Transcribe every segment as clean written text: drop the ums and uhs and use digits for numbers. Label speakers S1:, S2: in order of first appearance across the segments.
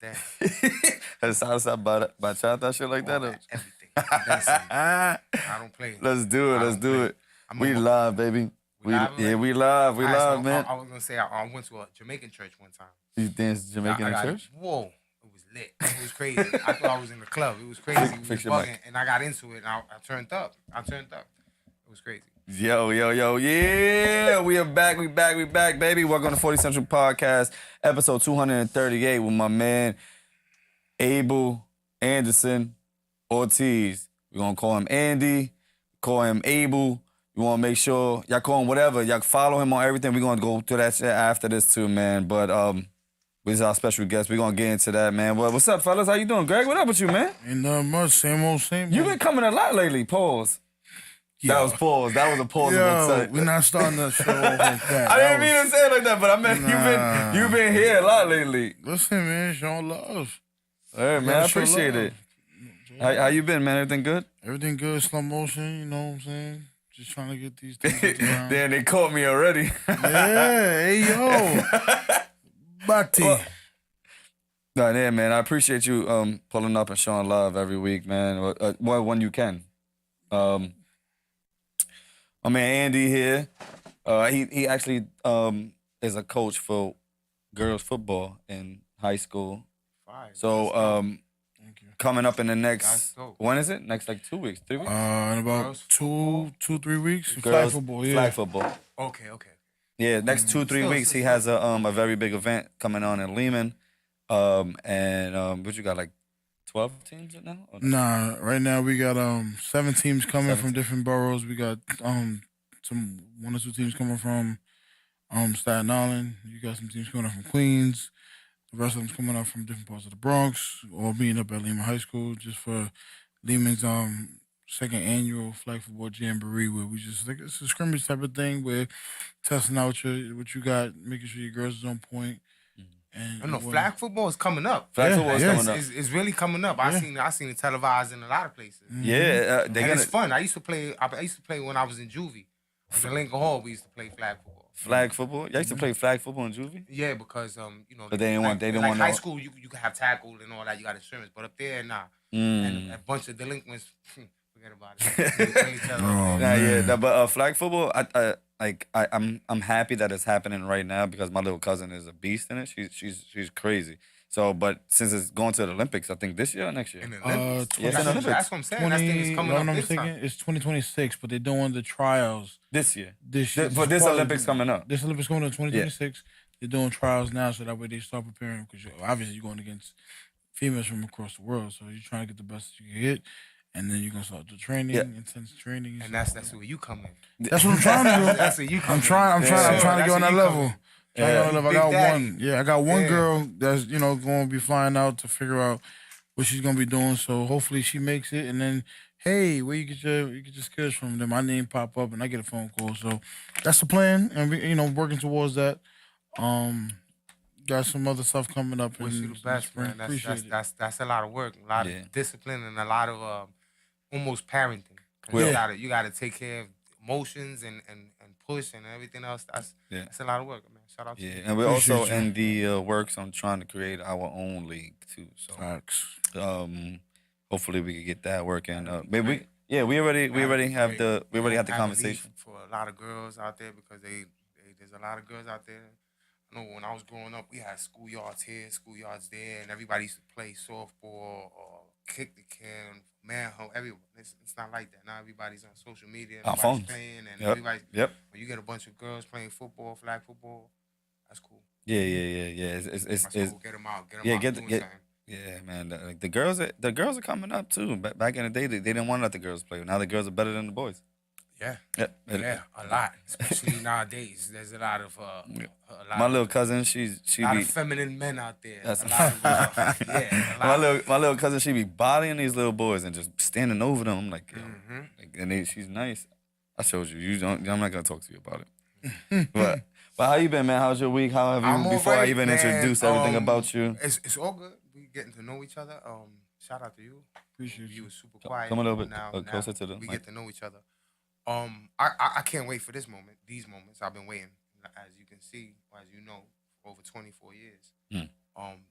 S1: Damn.
S2: Salsa bachata, shit like that.
S1: Everything. And then some. I don't play.
S2: Let's do it.
S1: I
S2: Let's
S1: don't
S2: do
S1: play.
S2: it. We live, baby.
S1: We live already?
S2: We live. We
S1: All right,
S2: live,
S1: so
S2: man.
S1: I was gonna say I went to a Jamaican church one time.
S2: You danced Jamaican in church?
S1: Whoa. It was lit. It was crazy. I thought I was in the club. It was crazy. We was bugging, and I got into it, and I turned up. It was crazy.
S2: Yo, yeah. We are back. We back, baby. Welcome to 40 Central Podcast, episode 238 with my man, Abel Anderson Ortiz. We're going to call him Andy, call him Abel. You want to make sure y'all call him whatever. Y'all follow him on everything. We're going to go through that shit after this too, man. But this is our special guest. We're going to get into that, man. Well, what's up, fellas? How you doing? Greg, what up with you, man?
S3: Ain't nothing much. Same old, same.
S2: You've been coming a lot lately. Pause.
S3: Yeah.
S2: That was pause. That was a pause.
S3: Yo, we're not starting the show off like that.
S2: I didn't mean to say it like that, but I meant you've been here a lot lately.
S3: Listen, man, showing love.
S2: All right, man, I appreciate it. How you been, man? Everything good?
S3: Everything good, slow motion, you know what I'm saying? Just trying to get these things around.
S2: Damn, they caught me already.
S3: Yeah, hey, yo. Bati.
S2: No, yeah, man, I appreciate you pulling up and showing love every week, man. Well, when you can. My man Andy here. He actually is a coach for girls football in high school.
S1: Fine.
S2: So
S3: Thank you.
S2: coming up in the next, when is it? Next like 2 weeks, 3 weeks?
S3: In about
S1: Girls
S3: 3 weeks.
S2: Girls,
S3: Flag football, yeah.
S2: Flag football.
S1: Okay.
S2: Yeah, next 2-3 weeks he has a very big event coming on in Lehman. What you got, like 12 teams now?
S3: Nah, right now we got 7 teams coming from different boroughs. We got one or two teams coming from Staten Island. You got some teams coming up from Queens. The rest of them's coming up from different parts of the Bronx, all meeting up at Lehman High School just for Lehman's second annual flag football jamboree, where we just like it's a scrimmage type of thing where testing out what you got, making sure your girls is on point. And
S1: flag football is coming up.
S2: Flag football is coming up.
S1: It's really coming up. I seen it televised in a lot of places.
S2: Yeah,
S1: it's fun. I used to play when I was in juvie. In Lincoln Hall, we used to play flag football.
S2: Flag football? Y'all used to play flag football in juvie?
S1: Yeah, because
S2: But they didn't want. They didn't
S1: like
S2: want
S1: high school. You can have tackle and all that. You got insurance, but up there, nah. And a bunch of delinquents. Forget about it.
S2: But flag football, I'm happy that it's happening right now because my little cousin is a beast in it. She's crazy. So, but since it's going to the Olympics, I think this year or next year.
S1: In the Olympics.
S2: Yes, in the Olympics.
S1: That's what I'm saying. That thing is coming up this time.
S3: It's 2026, but they're doing the trials
S2: This year.
S3: For
S2: this Olympics coming up.
S3: This Olympics coming up 2026. They're doing trials now, so that way they start preparing. Because obviously you're going against females from across the world, so you're trying to get the best you can get. And then you're gonna start the training, intense training,
S1: and that's where you come in.
S3: That's what I'm trying to do.
S1: That's where you come
S3: I'm trying to get on that level. I got one girl that's going to be flying out to figure out what she's gonna be doing. So hopefully she makes it, and then hey, where you get your skills from? Then my name pop up, and I get a phone call. So that's the plan, and we working towards that. Got some other stuff coming up.
S1: Wish you the best, man. That's a lot of work, a lot of discipline, and a lot of almost parenting. You gotta take care of emotions and push and everything else. That's a lot of work, man. Shout out to you.
S2: And we're also in the works on trying to create our own league too. So hopefully we can get that working. We already have the conversation
S1: for a lot of girls out there because there's a lot of girls out there. I know when I was growing up, we had schoolyards here, schoolyards there, and everybody used to play softball or kick the can, manhunt. Everyone. It's not like that. Now everybody's on social media, and everybody's playing, and everybody's.
S2: Yep.
S1: When you get a bunch of girls playing football, flag football, that's cool.
S2: Yeah. It's
S1: cool. Get them out. Get
S2: Yeah, man. The girls are coming up too. Back in the day, they didn't want to let the girls play. Now the girls are better than the boys.
S1: Yeah, a lot. Especially nowadays, there's a lot of
S2: my little cousin, she
S1: a lot of feminine men out there.
S2: That's
S1: a lot
S2: my little cousin, she be bodying these little boys and just standing over them. I'm like, yo, she's nice. I showed you. I'm not gonna talk to you about it. but how you been, man? How's your week? How have you? Before I even introduce everything about you,
S1: it's all good. We getting to know each other. Shout out to you.
S3: Appreciate
S1: you. Was super quiet.
S2: Come a little bit
S1: now,
S2: closer to the
S1: we
S2: mic.
S1: get to know each other. I can't wait for this moment. These moments I've been waiting, as you can see, as you know, for over 24 years.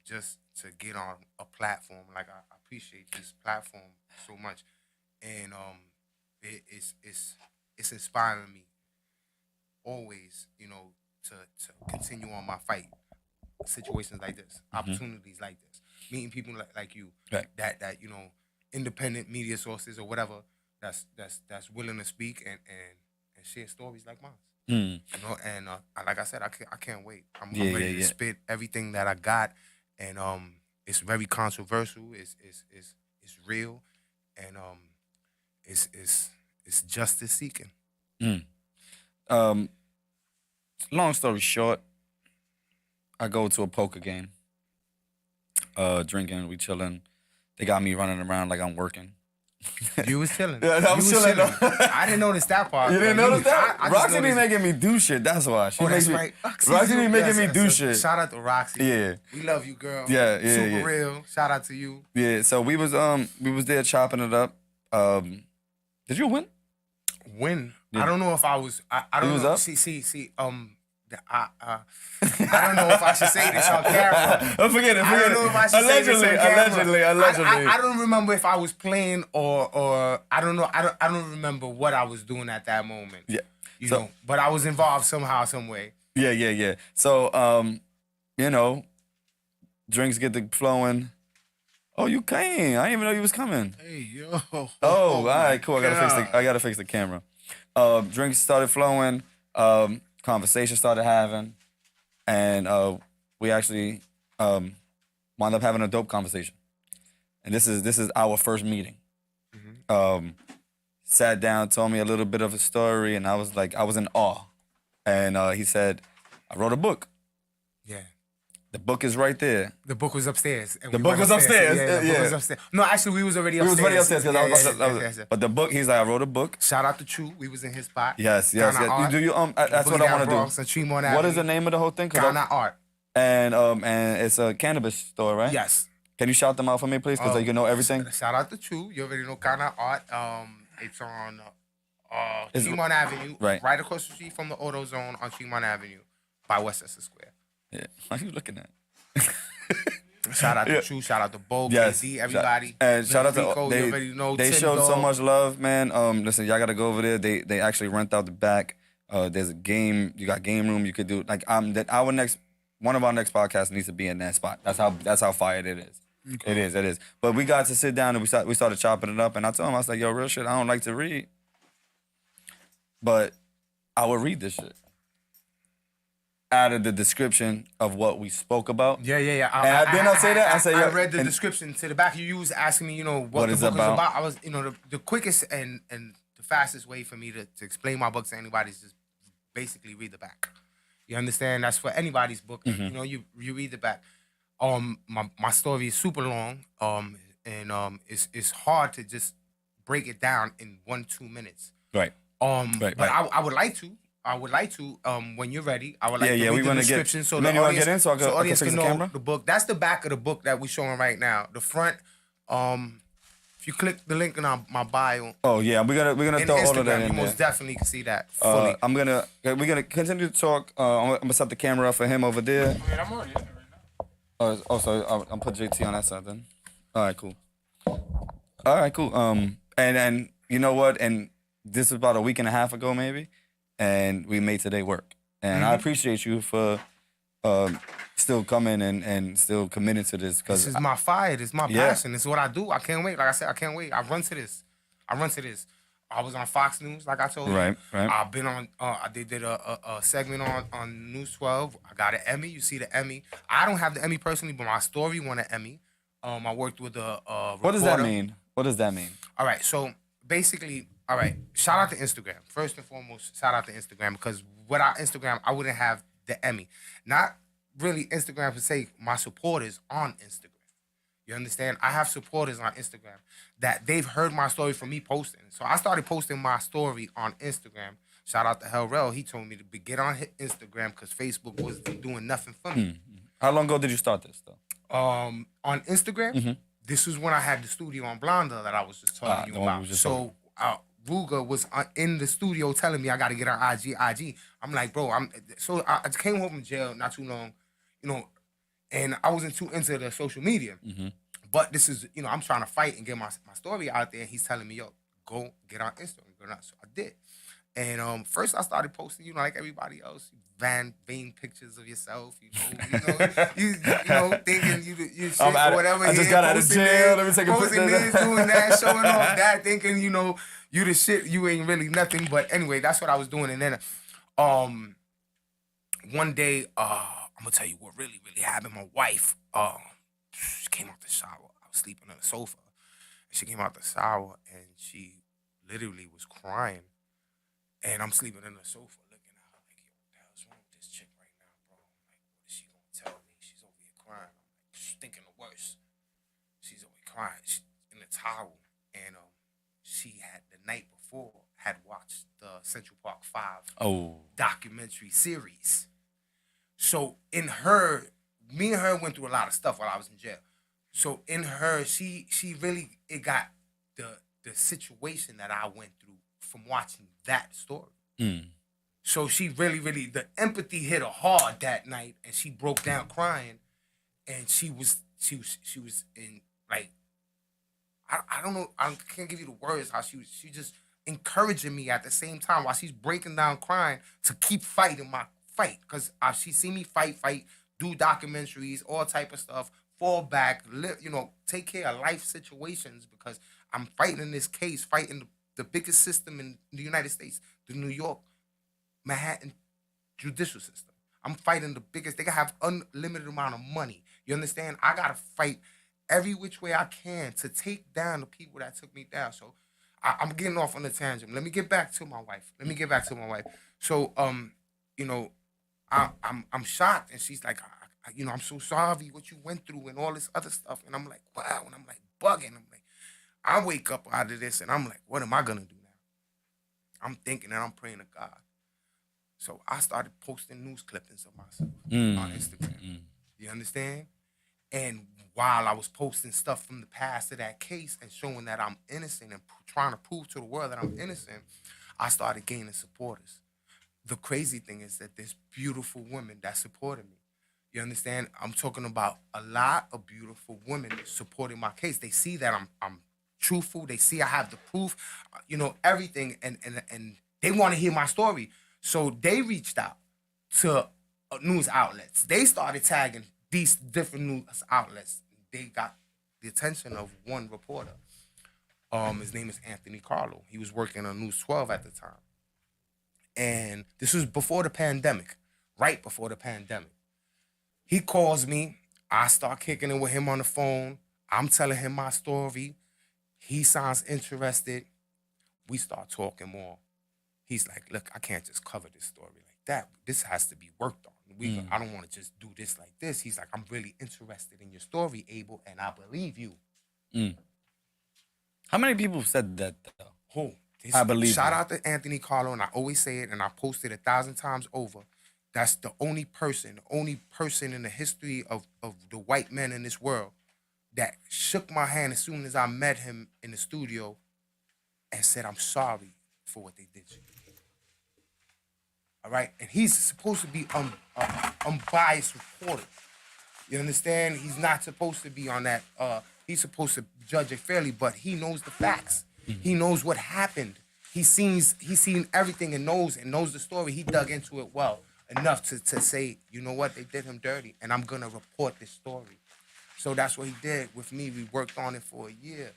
S1: just to get on a platform. Like I appreciate this platform so much, and it's inspiring me always, to continue on my fight. Situations like this, opportunities like this, meeting people like you,
S2: Right.
S1: that independent media sources or whatever that's willing to speak and share stories like mine.
S2: Mm.
S1: And like I said, I can't wait. I'm
S2: Yeah,
S1: ready
S2: yeah,
S1: to
S2: yeah.
S1: spit everything that I got, and it's very controversial. It's real, and it's justice seeking.
S2: Um, long story short, I go to a poker game. Drinking, we chilling. They got me running around like I'm working.
S1: You was chilling.
S2: Yeah, I was
S1: You
S2: chilling.
S1: I didn't notice that part.
S2: You didn't
S1: Like,
S2: notice that?
S1: I just
S2: Roxy be
S1: noticed-
S2: making me do shit. That's why. She
S1: Oh,
S2: makes
S1: that's
S2: me,
S1: right.
S2: Roxy be making me
S1: Yes,
S2: do
S1: yes.
S2: shit.
S1: Shout out to Roxy.
S2: Yeah.
S1: We love you, girl.
S2: Yeah, yeah,
S1: Super
S2: yeah.
S1: real. Shout out to you.
S2: Yeah. So we was there chopping it up. Did you win?
S1: When
S2: Yeah.
S1: I don't know if I was. I
S2: You
S1: don't
S2: was
S1: know.
S2: up?
S1: See. I don't know if I should say this on camera.
S2: Oh, forget it.
S1: I
S2: Forget
S1: don't know
S2: it.
S1: if I should say this on camera.
S2: Allegedly.
S1: I don't remember if I was playing or I don't know. I don't remember what I was doing at that moment.
S2: Yeah.
S1: You
S2: So-
S1: know, but I was involved somehow, some way.
S2: Yeah. So, drinks get the flowing. Oh, you came. I didn't even know you was coming.
S3: Hey, yo.
S2: Oh, all right, cool. I gotta fix the camera. Drinks started flowing. Conversation started having, and we actually wound up having a dope conversation. And this is our first meeting. Sat down, told me a little bit of a story, and I was in awe. And he said, "I wrote a book.
S1: Yeah.
S2: The book is right there."
S1: The book was upstairs. And
S2: The
S1: we
S2: book
S1: went
S2: was upstairs.
S1: Yeah, the
S2: Yeah.
S1: book was upstairs. No, actually, we was already
S2: We was
S1: upstairs.
S2: already upstairs because
S1: Yeah.
S2: But the book, he's like, "I wrote a book."
S1: Shout out to True. We was in his spot.
S2: Yes.
S1: Ghana Art.
S2: Do you that's
S1: Boogie
S2: what I
S1: Down
S2: want to
S1: Bronx
S2: do.
S1: and Tremont
S2: What is the
S1: Avenue.
S2: name of the whole thing? 'Cause
S1: Ghana Art.
S2: And it's a cannabis store, right?
S1: Yes.
S2: Can you shout them out for me, please? Because you know everything.
S1: Shout out to True. You already know Ghana Art. It's on
S2: It's-
S1: Tremont Avenue.
S2: right.
S1: Across the street from the Auto Zone on Tremont Avenue by Westchester Square.
S2: Yeah. What are you looking at?
S1: Shout out to
S2: Yeah.
S1: True. Shout out to Bo,
S2: Yes.
S1: KZ, everybody.
S2: And shout out to
S1: Rico, you already know
S2: they
S1: Tim
S2: showed so
S1: Dog.
S2: much love, man. Listen, y'all gotta go over there. They actually rent out the back. There's a game. You got game room. You could do like one of our next podcasts needs to be in that spot. That's how fire it is.
S3: Okay.
S2: It is. But we got to sit down and we started chopping it up. And I told him, I was like, "Yo, real shit. I don't like to read, but I would read this shit." Added the description of what we spoke about.
S1: Yeah.
S2: And didn't I say that? I said,
S1: I
S2: yo,
S1: read the
S2: and-
S1: description to the back. You was asking me, what
S2: What
S1: the
S2: it's
S1: book
S2: about.
S1: was about. I was, the quickest and the fastest way for me to explain my book to anybody is just basically read the back. You understand? That's for anybody's book.
S2: Mm-hmm.
S1: You read the back. My story is super long. And it's hard to just break it down in 1-2 minutes.
S2: Right.
S1: But
S2: right.
S1: I would like to. When you're ready, I would like
S2: Yeah,
S1: to
S2: yeah,
S1: read
S2: we
S1: the
S2: wanna get-
S1: description so
S2: man,
S1: the
S2: you wanna
S1: audience,
S2: get in so I can
S1: audience
S2: fix
S1: can
S2: the
S1: know
S2: camera?
S1: the book. That's the back of the book that we're showing right now. The front, if you click the link in my bio
S2: Oh yeah, we're gonna
S1: in
S2: throw all of that
S1: Instagram, you
S2: in there.
S1: most definitely can see that fully.
S2: We're gonna continue to talk. I'm gonna set the camera up for him over there.
S3: Man, I'm already in there right now.
S2: Also, I'm put JT on that side then. All right, cool. And you know what? And this is about a week and a half ago, maybe, and we made today work. And I appreciate you for still coming and still committing to this
S1: This
S2: because
S1: is my fire. This is my
S2: Yeah.
S1: passion. This is what I do. I can't wait. Like I said, I can't wait. I run to this. I was on Fox News, like I told you.
S2: Right.
S1: I've been on. They did a segment on News 12. I got an Emmy. You see the Emmy. I don't have the Emmy personally, but my story won an Emmy. I worked with a
S2: What does that
S1: reporter.
S2: mean? What does that mean?
S1: All right, so basically, all right, shout out to Instagram. First and foremost, shout out to Instagram because without Instagram, I wouldn't have the Emmy. Not really Instagram per se, my supporters on Instagram. You understand? I have supporters on Instagram that they've heard my story from me posting. So I started posting my story on Instagram. Shout out to Hellrell. He told me to get on Instagram because Facebook wasn't doing nothing for me.
S2: How long ago did you start this though?
S1: On Instagram,
S2: Mm-hmm.
S1: this was when I had the studio on Blonda that I was just telling you
S2: the one we
S1: about.
S2: was just
S1: So Ruger was in the studio telling me I got to get on IG. I'm like, bro, I came home from jail not too long. And I wasn't too into the social media. But this is, I'm trying to fight and get my story out there. And he's telling me, yo, go get on Instagram. So I did. And first I started posting, like everybody else, vain pictures of yourself, thinking you shit or whatever.
S2: I just got out of jail. Let me take a
S1: posting
S2: picture.
S1: this, doing that, showing off that, thinking, you the shit, you ain't really nothing. But anyway, that's what I was doing. And then one day, I'm gonna tell you what really, really happened. My wife, she came out the shower. I was sleeping on the sofa. And she came out the shower and she literally was crying. And I'm sleeping in the sofa looking at her like, yo, what the hell's wrong with this chick right now, bro? I'm like, what is she gonna tell me? She's over here crying. I'm like, she's thinking the worst. She's over here crying. She's in the towel. And she had, the night before, had watched the Central Park 5 documentary series. So in her, me and her went through a lot of stuff while I was in jail. So in her, she really, it got the situation that I went through from watching that story. So she really, really, the empathy hit her hard that night, and she broke down crying, and she was in, like, I don't know, I can't give you the words how she just encouraging me at the same time while she's breaking down crying to keep fighting my fight, because she see me fight, do documentaries, all type of stuff, fall back, take care of life situations, because I'm fighting in this case, fighting the biggest system in the United States, the New York, Manhattan judicial system. I'm fighting the biggest. They have unlimited amount of money. You understand? I gotta fight every which way I can to take down the people that took me down. So I'm getting off on a tangent. Let me get back to my wife. So I'm shocked, and she's like, I'm so sorry what you went through and all this other stuff. And I'm like, wow. And I'm like bugging. I'm like, I wake up out of this and I'm like, what am I gonna do now? I'm thinking and I'm praying to God. So I started posting news clippings of myself on Instagram. You understand? And while I was posting stuff from the past of that case and showing that I'm innocent and trying to prove to the world that I'm innocent, I started gaining supporters. The crazy thing is that there's beautiful women that supported me. You understand? I'm talking about a lot of beautiful women supporting my case. They see that I'm truthful. They see I have the proof, everything, and they want to hear my story. So they reached out to news outlets. They started tagging these different news outlets. They got the attention of one reporter. His name is Anthony Carlo. He was working on News 12 at the time. And this was before the pandemic, right before the pandemic. He calls me. I start kicking it with him on the phone. I'm telling him my story. He sounds interested. We start talking more. He's like, look, I can't just cover this story like that. This has to be worked on. I don't want to just do this like this. He's like, I'm really interested in your story, Abel, and I believe you.
S2: How many people have said that, though?
S1: Oh,
S2: I believe
S1: Shout
S2: you.
S1: out to Anthony Carlo, and I always say it, and I post it 1,000 times over. That's the only person in the history of the white men in this world that shook my hand as soon as I met him in the studio and said, I'm sorry for what they did to you. All right? And he's supposed to be unbiased reporter. You understand? He's not supposed to be on that. He's supposed to judge it fairly, but he knows the facts. He knows what happened. He's seen everything and knows the story. He dug into it well enough to say, you know what, they did him dirty, and I'm gonna report this story. So that's what he did with me. We worked on it for a year.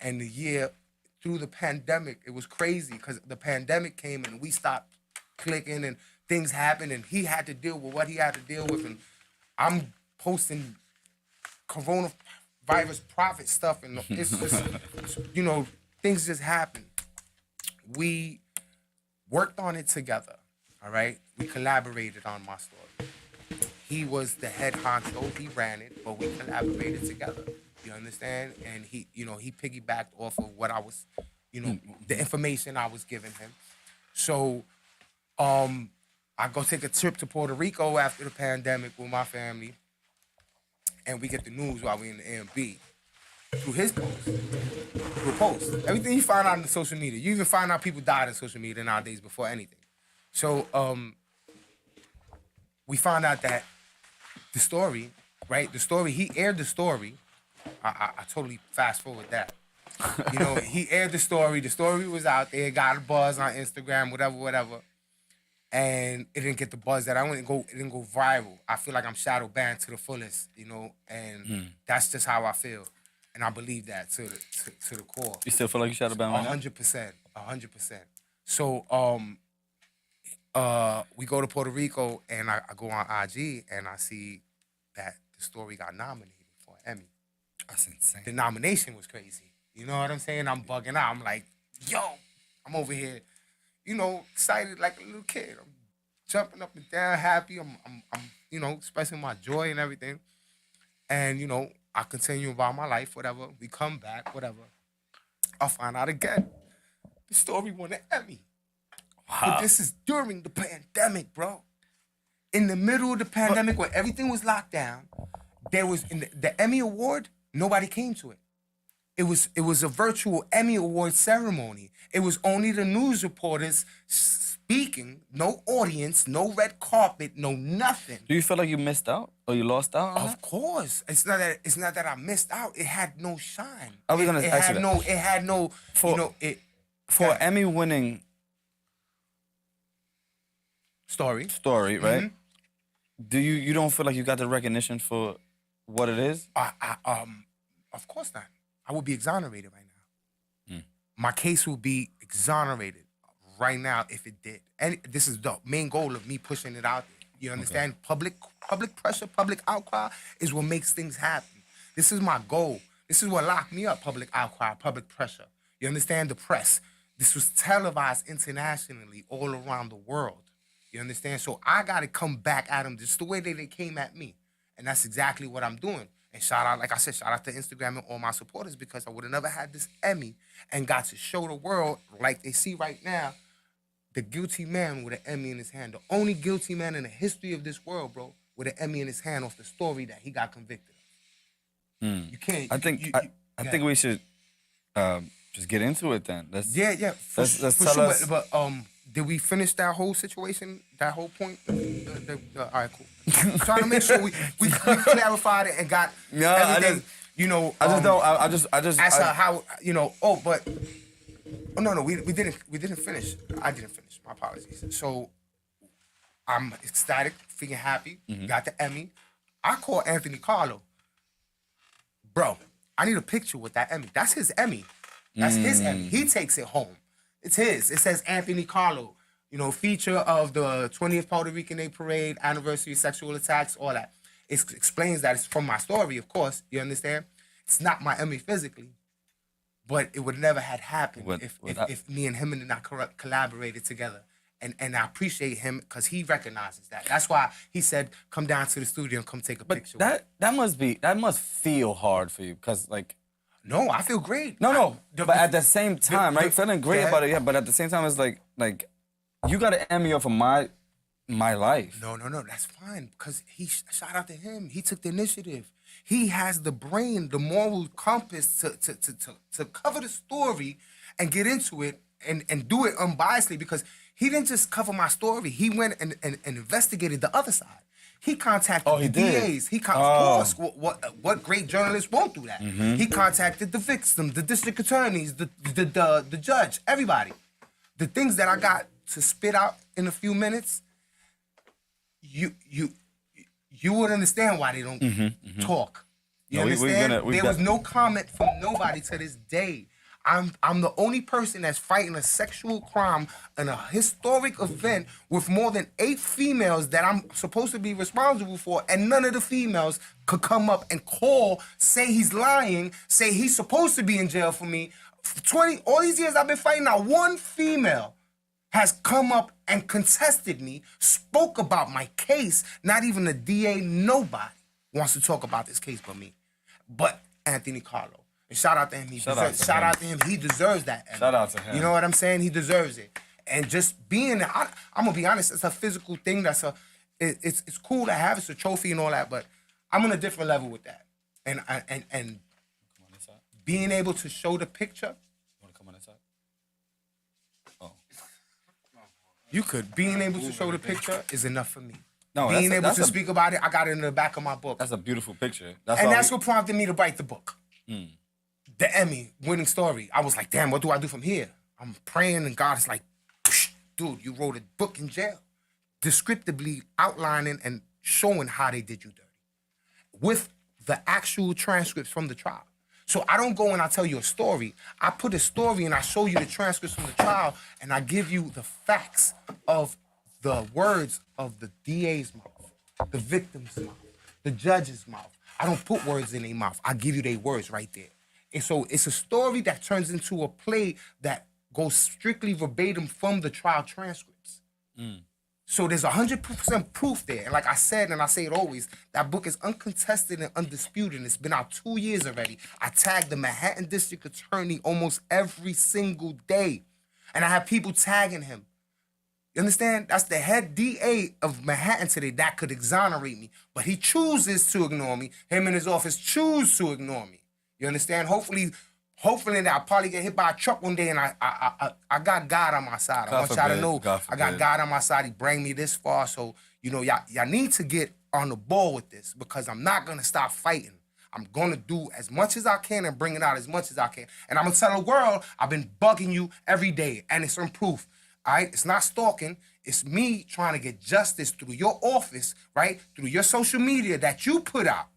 S1: And the year through the pandemic, it was crazy because the pandemic came and we stopped clicking and things happened and he had to deal with what he had to deal with. And I'm posting coronavirus profit stuff and it's just, things just happen. We worked on it together, all right? We collaborated on my story. He was the head honcho, he ran it, but we collaborated together. You understand? And he piggybacked off of what I was, the information I was giving him. So I go take a trip to Puerto Rico after the pandemic with my family, and we get the news while we in the AMB through his post. Through a post. Everything you find out on the social media. You even find out people died on social media nowadays before anything. So we found out that the story right? The story, he aired the story. I totally fast forward that. You know, he aired the story. The story was out there, got a buzz on Instagram, whatever. And it didn't get the buzz that I wanted. It didn't go viral. I feel like I'm shadow banned to the fullest, you know, and that's just how I feel, and I believe that to the core.
S2: You still feel like you shot a band right now?
S1: 100%. So we go to Puerto Rico, and I go on IG, and I see that the story got nominated for an Emmy.
S2: That's insane.
S1: The nomination was crazy. You know what I'm saying? I'm bugging out. I'm like, yo, I'm over here, you know, excited like a little kid. I'm jumping up and down, happy. I'm you know, expressing my joy and everything. And, you know, I continue about my life, whatever. We come back, whatever. I find out again. The story won an Emmy. But this is during the pandemic, bro. In the middle of the pandemic, where everything was locked down, there was in the Emmy Award, nobody came to it. It was a virtual Emmy Award ceremony. It was only the news reporters speaking, no audience, no red carpet, no nothing.
S2: Do you feel like you missed out or you lost out on
S1: Of course, it's not that I missed out. It had no shine.
S2: I was gonna
S1: it
S2: ask
S1: had
S2: you
S1: no. It had no.
S2: For-
S1: you know it.
S2: for Emmy winning
S1: Story.
S2: story, right? Do you don't feel like you got the recognition for what it is?
S1: Of course not. I would be exonerated right now. My case would be exonerated right now if it did. And this is the main goal of me pushing it out there. You understand? Public pressure, public outcry is what makes things happen. This is my goal. This is what locked me up, public outcry, public pressure. You understand? The press. This was televised internationally all around the world. You understand? So I got to come back at them just the way they came at me. And that's exactly what I'm doing. And shout out, like I said, shout out to Instagram and all my supporters, because I would have never had this Emmy and got to show the world, like they see right now, the guilty man with an Emmy in his hand. The only guilty man in the history of this world, bro, with an Emmy in his hand off the story that he got convicted of. You can't.
S2: I think I think we should just get into it then. Let's
S1: For
S2: tell
S1: sure.
S2: us.
S1: But did we finish that whole situation, that whole point? All right, cool. Trying to make sure we clarified it and got everything.
S2: I just
S1: As to how, you know. Oh, no, we didn't finish. I didn't finish. My apologies. So I'm ecstatic, freaking happy. Got the Emmy. I call Anthony Carlo. Bro, I need a picture with that Emmy. That's his Emmy. That's his Emmy. He takes it home. It's his. It says Anthony Carlo. You know, feature of the 20th Puerto Rican Day Parade, anniversary, sexual attacks, all that. It explains that it's from my story, of course. You understand? It's not my Emmy physically, but it would never have happened if me and him and not collaborated together. And I appreciate him because he recognizes that. That's why he said, "Come down to the studio and come take a picture."
S2: That must feel hard for you because like.
S1: No, I feel great.
S2: No, but at the same time, right? Feeling great
S1: Yeah.
S2: about it, yeah. But at the same time, it's like you got an Emmy off of my life.
S1: No, that's fine because shout out to him. He took the initiative. He has the brain, the moral compass to cover the story and get into it and do it unbiasedly, because he didn't just cover my story. He went and investigated the other side. He contacted
S2: he
S1: the
S2: did?
S1: DAs. Of course, what great journalist won't do that? He contacted the victims, the district attorneys, the judge, everybody. The things that I got to spit out in a few minutes, you would understand why they don't talk. You
S2: No, we-
S1: understand?
S2: we
S1: There was no comment from nobody to this day. I'm the only person that's fighting a sexual crime in a historic event with more than 8 females that I'm supposed to be responsible for, and none of the females could come up and say he's lying, say he's supposed to be in jail for me. All these years I've been fighting, not one female has come up and contested me, spoke about my case. Not even the DA, nobody wants to talk about this case but me. But Anthony Carlo. And shout out to him. Shout out to him. He deserves that.
S2: Shout out to him.
S1: You know what I'm saying? He deserves it. And just being, I'm gonna be honest, it's a physical thing. It's cool to have. It's a trophy and all that. But I'm on a different level with that. And being able to show the picture.
S2: You want to come on inside? Oh.
S1: You could. Being able to show the picture is enough for me.
S2: No,
S1: Being able
S2: that's
S1: to speak about it, I got it in the back of my book.
S2: That's a beautiful picture.
S1: And that's what prompted me to write the book. The Emmy winning story. I was like, damn, what do I do from here? I'm praying and God is like, dude, you wrote a book in jail. Descriptively outlining and showing how they did you dirty. With the actual transcripts from the trial. So I don't go and I tell you a story. I put a story and I show you the transcripts from the trial and I give you the facts of the words of the DA's mouth, the victim's mouth, the judge's mouth. I don't put words in their mouth. I give you their words right there. And so it's a story that turns into a play that goes strictly verbatim from the trial transcripts. So there's 100% proof there. And like I said, and I say it always, that book is uncontested and undisputed. It's been out 2 years already. I tag the Manhattan District Attorney almost every single day. And I have people tagging him. You understand? That's the head DA of Manhattan today that could exonerate me. But he chooses to ignore me. Him and his office choose to ignore me. You understand? Hopefully that I'll probably get hit by a truck one day and I got God on my side. I want y'all to know I got God on my side. He bring me this far. So, you know, y'all need to get on the ball with this because I'm not going to stop fighting. I'm going to do as much as I can and bring it out as much as I can. And I'm going to tell the world I've been bugging you every day and it's on proof. All right? It's not stalking. It's me trying to get justice through your office, right? Through your social media that you put out.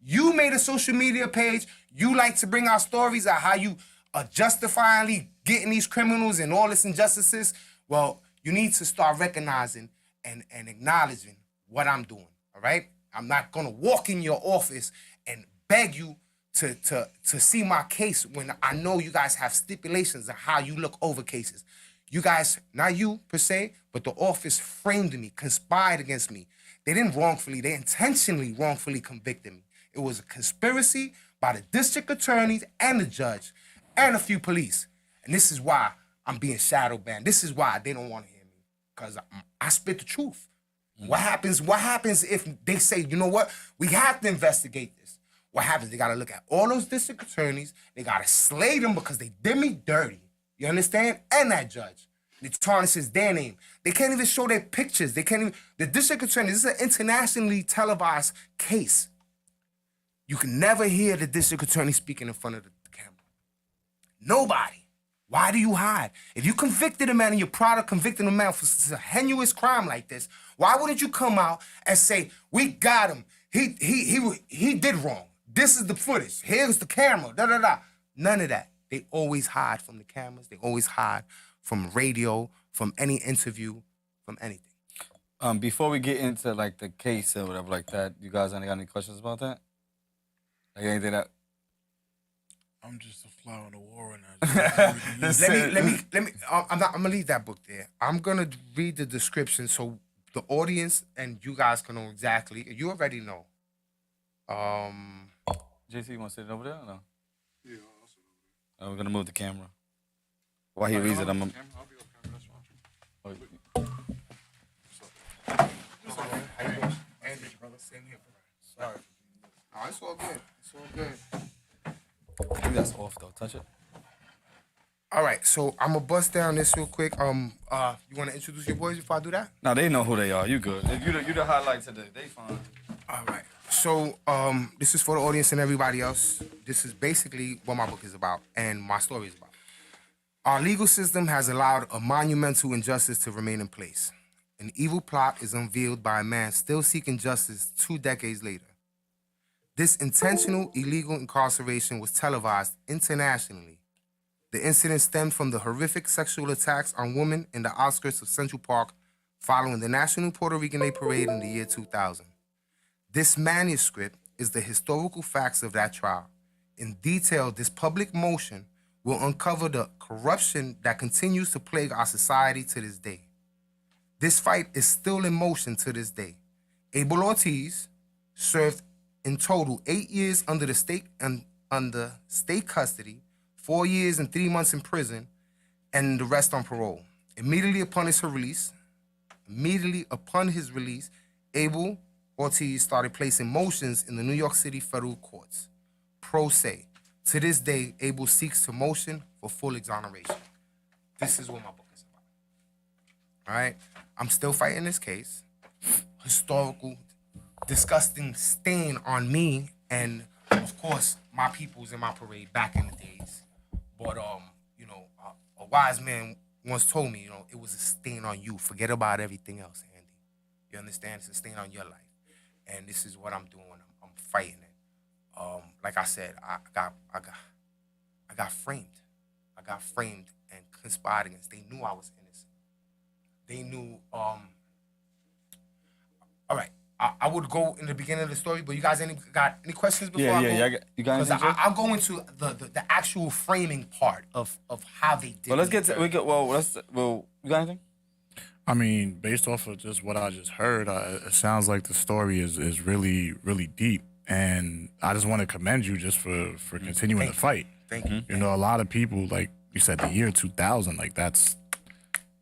S1: You made a social media page. You like to bring out stories of how you are justifyingly getting these criminals and all this injustices. Well, you need to start recognizing and acknowledging what I'm doing, all right? I'm not going to walk in your office and beg you to see my case when I know you guys have stipulations on how you look over cases. You guys, not you per se, but the office framed me, conspired against me. They intentionally wrongfully convicted me. It was a conspiracy by the district attorneys and the judge and a few police. And this is why I'm being shadow banned. This is why they don't want to hear me, because I spit the truth. What happens if they say, you know what, we have to investigate this? What happens? They got to look at all those district attorneys. They got to slay them because they did me dirty. You understand? And that judge. It tarnishes their name. They can't even show their pictures. They can't even, the district attorney, this is an internationally televised case. You can never hear the district attorney speaking in front of the camera. Nobody. Why do you hide? If you convicted a man and you're proud of convicting a man for such a heinous crime like this, why wouldn't you come out and say, we got him. He did wrong. This is the footage. Here's the camera. Da da da. None of that. They always hide from the cameras. They always hide from radio, from any interview, from anything.
S2: Before we get into like the case or whatever like that, you guys got any questions about that? Like anything that?
S3: I'm just a fly on the wall right now.
S1: Let me. I'm gonna leave that book there. I'm gonna read the description so the audience and you guys can know exactly. You already know.
S2: JC, you want to sit over there or no?
S3: Yeah, I'll sit over there.
S2: We're gonna move the camera. While he reads it, I'm gonna.
S3: I'll be off camera. That's fine.
S1: How you doing? Andy, brother, same here. Sorry. Oh, it's all good. It's all good.
S2: I think that's off though. Touch it.
S1: All right, so I'm gonna bust down this real quick. You want to introduce your boys before I do that?
S2: No, they know who they are. You good? If you the highlight today, they fine.
S1: All right. So this is for the audience and everybody else. This is basically what my book is about and my story is about. Our legal system has allowed a monumental injustice to remain in place. An evil plot is unveiled by a man still seeking justice 2 decades later. This intentional illegal incarceration was televised internationally. The incident stemmed from the horrific sexual attacks on women in the outskirts of Central Park following the National Puerto Rican Day Parade in the year 2000. This manuscript is the historical facts of that trial. In detail, this public motion will uncover the corruption that continues to plague our society to this day. This fight is still in motion to this day. Abel Ortiz served in total 8 years under the state custody, 4 years and 3 months in prison, and the rest on parole. Immediately upon his release, Abel Ortiz started placing motions in the New York City federal courts. Pro se. To this day, Abel seeks to motion for full exoneration. This is what my book is about. All right? I'm still fighting this case. historical, disgusting stain on me, and of course my peoples in my parade back in the days. But you know, a wise man once told me, you know, it was a stain on you. Forget about everything else, Andy. You understand? It's a stain on your life, and this is what I'm doing. I'm fighting it. Like I said, I got framed. I got framed and conspired against. They knew I was innocent. They knew. All right. I would go in the beginning of the story, but you guys got any questions before I go?
S2: You got anything?
S1: I'll go into the actual framing part of how they did.
S2: Well, let's
S1: it.
S2: get to you got anything?
S4: I mean, based off of just what I just heard, it sounds like the story is really, really deep. And I just want to commend you just for continuing to fight.
S1: Thank you.
S4: You know, a lot of people, like you said, the year 2000, like that's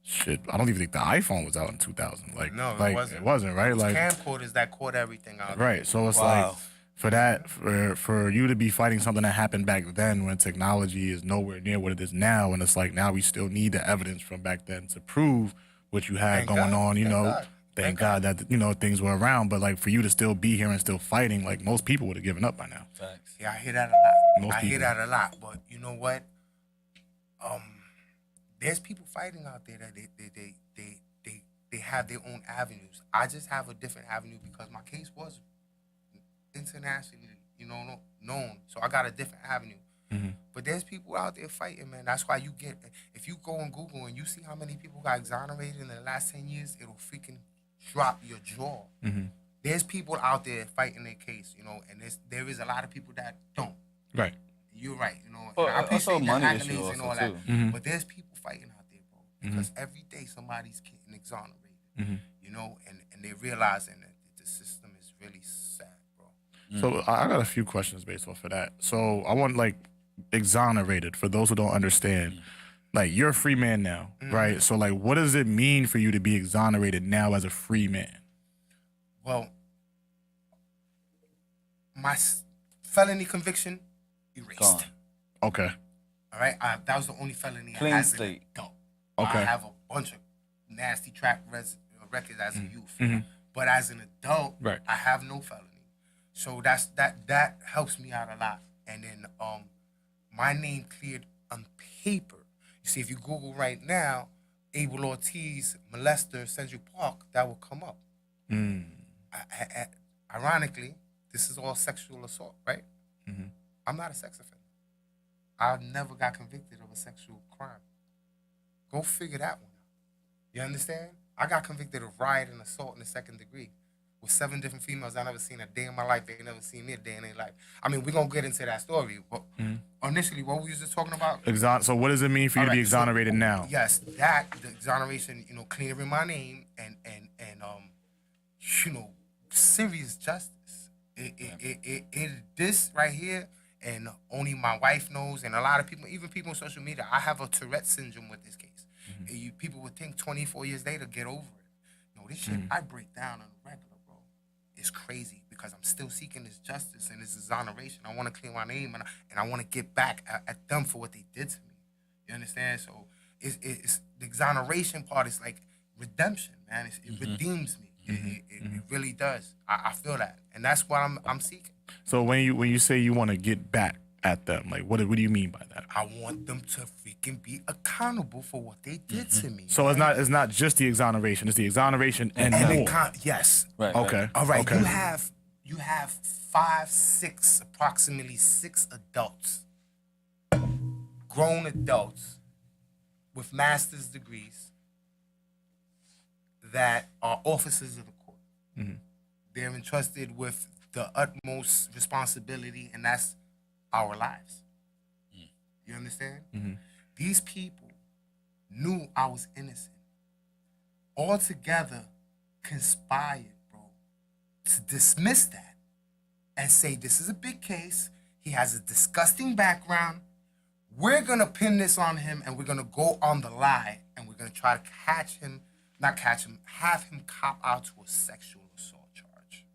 S4: shit. I don't even think the iPhone was out in 2000. Like,
S1: No, it
S4: like,
S1: wasn't.
S4: It wasn't, right?
S1: It was
S4: like
S1: camcorders that caught everything out.
S4: Right. So it's
S2: Wow.
S4: like for you to be fighting something that happened back then when technology is nowhere near what it is now, and it's like now we still need the evidence from back then to prove what you had
S1: Thank
S4: going
S1: God.
S4: on, you
S1: Thank
S4: know.
S1: God.
S4: Thank God that, you know, things were around. But like for you to still be here and still fighting, like most people would have given up by now.
S2: Facts.
S1: Yeah, I hear that a lot.
S4: Most
S1: I hear
S4: people.
S1: that a lot. But you know what? There's people fighting out there that they have their own avenues. I just have a different avenue because my case was internationally, you know, known. So I got a different avenue. But there's people out there fighting, man. That's why you get, if you go on Google and you see how many people got exonerated in the last 10 years, it'll freaking drop your jaw. There's people out there fighting their case, you know, and there is a lot of people that don't.
S4: Right.
S1: You're right, you know.
S2: Well,
S1: and I appreciate
S2: also
S1: the
S2: money
S1: accolades
S2: issue
S1: and
S2: also,
S1: all that.
S2: too.
S1: But there's people fighting out there, bro. Because every day somebody's getting exonerated. You know, and they're realizing that the system is really sad, bro.
S4: So I got a few questions based off of that. So I want like exonerated for those who don't understand. Like you're a free man now, right? So like what does it mean for you to be exonerated now as a free man?
S1: Well, my felony conviction erased.
S2: Gone.
S4: Okay.
S1: All right, that was the only felony
S2: Clean
S1: I had as
S2: slate.
S1: an adult.
S4: Okay.
S1: I have a bunch of nasty track records as a youth, but as an adult,
S4: Right.
S1: I have no felony. So that helps me out a lot. And then my name cleared on paper. You see, if you Google right now, Abel Ortiz, molester, Central Park, that will come up. Ironically, this is all sexual assault, right? I'm not a sex offender. I never got convicted of a sexual crime. Go figure that one out. You understand? I got convicted of riot and assault in the second degree with 7 different females I never seen a day in my life. They never seen me a day in their life. I mean, we're going to get into that story. But initially, what we was just talking about?
S4: So what does it mean for you to be
S1: Alright, so-
S4: exonerated now?
S1: Yes, the exoneration, you know, clearing my name and you know, serious justice. This right here, and only my wife knows, and a lot of people, even people on social media, I have a Tourette syndrome with this case. People would think 24 years later, get over it. No, this shit, I break down on a regular, bro. It's crazy because I'm still seeking this justice and this exoneration. I want to clear my name and I want to get back at them for what they did to me. You understand? So it's the exoneration part is like redemption, man. It redeems me. It really does. I feel that, and that's what I'm seeking.
S4: So when you say you want to get back at them, like what do you mean by that?
S1: I want them to freaking be accountable for what they did to me.
S4: So it's not just the exoneration; it's the exoneration and
S1: and
S4: more.
S1: yes.
S2: Right.
S4: Okay.
S1: All right.
S4: Okay.
S1: You have 5, 6, approximately 6 adults, grown adults with master's degrees that are officers of the court. They're entrusted with the utmost responsibility, and that's our lives. You understand? These people knew I was innocent. All together conspired, bro, to dismiss that and say this is a big case. He has a disgusting background. We're gonna pin this on him, and we're gonna go on the lie, and we're gonna try to have him cop out to a sexual assault charge.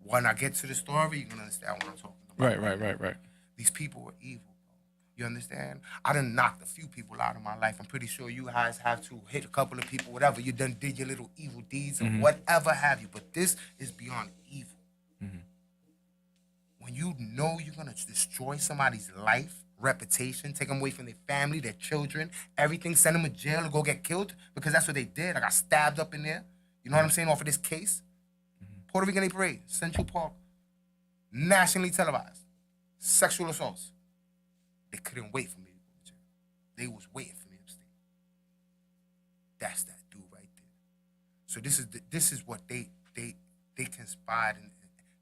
S1: When I get to the story, you're gonna understand what I'm talking about.
S4: Right.
S1: These people were evil, bro. You understand? I done knocked a few people out of my life. I'm pretty sure you guys have to hit a couple of people, whatever. You done did your little evil deeds and whatever have you. But this is beyond evil. When you know you're going to destroy somebody's life, reputation, take them away from their family, their children, everything, send them to jail or go get killed because that's what they did. I got stabbed up in there. You know what I'm saying? Off of this case. Puerto Rican Day Parade, Central Park, nationally televised. Sexual assaults. They couldn't wait for me to go to jail. They was waiting for me upstate. That's that dude right there. So this is what they conspired in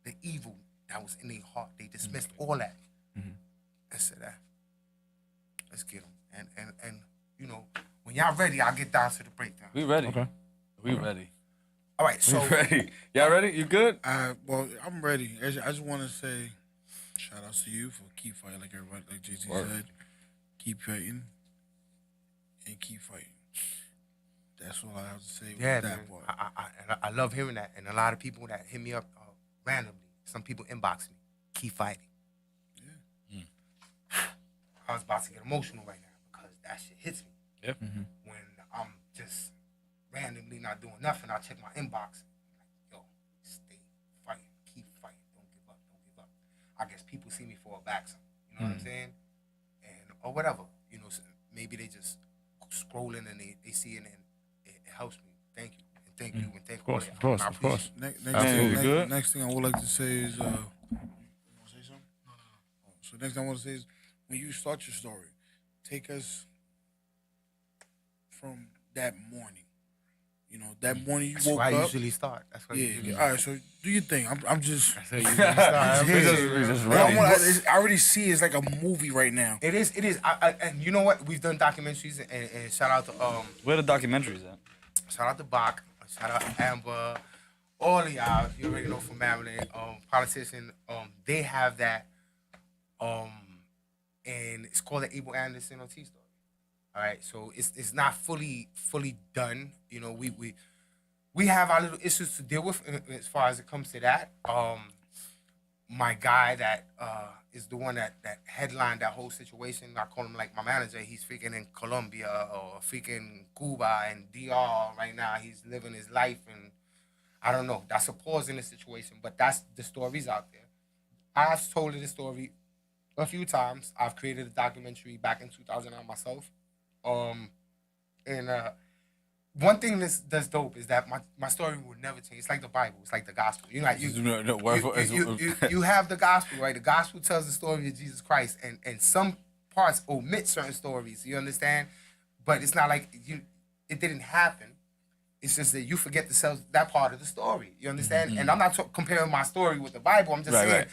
S1: the evil that was in their heart. They dismissed all that. And said that. Let's get them. And you know, when y'all ready, I'll get down to the breakdown.
S2: We ready.
S4: Okay.
S2: We ready.
S1: All right, so
S2: We ready. Y'all ready? You good?
S3: Well, I'm ready. I just want to say, shout out to you for keep fighting, like everybody, like JT said, keep fighting and keep fighting. That's all I have to say.
S1: yeah,
S3: with
S1: man.
S3: that part.
S1: I love hearing that. And a lot of people that hit me up randomly, some people inbox me, keep fighting. I was about to get emotional right now because that shit hits me.
S2: Yep.
S1: When I'm just randomly not doing nothing, I check my inbox. Like, yo, stay fighting, keep fighting, don't give up, don't give up. I guess people see me for a back something, you know what I'm saying? And or whatever, you know, so maybe they just scrolling and they see it and it helps me. Thank you, and thank you, and thank
S4: Of course,
S1: all
S4: of course,
S1: I
S4: of course.
S2: Absolutely good.
S3: Next thing I would like to say is, you want to say something? No. So next thing I want to say is, when you start your story, take us from that morning. You know, that morning you
S1: That's
S3: woke
S1: where I
S3: up.
S1: usually start. That's what I
S3: Yeah.
S1: usually
S3: All
S1: start.
S3: right. So do your thing. I'm just.
S1: That's how you usually start.
S2: We just ready.
S3: I already see it's like a movie right now.
S1: It is. And you know what? We've done documentaries and shout out to
S2: Where the documentaries at?
S1: shout out to Bach, shout out to Amber, all of y'all. You already know from Maryland, politician. They have that, and it's called the Abel Anderson OT story. All right, so it's not fully done. You know, we have our little issues to deal with as far as it comes to that. My guy that is the one that headlined that whole situation. I call him like my manager. He's freaking in Colombia or freaking Cuba and DR right now. He's living his life, and I don't know. That's a pause in the situation, but that's the stories out there. I've told this story a few times. I've created a documentary back in 2009 myself. And one thing that's dope is that my story will never change. It's like the Bible. It's like the gospel. You know, like you have the gospel, right? The gospel tells the story of Jesus Christ, and some parts omit certain stories. You understand? But it's not like it didn't happen. It's just that you forget to tell that part of the story. You understand? And I'm not comparing my story with the Bible. I'm just saying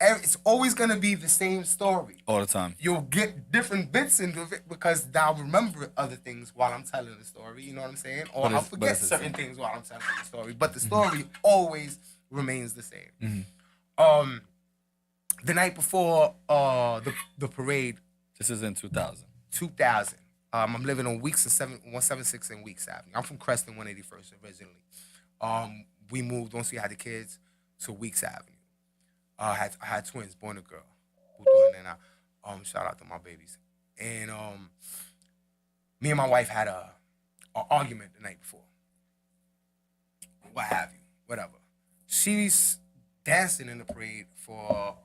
S1: it's always gonna be the same story.
S2: All the time.
S1: You'll get different bits into it because I'll remember other things while I'm telling the story. You know what I'm saying? Or
S2: But
S1: I'll
S2: it's
S1: forget
S2: the
S1: certain
S2: same.
S1: things while I'm telling the story. But the story always remains the same. The night before the parade,
S2: This is in 2000.
S1: 2000. I'm living on 176 in Weeks Avenue. I'm from Creston, 181st originally. We moved once we had the kids to Weeks Avenue. I had twins, boy and a girl. And then shout out to my babies. And me and my wife had a argument the night before. What have you, whatever. She's dancing in the parade for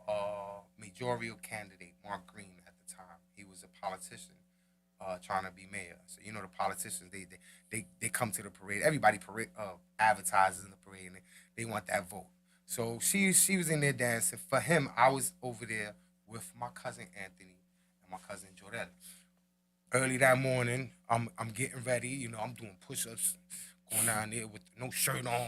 S1: mayoral candidate Mark Green at the time. He was a politician trying to be mayor. So you know the politicians, they come to the parade. Everybody advertises in the parade, and they want that vote. So she was in there dancing. For him, I was over there with my cousin Anthony and my cousin Jorel. Early that morning, I'm getting ready. You know, I'm doing push-ups, going down there with no shirt on.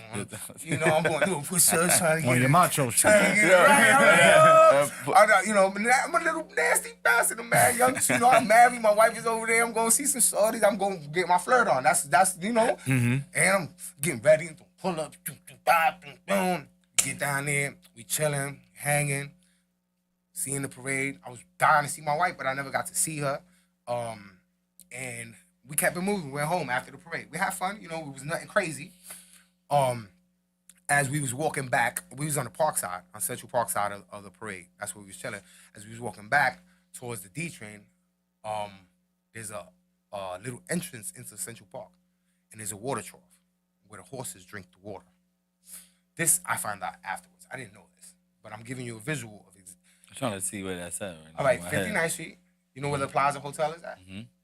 S1: You know, I'm going doing push-ups, trying to get
S4: On your macho shit.
S1: trying to get it right. You know, I'm a little nasty bastard. I'm married, young. You know, I'm married. My wife is over there. I'm going to see some shorties. I'm going to get my flirt on. That's you know. And I'm getting ready and pull up, boom. Get down there. We chilling, hanging, seeing the parade. I was dying to see my wife, but I never got to see her. And we kept it moving. We went home after the parade. We had fun. You know, it was nothing crazy. As we was walking back, we was on the park side, on Central Park side of the parade. That's where we was chilling. As we was walking back towards the D train, there's a little entrance into Central Park, and there's a water trough where the horses drink the water. This I found out afterwards. I didn't know this, but I'm giving you a visual of it.
S2: I'm trying to see where that's at right now.
S1: All right,
S2: in my head.
S1: 59th Street. You know where the Plaza Hotel is at?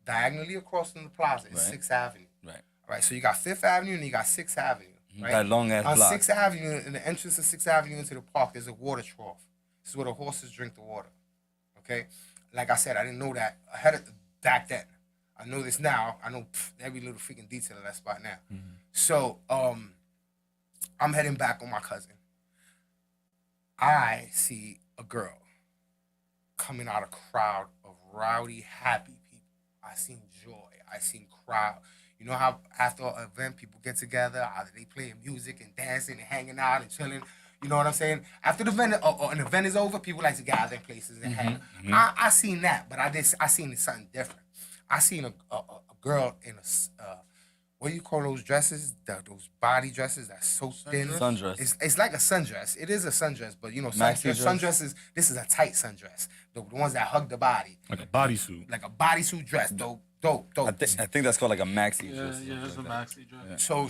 S1: Diagonally across from the Plaza is
S2: Right.
S1: 6th Avenue.
S2: Right.
S1: All right, so you got 5th Avenue and you got 6th Avenue. Right?
S2: That long ass
S1: On
S2: block.
S1: 6th Avenue, in the entrance of 6th Avenue into the park, there's a water trough. This is where the horses drink the water. Okay? Like I said, I didn't know that ahead of back then. I know this now. I know every little freaking detail of that spot now. So, I'm heading back on my cousin. I see a girl coming out a crowd of rowdy, happy people. I seen joy. I seen crowd. You know how after an event, people get together, either they playing music and dancing and hanging out and chilling. You know what I'm saying? After the event, or an event is over, people like to gather in places and hang. I seen that, but I seen something different. I seen a girl in a what do you call those dresses? Those body dresses that's so thin.
S2: Sundress.
S1: It's like a sundress. It is a sundress, but you know,
S2: Maxi
S1: sundresses. This is a tight sundress. The ones that hug the body,
S4: Like a bodysuit.
S1: like a bodysuit dress. Dope.
S2: I think that's called like a maxi.
S3: Yeah,
S2: dress.
S3: yeah, it's a maxi dress.
S1: So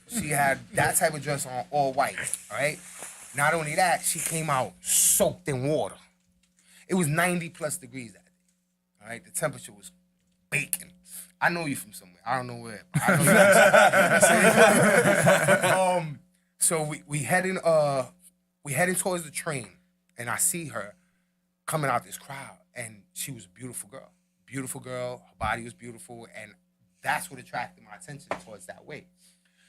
S1: she had that type of dress on, all white. All right. Not only that, she came out soaked in water. It was 90 plus degrees that day. All right. The temperature was baking. I know you from somewhere. I don't know where. I know you. So we heading towards the train, and I see her coming out this crowd, and she was a beautiful girl. Beautiful girl. Her body was beautiful, and that's what attracted my attention towards that way.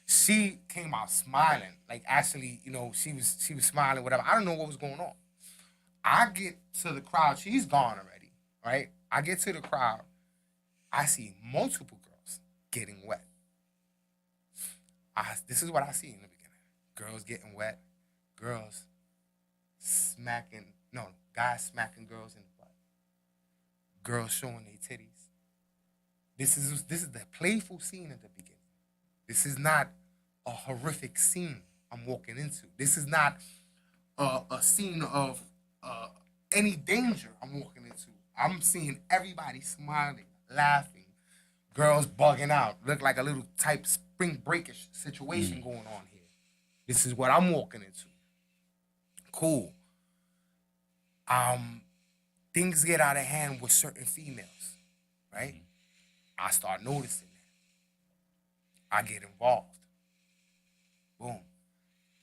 S1: She came out smiling, like actually, you know, she was smiling, whatever. I don't know what was going on. I get to the crowd. She's gone already, right? I get to the crowd. I see multiple girls getting wet. This is what I see in the beginning. Girls getting wet. Guys smacking girls in the butt. Girls showing their titties. This is the playful scene at the beginning. This is not a horrific scene I'm walking into. This is not a scene of any danger I'm walking into. I'm seeing everybody smiling, laughing, girls bugging out. Look like a little type spring breakish situation going on here. This is what I'm walking into. Cool. Things get out of hand with certain females, right? I start noticing that. I get involved. Boom.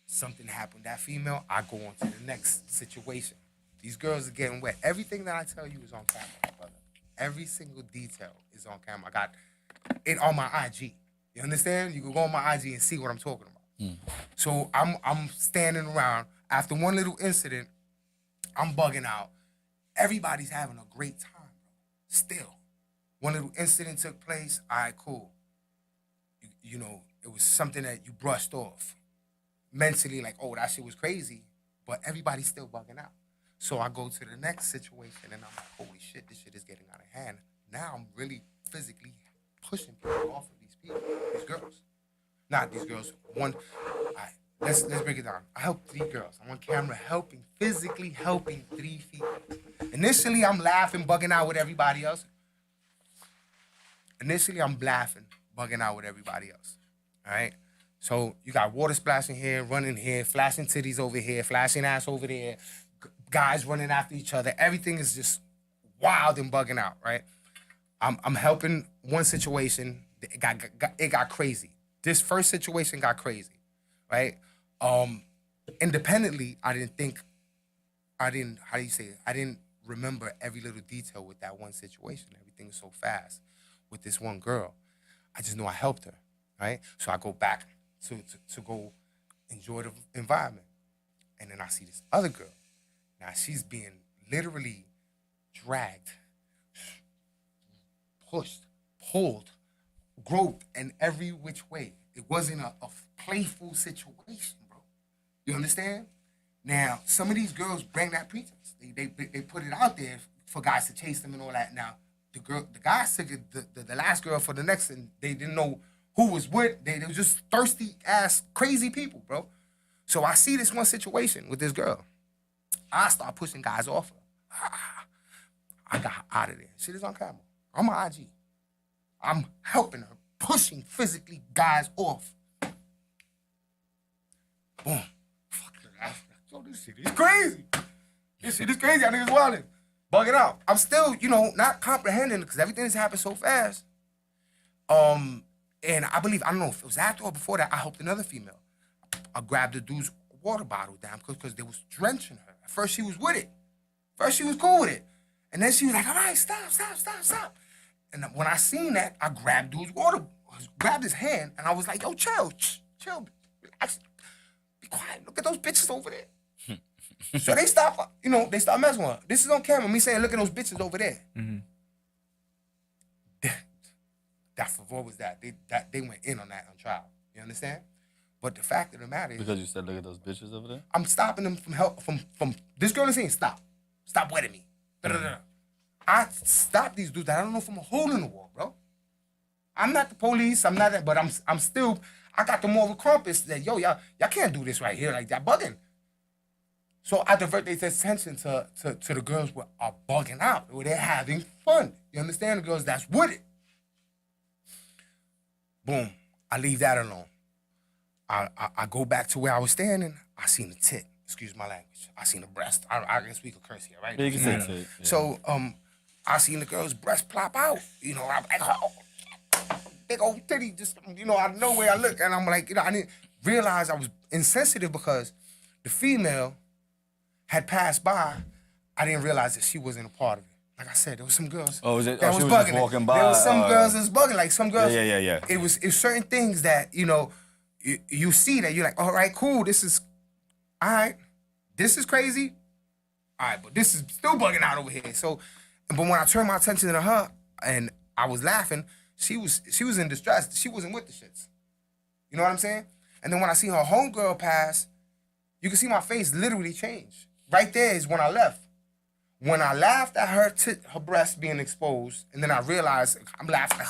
S1: Something happened. That female, I go on to the next situation. These girls are getting wet. Everything that I tell you is on camera, my brother. Every single detail is on camera. I got it on my IG. You understand? You can go on my IG and see what I'm talking about. So I'm standing around. After one little incident, I'm bugging out. Everybody's having a great time, bro. Still. One little incident took place. All right, cool. You know, it was something that you brushed off. Mentally, like, oh, that shit was crazy. But everybody's still bugging out. So I go to the next situation, and I'm like, holy shit, this shit is getting out of hand. Now I'm really physically pushing people off of these people, these girls. Not these girls. One, all right, let's break it down. I helped 3 girls. I'm on camera physically helping 3 females. Initially, I'm laughing, bugging out with everybody else. All right? So you got water splashing here, running here, flashing titties over here, flashing ass over there, guys running after each other. Everything is just wild and bugging out, right? I'm helping one situation. It got crazy. This first situation got crazy, right? Independently, I didn't remember every little detail with that one situation. Everything was so fast with this one girl. I just know I helped her, right? So I go back to go enjoy the environment. And then I see this other girl. Now she's being literally dragged, pushed, pulled, groped in every which way. It wasn't a playful situation, bro. You understand? Now, some of these girls bring that pretense. They put it out there for guys to chase them and all that. Now, the guys took it, the last girl for the next, and they didn't know who was with. They were just thirsty ass crazy people, bro. So I see this one situation with this girl. I start pushing guys off her. I got her out of there. Shit is on camera. I'm on IG. I'm helping her, pushing physically guys off. Boom. Fuck it. Yo, this shit is crazy. This shit is crazy. I niggas wildin'. Bugging out. I'm still, not comprehending because everything has happened so fast. And I believe, I don't know if it was after or before that, I helped another female. I grabbed the dude's water bottle down because they was drenching her. At first she was with it. First she was cool with it. And then she was like, all right, stop. And when I seen that, I grabbed dude's grabbed his hand, and I was like, yo, chill, relax, be quiet. Look at those bitches over there. So they stop, they start messing with her. This is on camera, me saying, look at those bitches over there.
S4: Mm-hmm.
S1: That favor was that. They went in on that on trial. You understand? But the fact of the matter is,
S2: Because you said, look at those bitches over there?
S1: I'm stopping them from this girl is saying, stop wetting me. Da-da-da. I stop these dudes that I don't know from a hole in the wall, bro. I'm not the police, I'm not that, but I'm still, I got the moral compass that, yo, y'all can't do this right here, like, y'all bugging. So I divert their attention to the girls who are bugging out, where they're having fun. You understand? The girls that's with it. Boom. I leave that alone. I go back to where I was standing. I seen a tit. Excuse my language. I seen a breast. I guess we could curse here, right?
S2: Yeah, you can say tit. Yeah.
S1: So I seen the girl's breast plop out. I'm like, oh, big old titty, just out of nowhere. I look and I'm like, I didn't realize I was insensitive because the female had passed by. I didn't realize that she wasn't a part of it. Like I said, there was some girls.
S2: Oh, was it?
S1: That
S2: Oh, she
S1: was
S2: was just
S1: bugging.
S2: walking by.
S1: There was some girls that was bugging. Like some girls.
S2: Yeah.
S1: It was certain things that you see that you're like, all right, cool. This is all right. This is crazy. All right, but this is still bugging out over here. So, but when I turned my attention to her and I was laughing, she was in distress. She wasn't with the shits. You know what I'm saying? And then when I see her homegirl pass, you can see my face literally change. Right there is when I left. When I laughed at her breast being exposed, and then I realized I'm laughing.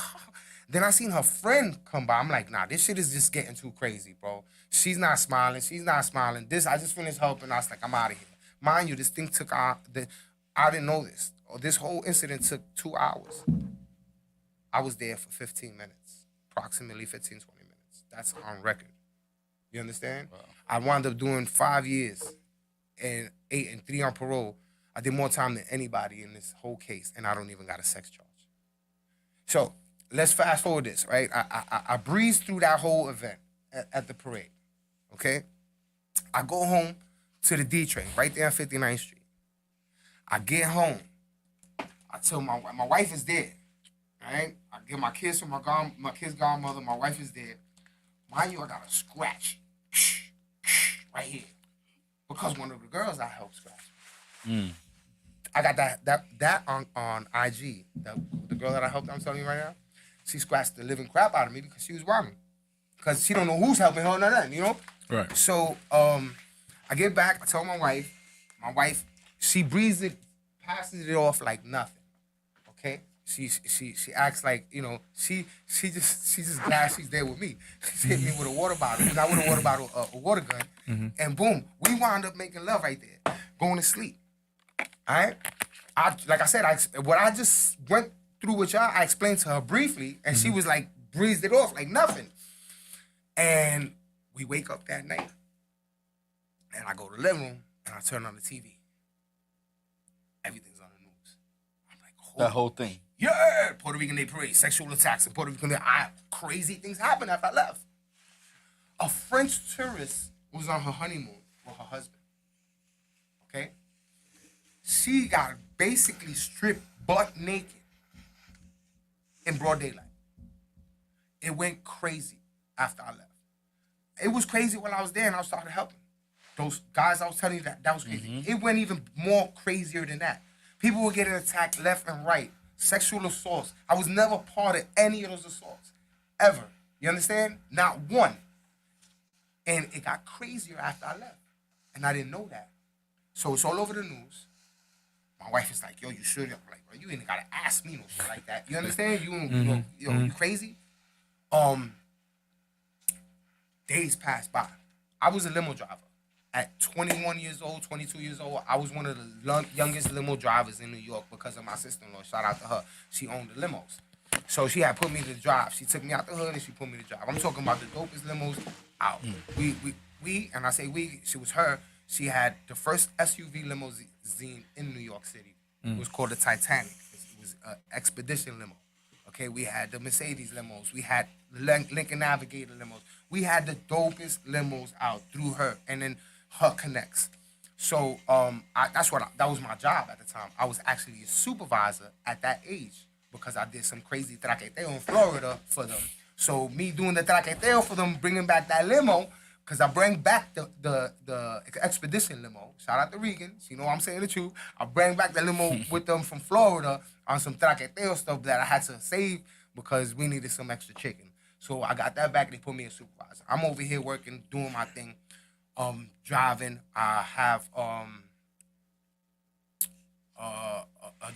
S1: Then I seen her friend come by. I'm like, nah, this shit is just getting too crazy, bro. She's not smiling. I just finished helping. I was like, I'm out of here. Mind you, this thing took I didn't know this. This whole incident took 2 hours. I was there for 15 minutes, approximately 15, 20 minutes. That's on record. You understand? Wow. I wound up doing 5 years and 8 and 3 on parole. I did more time than anybody in this whole case, and I don't even got a sex charge. So let's fast forward this, right? I breezed through that whole event at the parade, okay? I go home to the D train right there on 59th Street. I get home. I tell my wife is there, right? I get my kids from my kid's godmother. My wife is there. Mind you, I got a scratch right here because one of the girls I helped scratch. I got that on IG. The girl that I helped, I'm telling you right now, she scratched the living crap out of me because she was wilding. Because she don't know who's helping her or nothing,
S4: Right.
S1: So I get back, I tell my wife, she breathes it, passes it off like nothing. Okay? She acts like, she just glad she's there with me. She hit me with a water bottle, not with a water bottle, a water gun, and boom, we wound up making love right there, going to sleep. All right? Like I said, what I just went through with y'all, I explained to her briefly, and she was like, breezed it off like nothing. And we wake up that night, and I go to the living room, and I turn on the TV. Everything's on the news. I'm like,
S2: That whole thing.
S1: Yeah, Puerto Rican Day Parade, sexual attacks in Puerto Rican Day. Crazy things happened after I left. A French tourist was on her honeymoon with her husband. Okay? She got basically stripped butt naked in broad daylight. It went crazy after I left. It was crazy while I was there and I started helping. Those guys I was telling you that was crazy. It went even more crazier than that. People were getting attacked left and right. Sexual assaults. I was never part of any of those assaults. Ever. You understand? Not one. And it got crazier after I left. And I didn't know that. So it's all over the news. My wife is like, yo, you should. I'm like, bro, you ain't gotta ask me no shit like that. You understand? You crazy? Days passed by. I was a limo driver. at 21 years old, 22 years old, I was one of the youngest limo drivers in New York because of my sister-in-law. Shout out to her. She owned the limos. So she had put me to drive. She took me out the hood and she put me to drive. I'm talking about the dopest limos out. We, and I say we, she was her. She had the first SUV limousine in New York City. It was called the Titanic. It was an expedition limo. Okay, we had the Mercedes limos. We had Lincoln Navigator limos. We had the dopest limos out through her, and then her connects. So that was my job at the time. I was actually a supervisor at that age because I did some crazy traqueteo in Florida for them. So me doing the traqueteo for them, bringing back that limo, because I bring back the expedition limo. Shout out to Regan. She know I'm saying the truth. I bring back the limo with them from Florida on some traqueteo stuff that I had to save because we needed some extra chicken. So I got that back and they put me as supervisor. I'm over here working, doing my thing, driving. I have a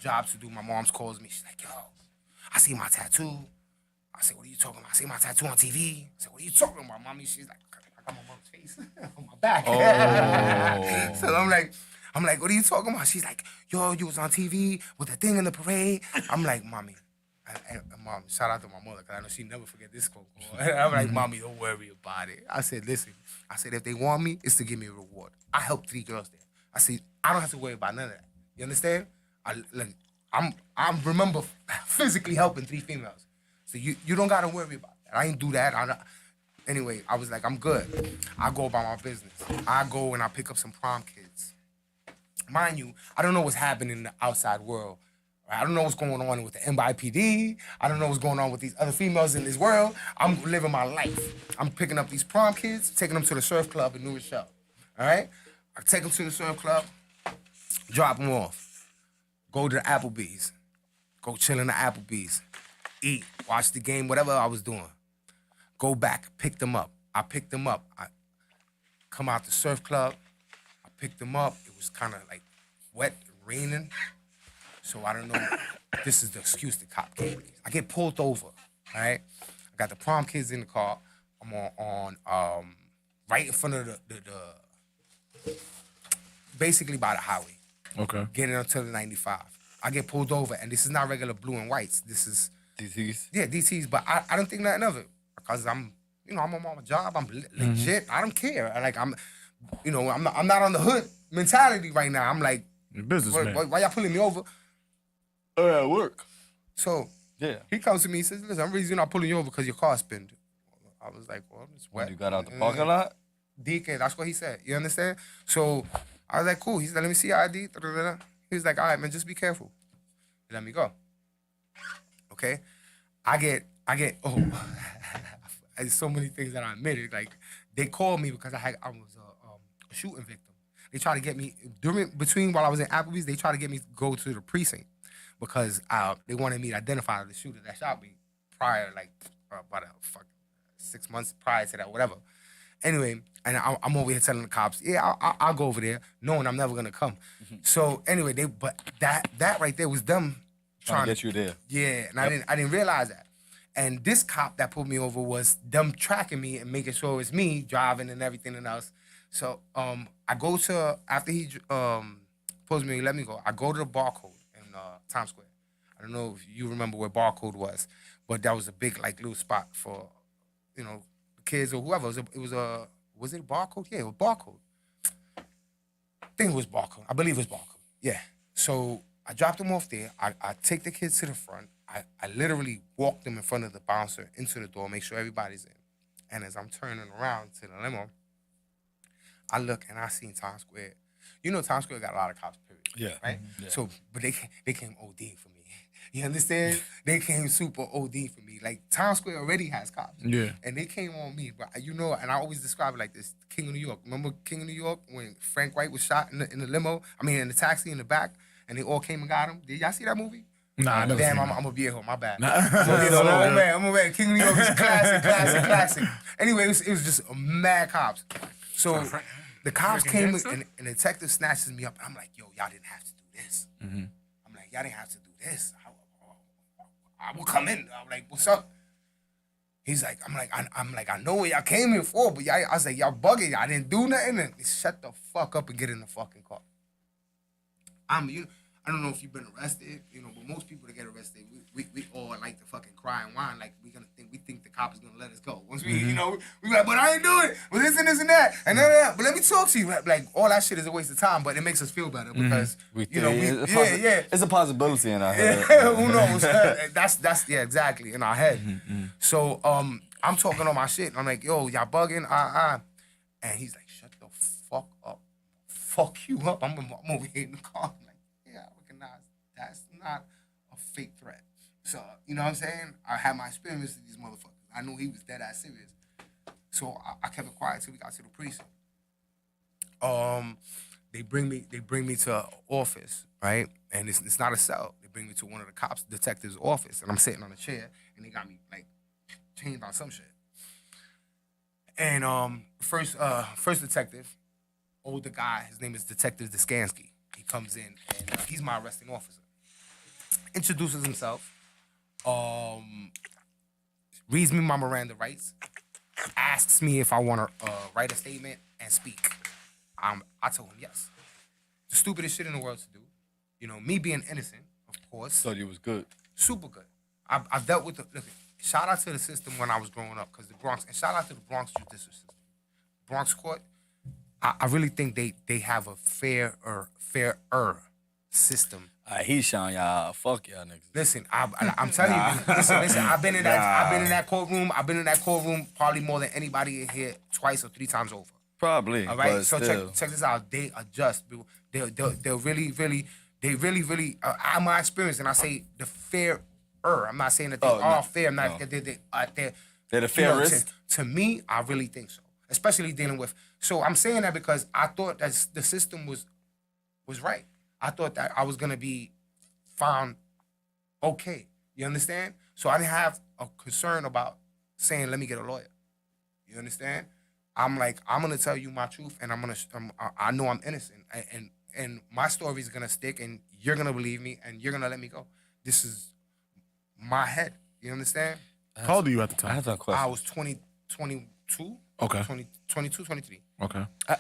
S1: job to do. My mom's calls me. She's like, yo, I see my tattoo. I said, what are you talking about? I see my tattoo on TV. I said, what are you talking about, mommy? She's like, I got my mom's face on my back.
S2: Oh.
S1: So I'm like, what are you talking about? She's like, yo, you was on TV with the thing in the parade. I'm like, mommy. And mom, shout out to my mother, because I know she never forget this phone call. I'm like, mommy, don't worry about it. I said, listen, if they want me, it's to give me a reward. I helped 3 girls there. I said, I don't have to worry about none of that. You understand? I remember physically helping 3 females. So you don't got to worry about that. I ain't do that. Anyway, I was like, I'm good. I go about my business. I go and I pick up some prom kids. Mind you, I don't know what's happening in the outside world. I don't know what's going on with the NYPD. I don't know what's going on with these other females in this world. I'm living my life. I'm picking up these prom kids, taking them to the surf club in New Rochelle. All right? I take them to the surf club, drop them off, go to the Applebee's, go chill in the Applebee's, eat, watch the game, whatever I was doing. Go back, pick them up. I picked them up. I come out the surf club. I picked them up. It was kind of like wet, raining. So I don't know. This is the excuse the cop gave me. I get pulled over, all right? I got the prom kids in the car. I'm on right in front of the basically by the highway.
S4: Okay.
S1: Getting onto the 95. I get pulled over, and this is not regular blue and whites. This is
S2: DTs?
S1: Yeah, DTs, but I don't think nothing of it because I'm on my job. I'm legit. I don't care. I'm not on the hood mentality right now. I'm like,
S4: Businessman.
S1: why y'all pulling me over?
S2: Oh, yeah, work.
S1: So
S2: Yeah.
S1: he comes to me, he says, listen, I'm reason not pulling you over because your car spinned. I was like, well, it's wet.
S2: When you got out the parking lot?
S1: DK, that's what he said. You understand? So I was like, cool. He said, let me see your ID. He was like, all right, man, just be careful. He let me go. Okay? I get, there's so many things that I admitted. Like, they called me because I was a shooting victim. They tried to get me, while I was in Applebee's, they tried to get me to go to the precinct because they wanted me to identify the shooter that shot me prior, like, about 6 months prior to that, whatever. Anyway, and I'm over here telling the cops, yeah, I'll go over there, knowing I'm never gonna come. So anyway, but that right there was them
S2: Trying to get you there.
S1: Yeah, and I didn't realize that. And this cop that pulled me over was them tracking me and making sure it's me driving and everything else. So I go to, after he pulls me and let me go, I go to the Barcode in Times Square. I don't know if you remember where Barcode was, but that was a big little spot for, kids or whoever. Was it Barcode? Yeah, it was Barcode. I think it was Barcode. I believe it was Barcode. Yeah. So I dropped them off there. I take the kids to the front. I literally walk them in front of the bouncer into the door, make sure everybody's in. And as I'm turning around to the limo, I look and I seen Times Square. Times Square got a lot of cops, period.
S4: Yeah.
S1: Right?
S2: Yeah.
S1: So, but they came OD for me. You understand? They came super OD for me. Like, Times Square already has cops.
S4: Yeah.
S1: And they came on me. But and I always describe it like this, King of New York. Remember King of New York when Frank White was shot in the limo? I mean, in the taxi in the back, and they all came and got him? Did y'all see that movie?
S4: Nah, I never
S1: Damn,
S4: seen
S1: I'm
S4: that.
S1: gonna be a hoe. My bad.
S4: Nah.
S1: I'm gonna be the I'm a man. King of New York is classic. Anyway, it was just mad cops. So the cops came and the detective snatches me up. I'm like, yo, y'all didn't have to do this. I'm like, y'all didn't have to do this. I will come in. I'm like, what's up? He's like, I'm like, I know what y'all came here for, but I was like, y'all bugging. I didn't do nothing. And shut the fuck up and get in the fucking car. I don't know if you've been arrested, but most people that get arrested, we all like to fucking cry and whine, like we think the cop is gonna let us go. Once we, we like, but I ain't doing it, but this and this and that, and then, but let me talk to you, like all that shit is a waste of time, but it makes us feel better because
S2: it's a possibility in our head.
S1: Who knows? That's exactly in our head. So I'm talking on my shit, and I'm like, yo, y'all bugging, and he's like, shut the fuck up, fuck you up. I'm over here in the car. I'm like, yeah, I recognize that's not a fake threat. So, you know what I'm saying? I had my experience with these motherfuckers. I knew he was dead ass serious. So I kept it quiet till we got to the precinct. They bring me to an office, right? And it's not a cell. They bring me to one of the detective's office, and I'm sitting on a chair, and they got me like chained on some shit. And first detective, older guy, his name is Detective Deskansky. He comes in, and he's my arresting officer. Introduces himself, reads me my Miranda rights, asks me if I want to write a statement and speak. I told him yes. The stupidest shit in the world to do. Me being innocent, of course.
S2: Thought you was good.
S1: Super good. I've dealt with shout out to the system when I was growing up, because the Bronx, and shout out to the Bronx judicial system. Bronx court, I really think they have a fairer system.
S2: He's showing y'all, fuck y'all niggas.
S1: Listen, I'm telling you, listen. I've been in that courtroom. I've been in that courtroom probably more than anybody in here twice or 3 times over.
S2: Probably.
S1: All right.
S2: But
S1: So
S2: still.
S1: check this out. They adjust. They'll really, in my experience, and I say the fairer. I'm not saying that they are fair. I'm not.
S2: They're the fairest.
S1: To me, I really think so. Especially dealing with. So I'm saying that because I thought that the system was right. I thought that I was gonna be found okay. You understand? So I didn't have a concern about saying, "Let me get a lawyer." You understand? I'm like, I'm gonna tell you my truth, and I know I'm innocent, and my story is gonna stick, and you're gonna believe me, and you're gonna let me go. This is my head. You understand?
S4: How old are you at the
S2: I have
S4: time?
S2: a question.
S1: I was 22.
S4: Okay.
S1: 22, 23.
S4: Okay.
S2: Go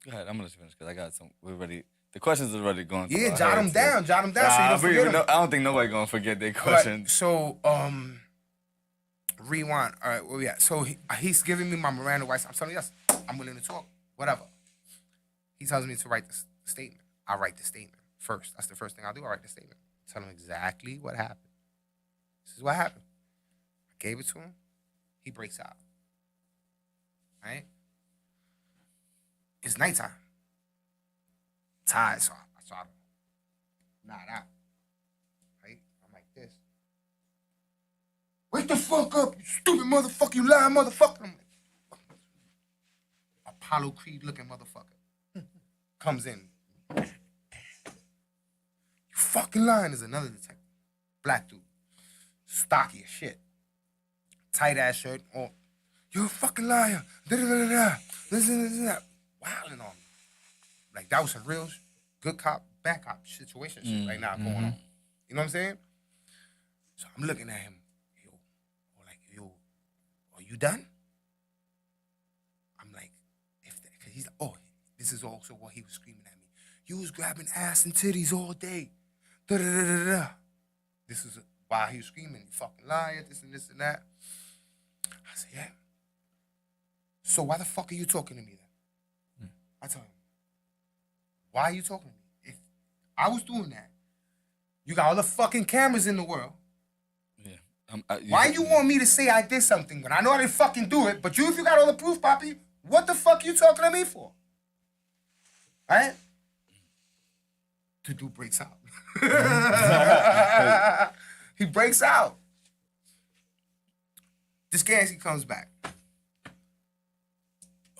S2: ahead, I'm gonna let you finish because I got some. The questions are already going. through
S1: Yeah,
S2: our
S1: jot them
S2: heads,
S1: down, so you don't forget them.
S2: I don't think nobody gonna forget their
S1: Right,
S2: questions.
S1: so, rewind. All right, where we at? So he's giving me my Miranda rights. I'm telling you, yes, I'm willing to talk. Whatever. He tells me to write the statement. I write the statement first. That's the first thing I do. I write the statement. Tell him exactly what happened. This is what happened. I gave it to him. He breaks out. Right? It's nighttime. Tired, so I try to nod out. Right? I'm like this. Wake the fuck up, you stupid motherfucker, you lying motherfucker. I'm like, Apollo Creed looking motherfucker. Comes in. You fucking lying. There's another detective. Black dude. Stocky as shit. Tight ass shirt. Oh, you're a fucking liar. Da-da-da-da-da. Wilding on me. Like that was some real good cop, bad cop situation shit right now going on. You know what I'm saying? So I'm looking at him. Yo, are you done? I'm like, cause he's this is also what he was screaming at me. You was grabbing ass and titties all day. Da-da-da-da-da. This is why he was screaming, you fucking liar, this and this and that. I said, yeah. So why the fuck are you talking to me then? I told him, why are you talking to me? If I was doing that, you got all the fucking cameras in the world.
S2: Yeah.
S1: Why you want me to say I did something when I know I didn't fucking do it, but if you got all the proof, Poppy, what the fuck you talking to me for? Right? The dude breaks out. He breaks out. Deskansky comes back.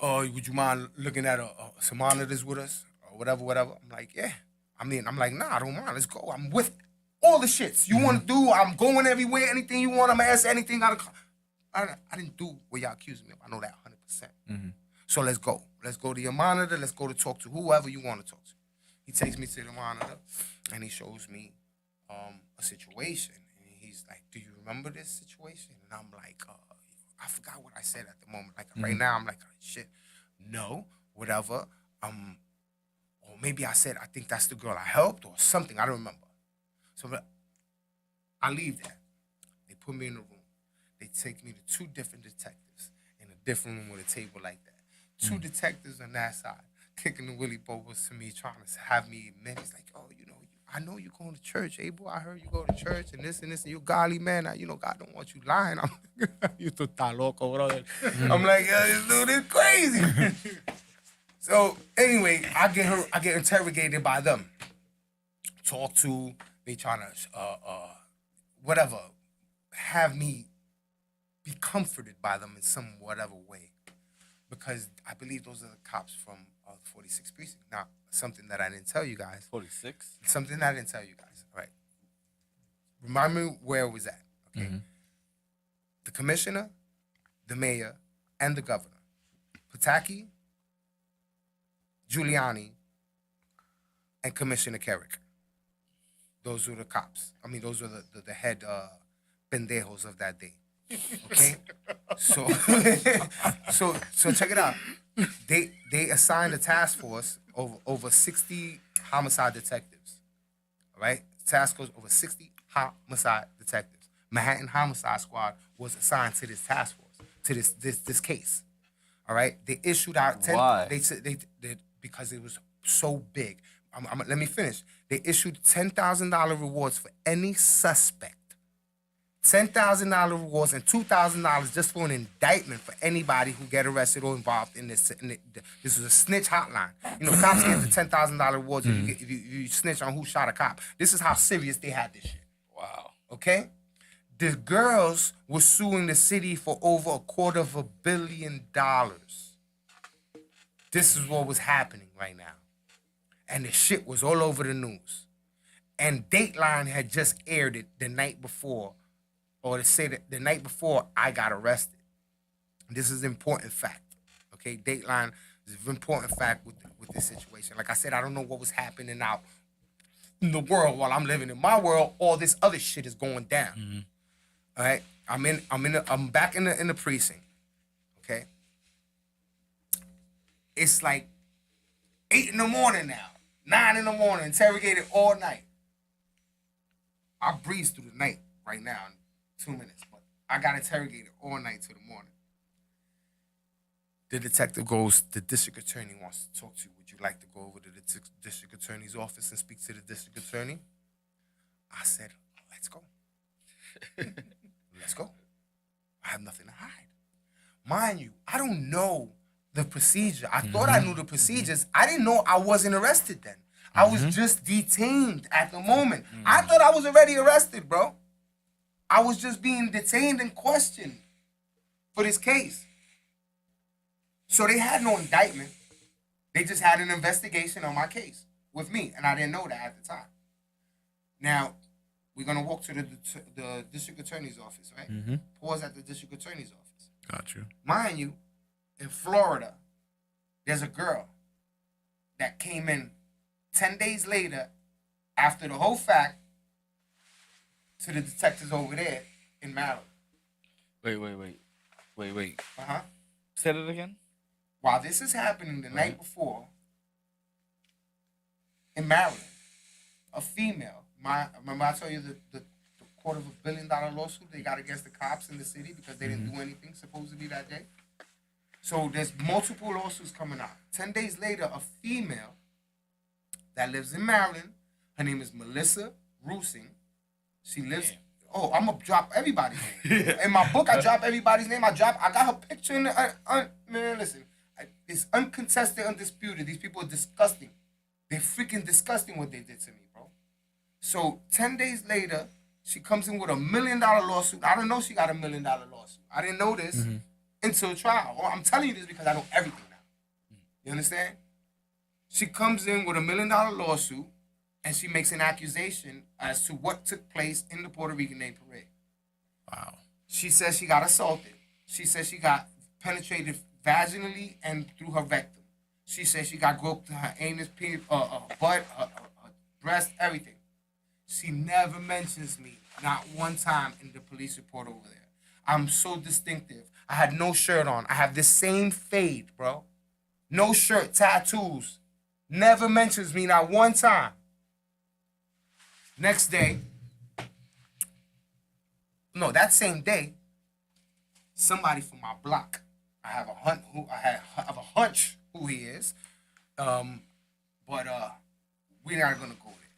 S1: Would you mind looking at some monitors with us? Or whatever. I'm like, yeah. I'm like, nah, I don't mind. Let's go. I'm with all the shits you want to do. I'm going everywhere. Anything you want, I'm going to ask anything out of... I didn't do what y'all accusing me of. I know that 100%. So let's go. Let's go to your monitor. Let's go to talk to whoever you want to talk to. He takes me to the monitor, and he shows me a situation. And he's like, "Do you remember this situation?" And I'm like, I forgot what I said at the moment. Like right now, I'm like, shit, no, whatever. Or maybe I said, I think that's the girl I helped or something. I don't remember. So but I leave that. They put me in the room. They take me to two different detectives in a different room with a table like that. Two detectives on that side, kicking the willy bobos to me, trying to have me admit. He's like, oh, I know you going to church, Abel. I heard you go to church and this, and you're godly man. God don't want you lying. I'm like, you to está loco, brother. I'm like, yo, this dude is crazy. So anyway, I get interrogated by them. Talk to, they trying to, whatever, have me be comforted by them in some whatever way. Because I believe those are the cops from 46th Precinct. Now, something that I didn't tell you guys.
S2: 46.
S1: Something that I didn't tell you guys. All right. Remind me where it was at. Okay. The commissioner, the mayor, and the governor. Pataki, Giuliani, and Commissioner Carrick. Those were the cops. I mean, those were the head pendejos of that day. Okay, so so check it out. They assigned a task force over 60 homicide detectives. All right, task force over 60 homicide detectives. Manhattan Homicide Squad was assigned to this task force, to this case. All right, they issued out 10.
S2: Why?
S1: They because it was so big. Let me finish. They issued $10,000 rewards for any suspect. $10,000 rewards and $2,000 just for an indictment for anybody who get arrested or involved in this. This was a snitch hotline. Cops get the $10,000 rewards if you snitch on who shot a cop. This is how serious they had this shit.
S2: Wow.
S1: Okay? The girls were suing the city for over $250 million. This is what was happening right now. And the shit was all over the news. And Dateline had just aired it the night before, or to say that the night before I got arrested. This is an important fact. Okay, Dateline is an important fact with this situation. Like I said, I don't know what was happening out in the world while I'm living in my world. All this other shit is going down. All right, I'm back in the precinct. Okay, it's like 8 in the morning now, 9 in the morning, interrogated all night. I breeze through the night right now in 2 minutes, but I got interrogated all night till the morning. The detective goes, the district attorney wants to talk to you. Would you like to go over to the district attorney's office and speak to the district attorney? I said, let's go. Let's go. I have nothing to hide. Mind you, I don't know the procedure. I thought I knew the procedures. I didn't know I wasn't arrested then. I was just detained at the moment. I thought I was already arrested, bro. I was just being detained and questioned for this case. So they had no indictment. They just had an investigation on my case with me, and I didn't know that at the time. Now, we're going to walk to the district attorney's office, right? Pause at the district attorney's office.
S4: Got you.
S1: Mind you, in Florida, there's a girl that came in 10 days later after the whole fact to the detectives over there in Maryland.
S2: Wait.
S1: Uh-huh.
S2: Say that again?
S1: While this is happening the night before, in Maryland, a female, remember I told you the $250 million lawsuit they got against the cops in the city because they didn't do anything supposedly that day? So there's multiple lawsuits coming out. 10 days later, a female that lives in Maryland, her name is Melissa Rusing. She lives... Oh, I'm going to drop everybody's name. In my book, I drop everybody's name. I got her picture in the... man, listen. It's uncontested, undisputed. These people are disgusting. They're freaking disgusting what they did to me, bro. So 10 days later, she comes in with $1 million lawsuit. I don't know she got $1 million lawsuit. I didn't know this until trial. Well, I'm telling you this because I know everything now. You understand? She comes in with $1 million lawsuit, and she makes an accusation as to what took place in the Puerto Rican Day Parade.
S4: Wow.
S1: She says she got assaulted. She says she got penetrated vaginally and through her rectum. She says she got groped to her anus, butt, breast, everything. She never mentions me Not one time in the police report over there. I'm so distinctive. I had no shirt on. I have the same fade, bro. No shirt, tattoos. Never mentions me, not one time. Next day, no, that same day, somebody from my block, I have a hunch who he is, but we're not gonna go there.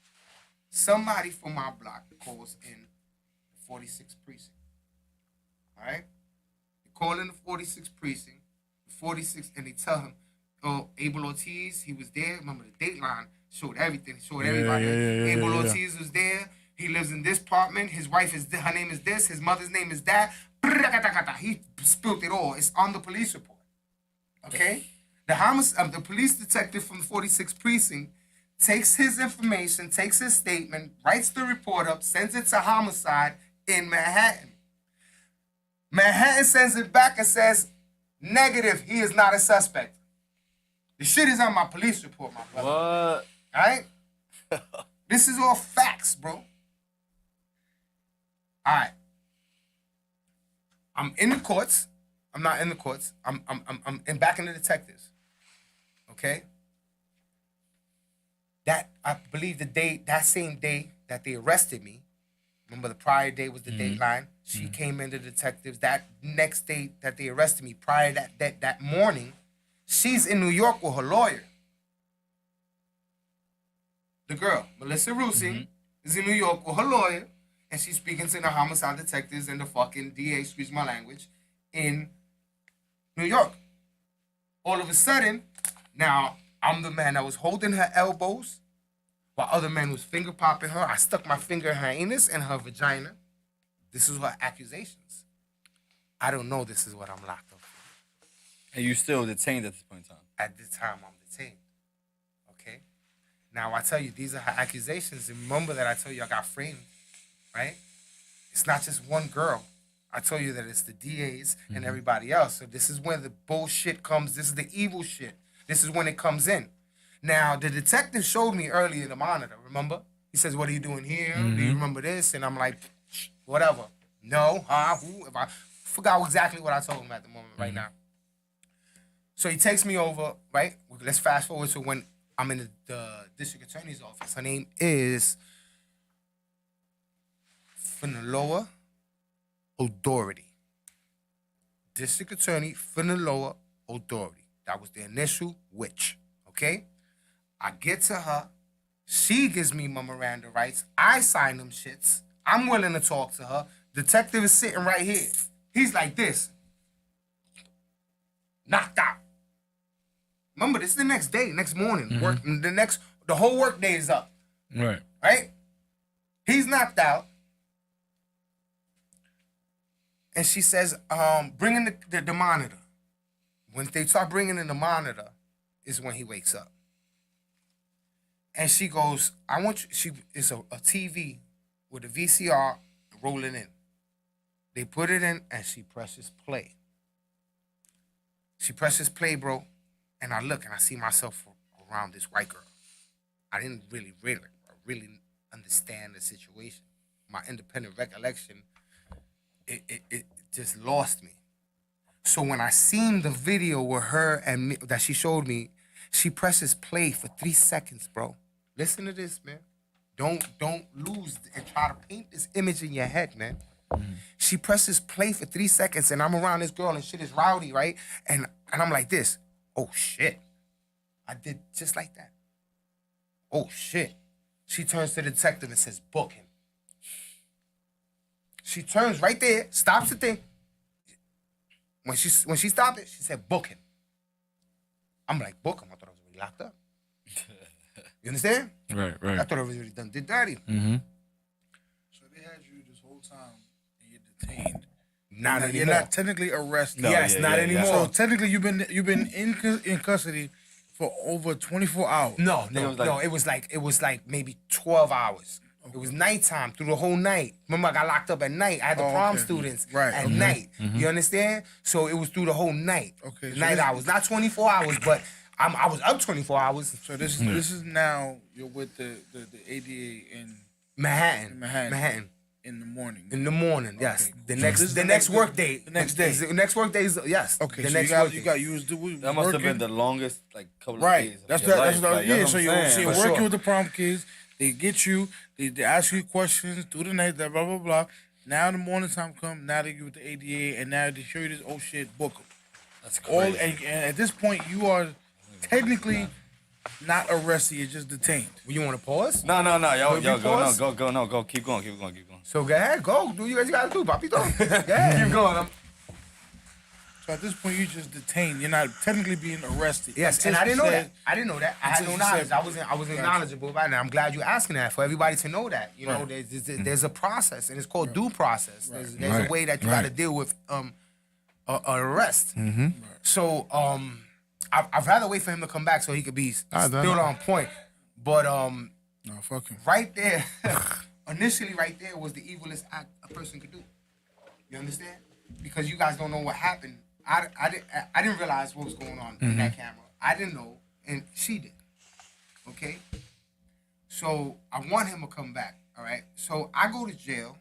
S1: Somebody from my block calls in the 46th precinct. All right, they call in the 46th precinct, and they tell him, "Oh, Abel Ortiz, he was there. Remember the Dateline showed everything, showed everybody. Abel Ortiz was there. He lives in this apartment. His wife is her name is this. His mother's name is that. He spilled it all. It's on the police report. Okay, the police detective from the 46th precinct takes his information, takes his statement, writes the report up, sends it to homicide in Manhattan. Manhattan sends it back and says, negative, he is not a suspect. The shit is on my police report, my brother.
S2: What?
S1: All right? This is all facts, bro. All right. I'm in the courts. I'm not in the courts. I'm back in the detectives. Okay? That, I believe that same day that they arrested me, remember the prior day was the Dateline. She came into detectives. That next day that they arrested me, prior that morning, she's in New York with her lawyer. The girl, Melissa Rusing, is in New York with her lawyer, and she's speaking to the homicide detectives and the fucking DA, excuse my language, in New York. All of a sudden, now I'm the man that was holding her elbows while other men was finger popping her. I stuck my finger in her anus and her vagina. This is her accusations. I don't know this is what I'm locked up for.
S2: And you still detained at this point in time?
S1: At the time, I'm detained. Okay? Now, I tell you, these are her accusations. And remember that I told you I got framed, right? It's not just one girl. I told you that it's the DAs and everybody else. So this is when the bullshit comes. This is the evil shit. This is when it comes in. Now, the detective showed me earlier the monitor, remember? He says, what are you doing here? Do you remember this? And I'm like, whatever. No, who? If I forgot exactly what I told him at the moment right now. So he takes me over, right? Let's fast forward to when I'm in the district attorney's office. Her name is Fenelloa O'Doherty. District Attorney Fenelloa O'Doherty. That was the initial witch, okay? I get to her. She gives me my Miranda rights. I sign them shits. I'm willing to talk to her. Detective is sitting right here. He's like this. Knocked out. Remember, this is the next day, next morning. The whole work day is up.
S4: Right.
S1: Right? He's knocked out. And she says, bring in the monitor. When they start bringing in the monitor is when he wakes up. And she goes, I want you, it's a TV with a VCR rolling in. They put it in and she presses play. She presses play, bro. And I look and I see myself around this white girl. I didn't really understand the situation. My independent recollection, it just lost me. So when I seen the video with her and me, that she showed me, she presses play for 3 seconds, bro. Listen to this, man. Don't lose and try to paint this image in your head, man. She presses play for 3 seconds and I'm around this girl and shit is rowdy, right? And I'm like this. Oh, shit. I did just like that. Oh, shit. She turns to the detective and says, book him. She turns right there, stops the thing. When she stopped it, she said, book him. I'm like, book him? I thought I was already locked up. You understand?
S4: Right.
S1: I thought I was already done did dirty.
S3: So they had you this whole time and you're detained.
S1: Not
S3: Now,
S1: anymore.
S3: you're not technically arrested.
S2: No,
S1: yes,
S2: yeah,
S1: not
S2: yeah, yeah.
S1: anymore.
S3: So technically you've been in custody for over 24 hours.
S1: No,
S2: it was like-
S1: it was like maybe 12 hours. It was nighttime through the whole night. Remember, I got locked up at night. I had the prom
S3: okay.
S1: students
S3: Right,
S1: at
S3: okay.
S1: night. You understand? So it was through the whole night.
S3: Okay,
S1: The
S3: so
S1: night
S3: this-
S1: hours, not 24 hours, but I was up 24 hours.
S3: So this is now you're with the ADA in
S1: Manhattan.
S3: Manhattan. in the morning.
S1: In the morning, yes.
S3: Okay,
S1: The
S3: cool.
S1: next,
S3: So this is
S1: the next work day.
S3: the next day.
S1: The next work day is yes.
S3: Okay,
S1: The
S3: so
S1: next
S3: you got
S1: work
S3: you
S1: day.
S3: got you was doing
S2: That must have been
S3: working.
S2: the longest like couple of
S3: Right.
S2: days. Of
S3: That's
S2: your
S3: that.
S2: life.
S3: That's
S2: Like,
S3: yeah.
S2: what
S3: So
S2: I'm
S3: you're
S2: saying.
S3: working
S1: sure.
S3: with the prom kids. They get you. They ask you questions through the night. That blah blah blah. Now the morning time come. Now they give with the ADA, and now they show you this. Oh shit, book 'em.
S2: That's
S3: All
S2: crazy.
S3: and at this point you are technically not arrested. You're just detained.
S1: You want to pause?
S2: No, yo,
S1: Will
S2: yo,
S1: we
S2: go,
S1: pause?
S2: go, keep going.
S1: So go ahead, go. Do you guys gotta do, Papito? Go ahead.
S2: Keep going.
S3: So at this point you're just detained. You're not technically being arrested.
S1: Yes,
S3: Until
S1: and I
S3: she
S1: didn't know
S3: said-
S1: that. I didn't know that. I had
S3: until
S1: no
S3: she
S1: knowledge.
S3: said-
S1: I wasn't
S3: Gotcha.
S1: knowledgeable about it. I'm glad you're asking that for everybody to know that. You know,
S3: Right.
S1: there's a process, and it's called due process. There's
S3: Right.
S1: a way that you
S3: Right.
S1: got to deal with an arrest. So I'd rather wait for him to come back so he could be still on point. But
S3: No, fuck him.
S1: right there, initially right there was the evilest act a person could do. You understand? Because you guys don't know what happened. I didn't realize what was going on in that camera. I didn't know, and she did. Okay? So I want him to come back, all right? So I go to jail.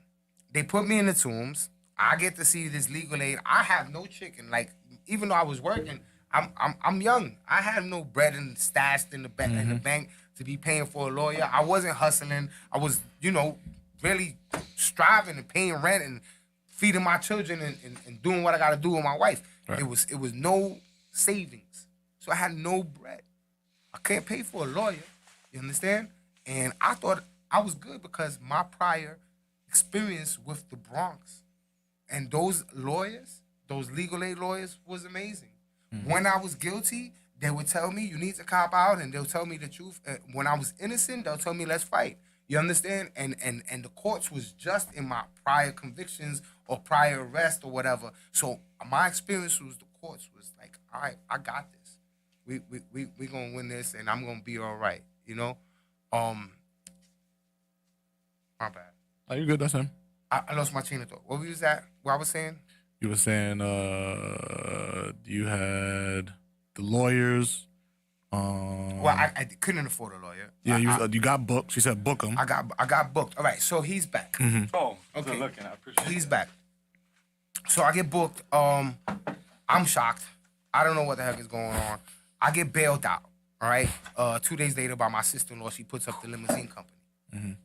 S1: They put me in the tombs. I get to see this legal aid. I have no chicken. Like, even though I was working, I'm young. I have no bread and stashed in the bank to be paying for a lawyer. I wasn't hustling. I was, really striving and paying rent and feeding my children and doing what I gotta do with my wife.
S4: Right.
S1: It was no savings. So I had no bread. I can't pay for a lawyer. You understand? And I thought I was good because my prior experience with the Bronx and those lawyers, those legal aid lawyers, was amazing. When I was guilty, they would tell me, you need to cop out, and they'll tell me the truth. When I was innocent, they'll tell me, let's fight. You understand? And the courts was just in my prior convictions or prior arrest or whatever. So my experience was the courts was like, all right, I got this. We gonna win this, and I'm gonna be all right. My bad.
S4: Are you good? That's him.
S1: I lost my chain of thought. What was that? What I was saying?
S4: You were saying you had the lawyers.
S1: Well, I couldn't afford a lawyer.
S4: Yeah, you got booked. She said book him.
S1: I got booked. All right, so he's back.
S2: Oh,
S1: Okay.
S2: good looking. I appreciate it.
S1: He's back. So I get booked. I'm shocked. I don't know what the heck is going on. I get bailed out. All right. 2 days later, by my sister-in-law, she puts up the limousine company.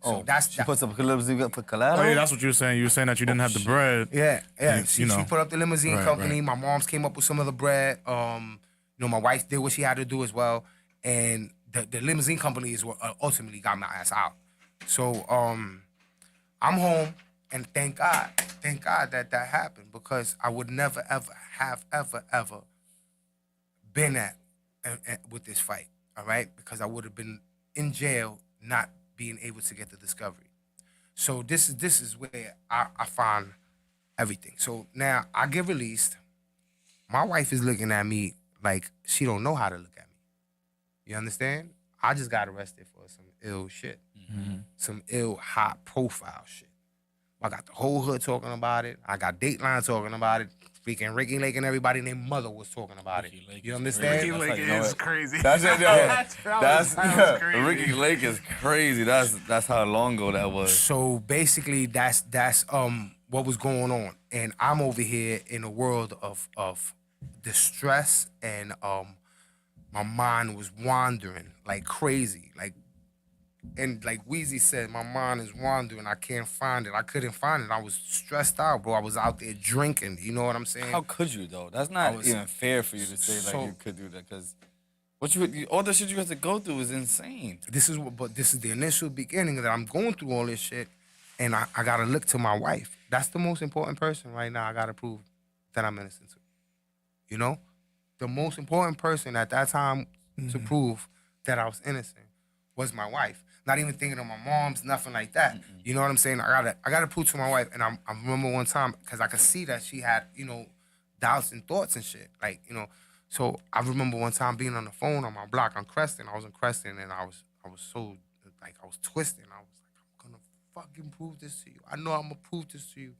S1: So that's
S2: She puts up a limousine for collateral.
S4: Oh yeah, that's what you were saying. You were saying that you didn't have the bread.
S1: Yeah.
S4: You
S1: She
S4: know.
S1: put up the limousine
S4: Right,
S1: company.
S4: right.
S1: My mom's came up with some of the bread. My wife did what she had to do as well. And the limousine company is what ultimately got my ass out. So I'm home, and thank God that happened, because I would never ever have ever been at with this fight. All right, because I would have been in jail, not being able to get the discovery. So this is where I find everything. So now I get released. My wife is looking at me like she don't know how to look at me. You understand? I just got arrested for some ill shit. Some ill high profile shit. I got the whole hood talking about it. I got Dateline talking about it. Freaking Ricky Lake and everybody and their mother was talking about it. You understand?
S2: Ricky Lake is
S4: crazy.
S2: That's it, yo. That's
S4: crazy.
S2: Ricky Lake is crazy. That's how long ago that was.
S1: So basically, that's what was going on, and I'm over here in a world of distress, and my mind was wandering like crazy, and like Weezy said, my mind is wandering. I can't find it. I couldn't find it. I was stressed out, bro. I was out there drinking. You know what I'm saying?
S2: How could you though? That's not
S1: was-
S2: even fair for you to say
S1: So-
S2: like you could do that, because all the shit you have to go through is insane.
S1: This is the initial beginning that I'm going through all this shit, and I gotta look to my wife. That's the most important person right now. I gotta prove that I'm innocent to. You know, the most important person at that time to prove that I was innocent was my wife. Not even thinking of my mom's, nothing like that. You know what I'm saying? I gotta prove to my wife. And I remember one time, because I could see that she had, doubts and thoughts and shit. So I remember one time being on the phone on my block on Creston. I was in Creston, and I was so, I was twisting. I was like, I'm gonna fucking prove this to you. I know I'm gonna prove this to you.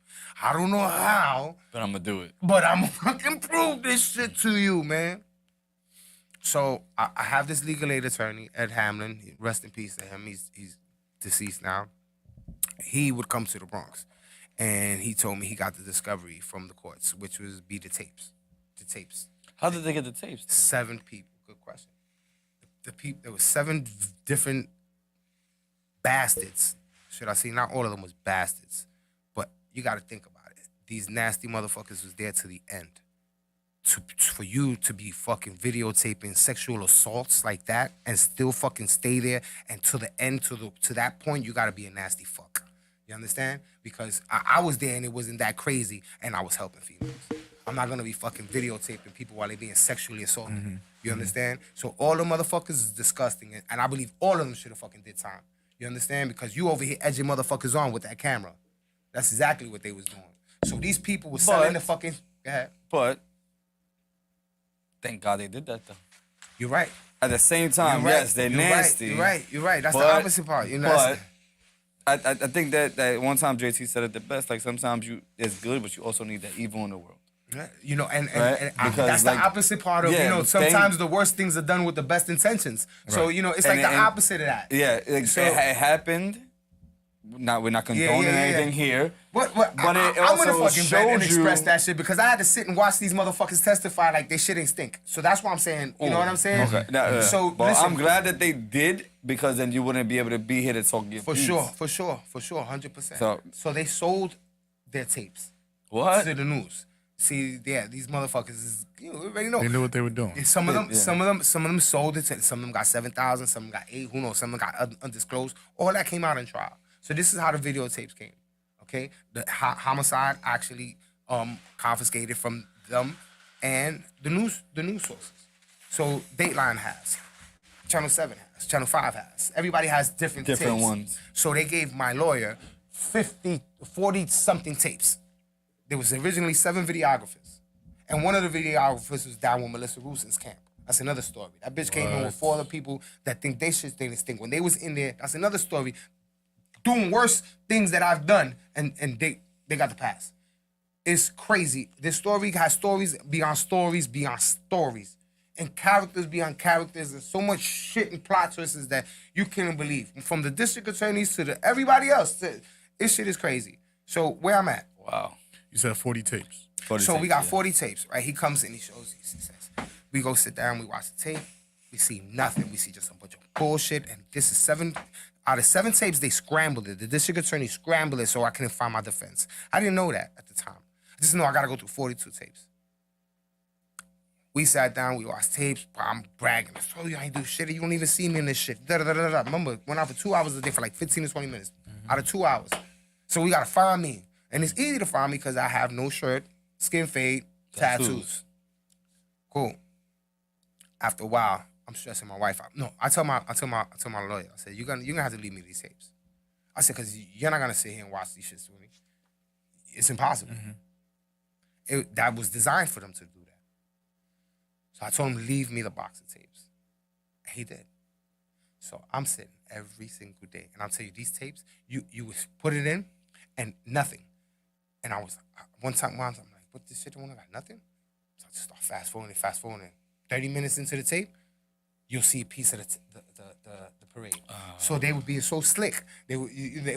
S1: I don't know how,
S2: But I'm gonna do it.
S1: but I'm gonna fucking prove this shit to you, man. So I have this legal aid attorney, Ed Hamlin. Rest in peace to him. He's deceased now. He would come to the Bronx, and he told me he got the discovery from the courts, which was be the tapes. The tapes.
S2: How did they get the tapes?
S1: 7 people. Good question. The people. There was 7 different bastards. Should I say? Not all of them was bastards, but you got to think about it. These nasty motherfuckers was there to the end. For you to be fucking videotaping sexual assaults like that and still fucking stay there and to the end, to that point, you gotta be a nasty fuck. You understand? Because I was there and it wasn't that crazy and I was helping females. I'm not gonna be fucking videotaping people while they're being sexually assaulted.
S4: Mm-hmm.
S1: You understand? So all the motherfuckers is disgusting and I believe all of them should have fucking did time. You understand? Because you over here edging motherfuckers on with that camera. That's exactly what they was doing. So these people were selling the fucking... Go ahead.
S2: But thank God they did that though.
S1: You're right.
S2: At the same time,
S1: You're right.
S2: yes, they're
S1: You're
S2: nasty.
S1: Right. You're right. That's the
S2: But-
S1: opposite part. You know,
S2: But
S1: that's-
S2: I think that one time JT said it the best. Like sometimes it's good, but you also need the evil in the world.
S1: you know, and
S2: Right? Because,
S1: that's
S2: like,
S1: the opposite part of,
S2: yeah,
S1: you know,
S2: the thing-
S1: sometimes the worst things are done with the best intentions. So, you know, it's like
S2: And-
S1: the
S2: and-
S1: opposite of that.
S2: Yeah,
S1: So-
S2: it happened. We're not condoning anything here.
S1: But
S2: But
S1: I'm
S2: it
S1: gonna
S2: also
S1: fucking vent and
S2: showed you-
S1: express that shit because I had to sit and watch these motherfuckers testify like they shit ain't stink. So that's what I'm saying. You know what I'm saying?
S2: Okay. Now,
S1: So
S2: well,
S1: listen,
S2: I'm glad that they did because then you wouldn't be able to be here to talk your
S1: for
S2: piece.
S1: sure, 100%.
S2: So-
S1: So they sold their tapes
S2: What?
S1: to the news. See, yeah, these motherfuckers is, you already know.
S4: They knew what they were doing.
S1: And some of them,
S2: Yeah.
S1: some of them sold it. Some of them got 7,000. Some of them got 8. Who knows? Some of them got undisclosed. All that came out in trial. So this is how the videotapes came. Okay, the homicide actually confiscated from them and the news sources. So Dateline has, Channel 7 has, Channel 5 has. Everybody has different tapes.
S2: ones.
S1: So they gave my lawyer 40 something tapes. There was originally 7 videographers. And one of the videographers was down with Melissa Russin's camp. That's another story. That bitch came in with 4 other people that think they shit they stink. When they was in there, that's another story. Doing worse things that I've done, and they got the pass. It's crazy. This story has stories beyond stories beyond stories. And characters beyond characters, and so much shit and plot twists that you can't believe. From the district attorneys to the everybody else. This shit is crazy. So where I'm at.
S2: Wow.
S4: You said 40 tapes.
S2: 40
S1: So we
S2: tapes,
S1: got
S2: yeah.
S1: 40 tapes, right? He comes in, he shows these. He says, we go sit down, we watch the tape. We see nothing. We see just a bunch of bullshit. And this is 7, out of 7 tapes, they scrambled it. The district attorney scrambled it so I couldn't find my defense. I didn't know that at the time. I just know I got to go through 42 tapes. We sat down, we watched tapes. I'm bragging. I told you I ain't do shit. You don't even see me in this shit. Da-da-da-da-da. Remember, went out for 2 hours a day for like 15 to 20 minutes. Out of 2 hours. So we got to find me. And it's easy to find me because I have no shirt, skin fade, tattoos. Cool. After a while, I'm stressing my wife out. No, I tell my lawyer, I said, you're gonna have to leave me these tapes. I said, because you're not gonna sit here and watch these shits with me. It's impossible. That was designed for them to do that. So I told him, leave me the box of tapes. And he did. So I'm sitting every single day. And I'll tell you, these tapes, you would put it in and nothing. And I was, one time, I'm like, what this shit, I got nothing? So I just start fast forwarding. 30 minutes into the tape, you'll see a piece of the parade. So they would be so slick. They would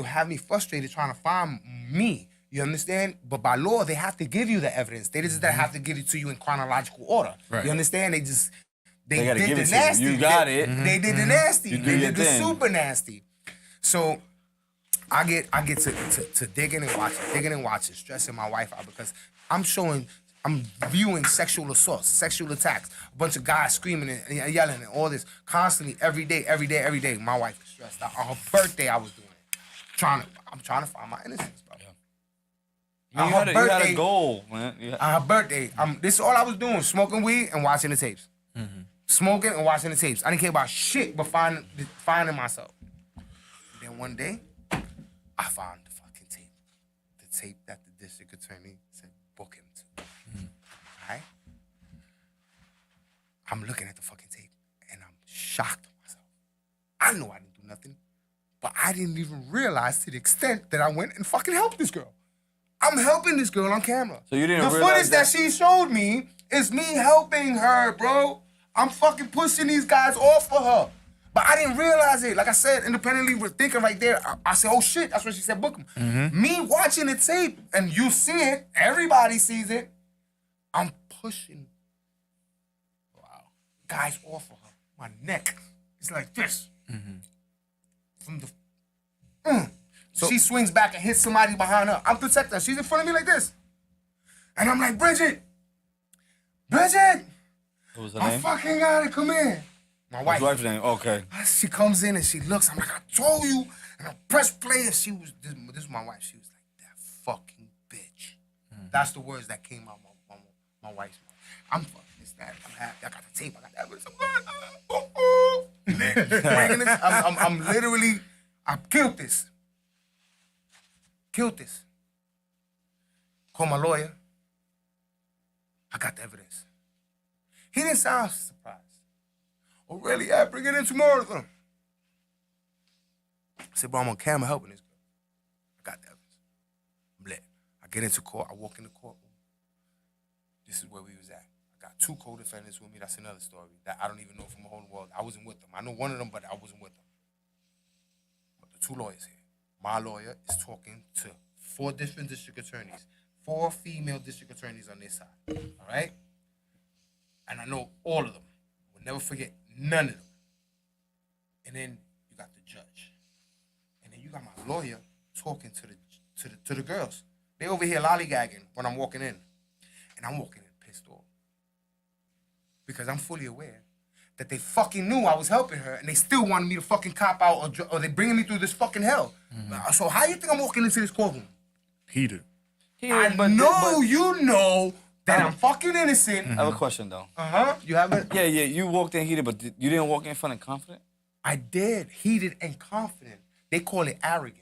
S1: have me frustrated trying to find me. You understand? But by law, they have to give you the evidence. They just don't have to give it to you in chronological order.
S4: Right.
S1: You understand? They
S2: gotta
S1: did
S2: give
S1: the
S2: it to you.
S1: nasty.
S2: You got it.
S1: They did the nasty.
S2: You do
S1: They
S2: your
S1: did the
S2: thing.
S1: super nasty. So I get to digging and watching, stressing my wife out because I'm viewing sexual assaults, sexual attacks, a bunch of guys screaming and yelling and all this constantly every day. My wife is stressed out. On her birthday, I was doing it. I'm trying to find my innocence, bro.
S2: You
S1: On
S2: had
S1: her
S2: a
S1: birthday-
S2: goal, man.
S1: On her birthday, this is all I was doing, smoking weed and watching the tapes. Smoking and watching the tapes. I didn't care about shit but finding myself. Then one day, I found the fucking tape. The tape that the district attorney said, book him to. All right? I'm looking at the fucking tape and I'm shocked at myself. I know I didn't do nothing, but I didn't even realize to the extent that I went and fucking helped this girl. I'm helping this girl on camera.
S2: So you didn't
S1: The
S2: realize
S1: footage that she showed me is me helping her, bro. I'm fucking pushing these guys off for her. But I didn't realize it. Like I said, independently, we're thinking right there. I said, oh shit, that's what she said, book him. Me watching the tape, and you see it, everybody sees it. I'm pushing guys off of her. My neck. It's like this. From the So she swings back and hits somebody behind her. I'm protecting her. She's in front of me like this. And I'm like, Bridget!
S2: What was her
S1: I
S2: name?
S1: fucking gotta come in. My wife.
S2: His wife's name. Okay.
S1: She comes in and she looks. I'm like, I told you. And I press play and she was, this is my wife. She was like, that fucking bitch. That's the words that came out my wife's mouth. I'm fucking this, that. I'm happy. I got the tape. I got that. Bringing this. I'm literally, I killed this. Call my lawyer. I got the evidence. He didn't sound surprised. Oh, really? Yeah, bring it in tomorrow. I said, bro, I'm on camera helping this girl. I got the evidence. I'm lit. I get into court. I walk in the courtroom. This is where we was at. I got 2 co-defendants with me. That's another story that I don't even know from the whole world. I wasn't with them. I know one of them, but I wasn't with them. But the 2 lawyers here. My lawyer is talking to 4 different district attorneys. 4 female district attorneys on this side. All right? And I know all of them. We'll never forget none of them. And then you got the judge. And then you got my lawyer talking to the girls. They over here lollygagging when I'm walking in. And I'm walking in pissed off. Because I'm fully aware that they fucking knew I was helping her and they still wanted me to fucking cop out or they bringing me through this fucking hell. So how you think I'm walking into this courtroom?
S4: Heated.
S1: I know you know that I'm fucking innocent.
S2: I have a question though.
S1: You have it?
S2: Yeah, you walked in heated, but you didn't walk in feeling confident?
S1: I did. Heated and confident. They call it arrogant.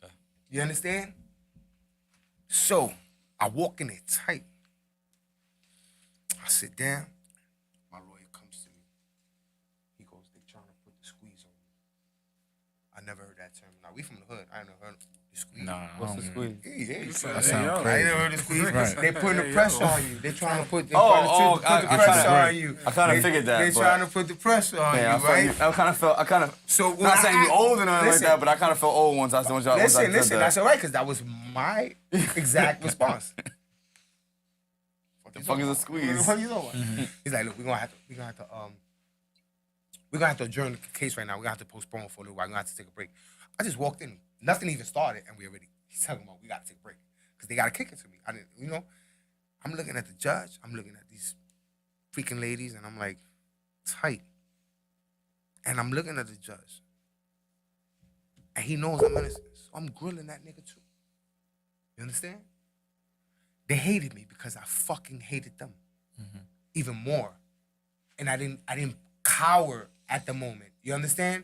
S2: Okay.
S1: You understand? So, I walk in there tight. I sit down. My lawyer comes to me. He goes, they trying to put the squeeze on me. I never heard that term. Now, we from the hood. I ain't never heard the squeeze.
S4: Nah,
S2: What's the squeeze?
S1: Yeah,
S4: That sound
S1: I ain't
S4: crazy.
S1: never heard the squeeze.
S4: Right.
S1: They putting the pressure on you. They trying to put the
S2: I
S1: pressure
S2: kinda-
S1: on you.
S2: I kinda figured that,
S1: They
S2: but-
S1: trying to put the pressure on
S2: Yeah,
S1: you, right?
S2: I kind of felt.
S1: So when
S2: Not saying you old or nothing like
S1: listen,
S2: that, but I kind of felt old once I said
S1: Listen, that's all right, because that was my exact response.
S2: The fuck is a squeeze?
S1: What you know? He's like, look, we're gonna have to adjourn the case right now. We're gonna have to postpone for a little while. We're gonna have to take a break. I just walked in, nothing even started, and he's talking about we gotta take a break. Because they gotta kick it to me. I didn't, I'm looking at the judge, I'm looking at these freaking ladies, and I'm like, tight. And I'm looking at the judge. And he knows I'm innocent. So I'm grilling that nigga too. You understand? They hated me because I fucking hated them. Even more. And I didn't cower at the moment. You understand?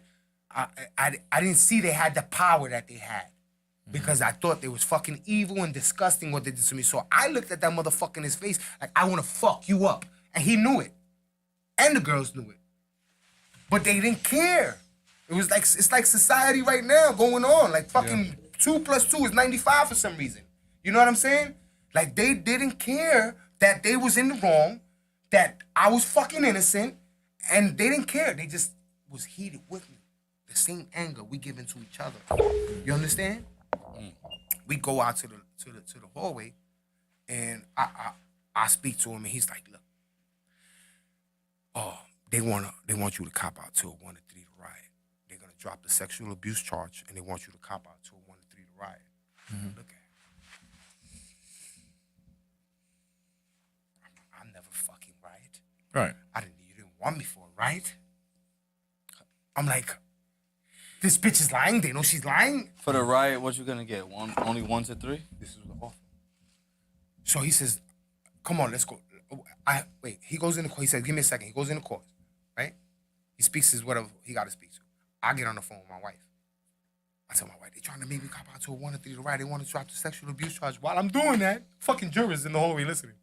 S1: I didn't see they had the power that they had. Because I thought they was fucking evil and disgusting what they did to me. So I looked at that motherfucker in his face like, I want to fuck you up. And he knew it. And the girls knew it. But they didn't care. It's like society right now going on. Like fucking 2 + 2 is 95 for some reason. You know what I'm saying? Like they didn't care that they was in the wrong, that I was fucking innocent, and they didn't care. They just was heated with me. The same anger we give into each other. You understand? We go out to the hallway, and I speak to him, and he's like, look, they want you to cop out to a 1 to 3 to riot. They're gonna drop the sexual abuse charge, and they want you to cop out to a 1 to 3 to riot. Look at it. I'm never fucking riot.
S4: Right.
S1: You didn't want me for it, right? I'm like, this bitch is lying. They know she's lying.
S2: For the riot, what you gonna get? Only 1 to 3?
S1: This is the offer. So he says, come on, let's go. Wait, he goes in the court. He says, give me a second. He goes in the court, right? He speaks his whatever he got to speak to. I get on the phone with my wife. I tell my wife, they trying to make me cop out to a 1 to 3 to riot. They want to drop the sexual abuse charge. While I'm doing that, fucking jurors in the hallway listening.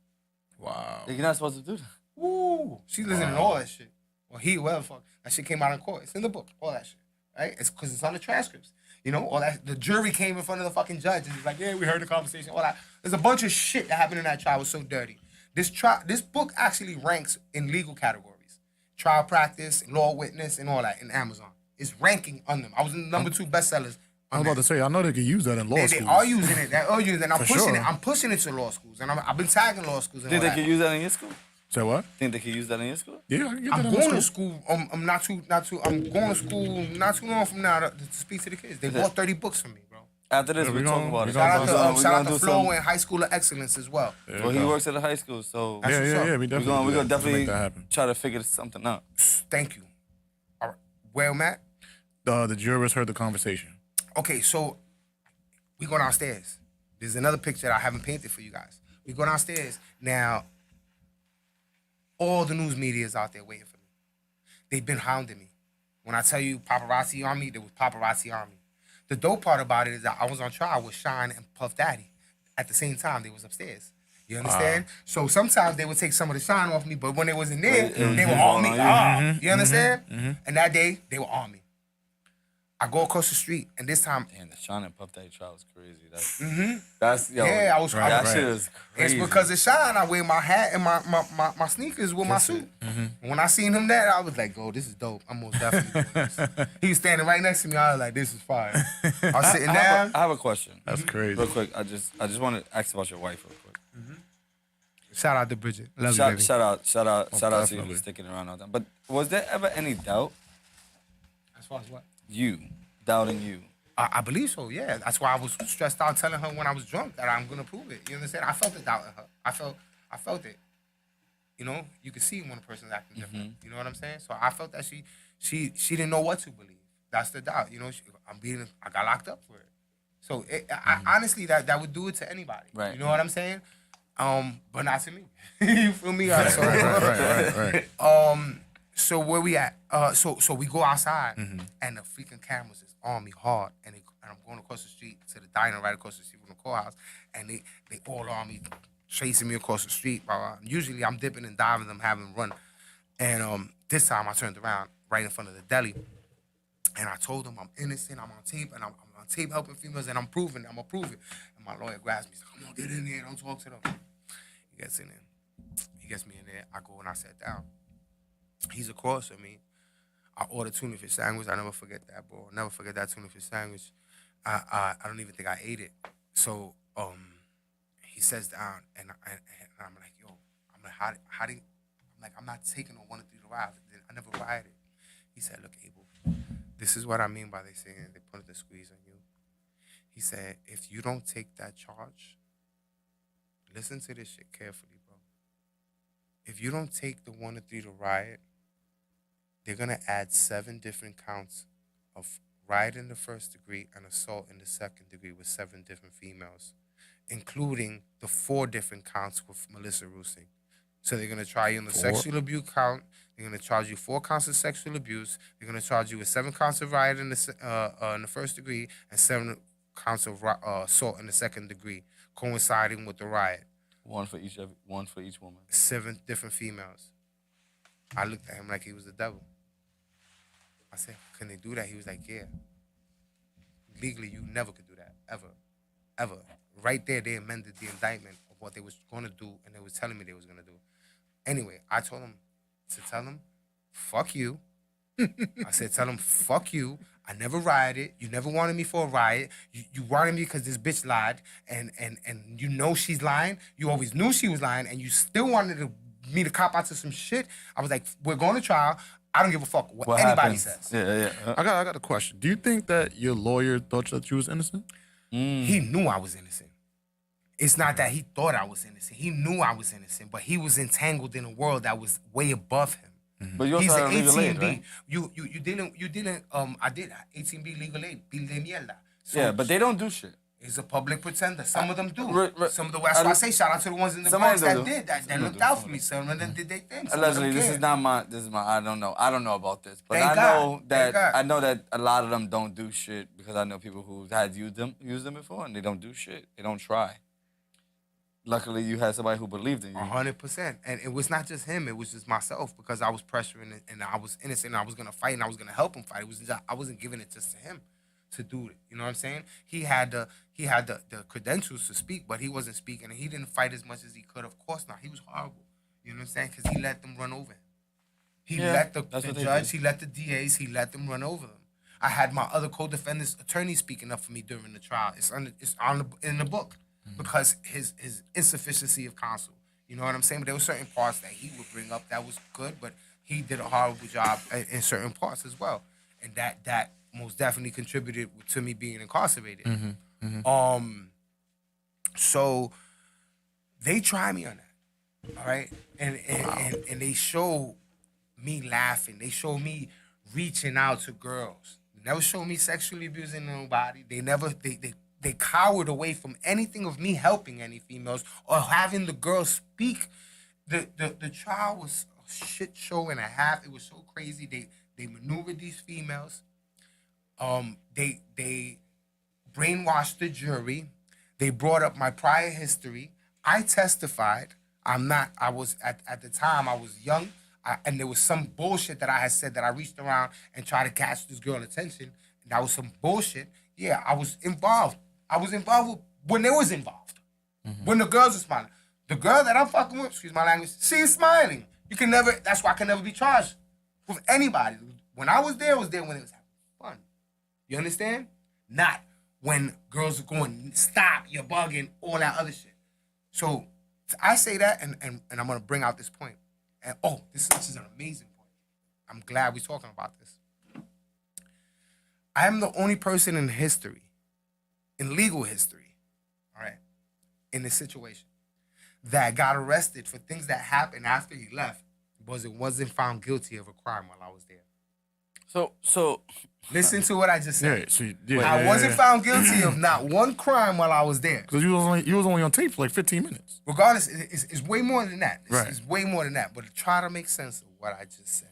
S4: Wow.
S2: You're not supposed to do that.
S1: Woo! She's listening to all that shit. Well, whatever fuck. That shit came out in court. It's in the book, all that shit. Right? It's because it's on the transcripts. You know, all that. The jury came in front of the fucking judge and he's like, yeah, we heard the conversation, all that. There's a bunch of shit that happened in that trial. It was so dirty. This book actually ranks in legal categories. trial practice, law witness, and all that in Amazon. It's ranking on them. I was in number 2 bestsellers.
S4: I was about to say, I know they could use that in law
S1: They
S4: schools.
S1: are using it. They are using it. And I'm
S4: For
S1: pushing
S4: sure.
S1: it. I'm pushing it to law schools. And I've been tagging law schools and
S2: Think
S1: all
S2: they
S1: that.
S2: could use that in your school?
S4: Say what?
S2: Think they could use that in your school?
S4: Yeah, I can get that
S1: I'm
S4: in
S1: going
S4: law
S1: to
S4: school.
S1: school. I'm going to school not too long from now to speak to the kids. They bought 30 books from me, bro.
S2: After this,
S4: Yeah,
S2: we'll
S4: we
S2: talk
S4: gonna-
S2: about
S4: we
S2: it.
S4: gonna
S1: Shout out
S4: do
S1: to,
S4: something.
S2: We're
S1: shout
S2: gonna
S1: out
S2: do
S1: to Flo
S2: something.
S1: and High School of Excellence as well.
S4: There
S2: Well,
S4: you
S2: he
S4: go.
S2: works at a high school, so
S1: That's
S4: Yeah,
S1: what's
S4: yeah,
S1: up.
S4: yeah. We
S2: we're
S4: definitely
S2: gonna
S4: do that. Let's
S2: definitely
S4: make that happen.
S2: try to figure something out.
S1: Thank you. All right. Well, Matt.
S4: The jurors heard the conversation.
S1: Okay, so we go downstairs. There's another picture that I haven't painted for you guys. We go downstairs. Now, all the news media is out there waiting for me. They've been hounding me. When I tell you paparazzi on me, there was paparazzi on me. The dope part about it is that I was on trial with Shine and Puff Daddy. At the same time, they was upstairs. You understand? So sometimes they would take some of the shine off me, but when they wasn't there,
S2: It was
S1: they were
S2: just
S1: on me.
S2: all on you.
S1: You understand? And that day, they were on me. I go across the street, and this time,
S2: Damn, the Sean and Puff Daddy trial was crazy. That's yo.
S1: Yeah, I was-
S2: That
S1: right.
S2: shit is crazy.
S1: it's because of Shine. I wear my hat and my sneakers with my suit. When I seen him there, I was like, "Oh, this is dope. I'm most definitely doing this." He was standing right next to me. I was like, "This is fire." I was sitting down.
S2: I have a question.
S4: That's crazy.
S2: Real quick, I just want to ask about your wife real quick.
S1: Shout out to Bridget. Love you,
S2: Shout
S1: baby.
S2: out to you for
S4: definitely.
S2: sticking around all that. But was there ever any doubt?
S1: As far as what?
S2: You doubting you?
S1: I believe so. Yeah, that's why I was stressed out telling her when I was drunk that I'm gonna prove it. You understand? I felt the doubt in her. I felt it. You know, you can see when a person's acting different. You know what I'm saying? So I felt that she didn't know what to believe. That's the doubt. You know, I got locked up for it. So I, honestly, that would do it to anybody.
S2: Right.
S1: You know what I'm saying? But not to me. You feel me? So,
S4: Right.
S1: so where we at? So we go outside, and the freaking cameras is on me hard, and I'm going across the street to the diner right across the street from the courthouse, and they all on me, chasing me across the street. Blah, blah. Usually I'm dipping and diving them, having run, and this time I turned around right in front of the deli, and I told them I'm innocent, I'm on tape, and I'm on tape helping females, and I'm proving, I'm gonna prove it. And my lawyer grabs me, he's like, "Come on, get in there, don't talk to them." He gets in there, he gets me in there. I go and I sat down. He's across from me. I ordered tuna fish sandwich. I never forget that, bro. I'll never forget that tuna fish sandwich. I don't even think I ate it. So he says down, and I'm like, yo, I'm like, how do you, I'm like, I'm not taking no 1 or 3 to ride. I never rioted. He said, look, Abel, this is what I mean by they saying they put the squeeze on you. He said, if you don't take that charge, listen to this shit carefully, bro. If you don't take the 1 or 3 to riot, they're gonna add 7 different counts of riot in the first degree and assault in the second degree with 7 different females, including the 4 different counts with Melissa Roosing. So they're gonna try you on the sexual abuse count. They're gonna charge you 4 counts of sexual abuse. They're gonna charge you with 7 counts of riot in the first degree and 7 counts of assault in the second degree, coinciding with the riot.
S2: One for each woman.
S1: 7 different females. I looked at him like he was the devil. I said, can they do that? He was like, yeah. Legally, you never could do that, ever, ever. Right there, they amended the indictment of what they was going to do, and they was telling me they was going to do. Anyway, I told him to tell him, fuck you. I said, tell him, fuck you. I never rioted. You never wanted me for a riot. You wanted me because this bitch lied, and you know she's lying. You always knew she was lying, and you still wanted me to cop out to some shit. I was like, we're going to trial. I don't give a fuck what anybody
S2: happens?
S1: says.
S2: Yeah.
S4: I got a question. Do you think that your lawyer thought that you was innocent?
S1: He knew I was innocent. It's not that he thought I was innocent. He knew I was innocent, but he was entangled in a world that was way above him.
S2: But you also
S1: He's
S2: had a
S1: an
S2: legal aid,
S1: 18B.
S2: right?
S1: You didn't. I did 18B legal aid. Bill de mierda. So
S2: Yeah, but they don't do shit.
S1: He's a public pretender. Some of them do.
S2: Right.
S1: Some of the that's why I say shout out to the ones in the
S2: Some
S1: Bronx
S2: of them
S1: that
S2: do.
S1: did that looked out for me. Some of them did their thing. Some of them
S2: Allegedly, this
S1: cared.
S2: is not my. This is my. I don't know. I don't know about this, but
S1: Thank
S2: I
S1: God.
S2: know
S1: Thank
S2: that
S1: God.
S2: I know that a lot of them don't do shit because I know people who had used them before, and they don't do shit. They don't try. Luckily, you had somebody who believed in you.
S1: 100%. And it was not just him. It was just myself because I was pressuring it and I was innocent and I was going to fight and I was going to help him fight. It was just, I wasn't giving it just to him to do it. You know what I'm saying? He had the credentials to speak, but he wasn't speaking and he didn't fight as much as he could. Of course not. He was horrible. You know what I'm saying? Because he let them run over him. He
S2: Yeah,
S1: let the
S2: that's what they
S1: judge,
S2: do.
S1: he let the DAs, he let them run over them. I had my other co-defendant's attorney speaking up for me during the trial. It's in the book because his insufficiency of counsel. You know what I'm saying? But there were certain parts that he would bring up that was good, but he did a horrible job in certain parts as well, and that most definitely contributed to me being incarcerated. So they tried me on that, all right, and they showed me laughing. They showed me reaching out to girls. They never showed me sexually abusing nobody. They cowered away from anything of me helping any females or having the girls speak. The trial was a shit show and a half. It was so crazy. They maneuvered these females. They brainwashed the jury. They brought up my prior history. I testified. I was at the time I was young. And there was some bullshit that I had said that I reached around and tried to catch this girl's attention. And that was some bullshit. Yeah, I was involved. I was involved when they was involved. When the girls were smiling. The girl that I'm fucking with, excuse my language, she's smiling. That's why I can never be charged with anybody. When I was there when it was having fun. You understand? Not when girls are going, stop, you're bugging, all that other shit. So I say that, and I'm going to bring out this point. And this is an amazing point. I'm glad we're talking about this. I am the only person in history, in legal history, all right, in this situation, that got arrested for things that happened after he left because it wasn't found guilty of a crime while I was there.
S2: So
S1: Listen to what I just said.
S4: Yeah, so yeah,
S1: I wasn't found guilty of not one crime while I was there.
S4: because you was only on tape for like 15 minutes.
S1: Regardless, it's way more than that.
S4: Right.
S1: It's way more than that. But try to make sense of what I just said.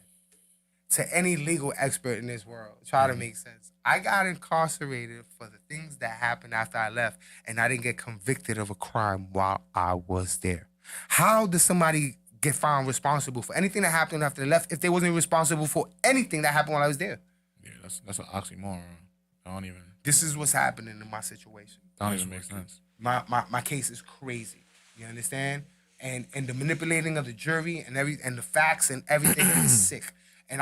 S1: To any legal expert in this world, try to make sense. I got incarcerated for the things that happened after I left, and I didn't get convicted of a crime while I was there. How does somebody get found responsible for anything that happened after they left if they wasn't responsible for anything that happened while I was there?
S4: Yeah, that's an oxymoron. I don't even
S1: This is what's happening in my situation.
S4: make sense.
S1: My case is crazy. You understand? And the manipulating of the jury and the facts and everything is sick. And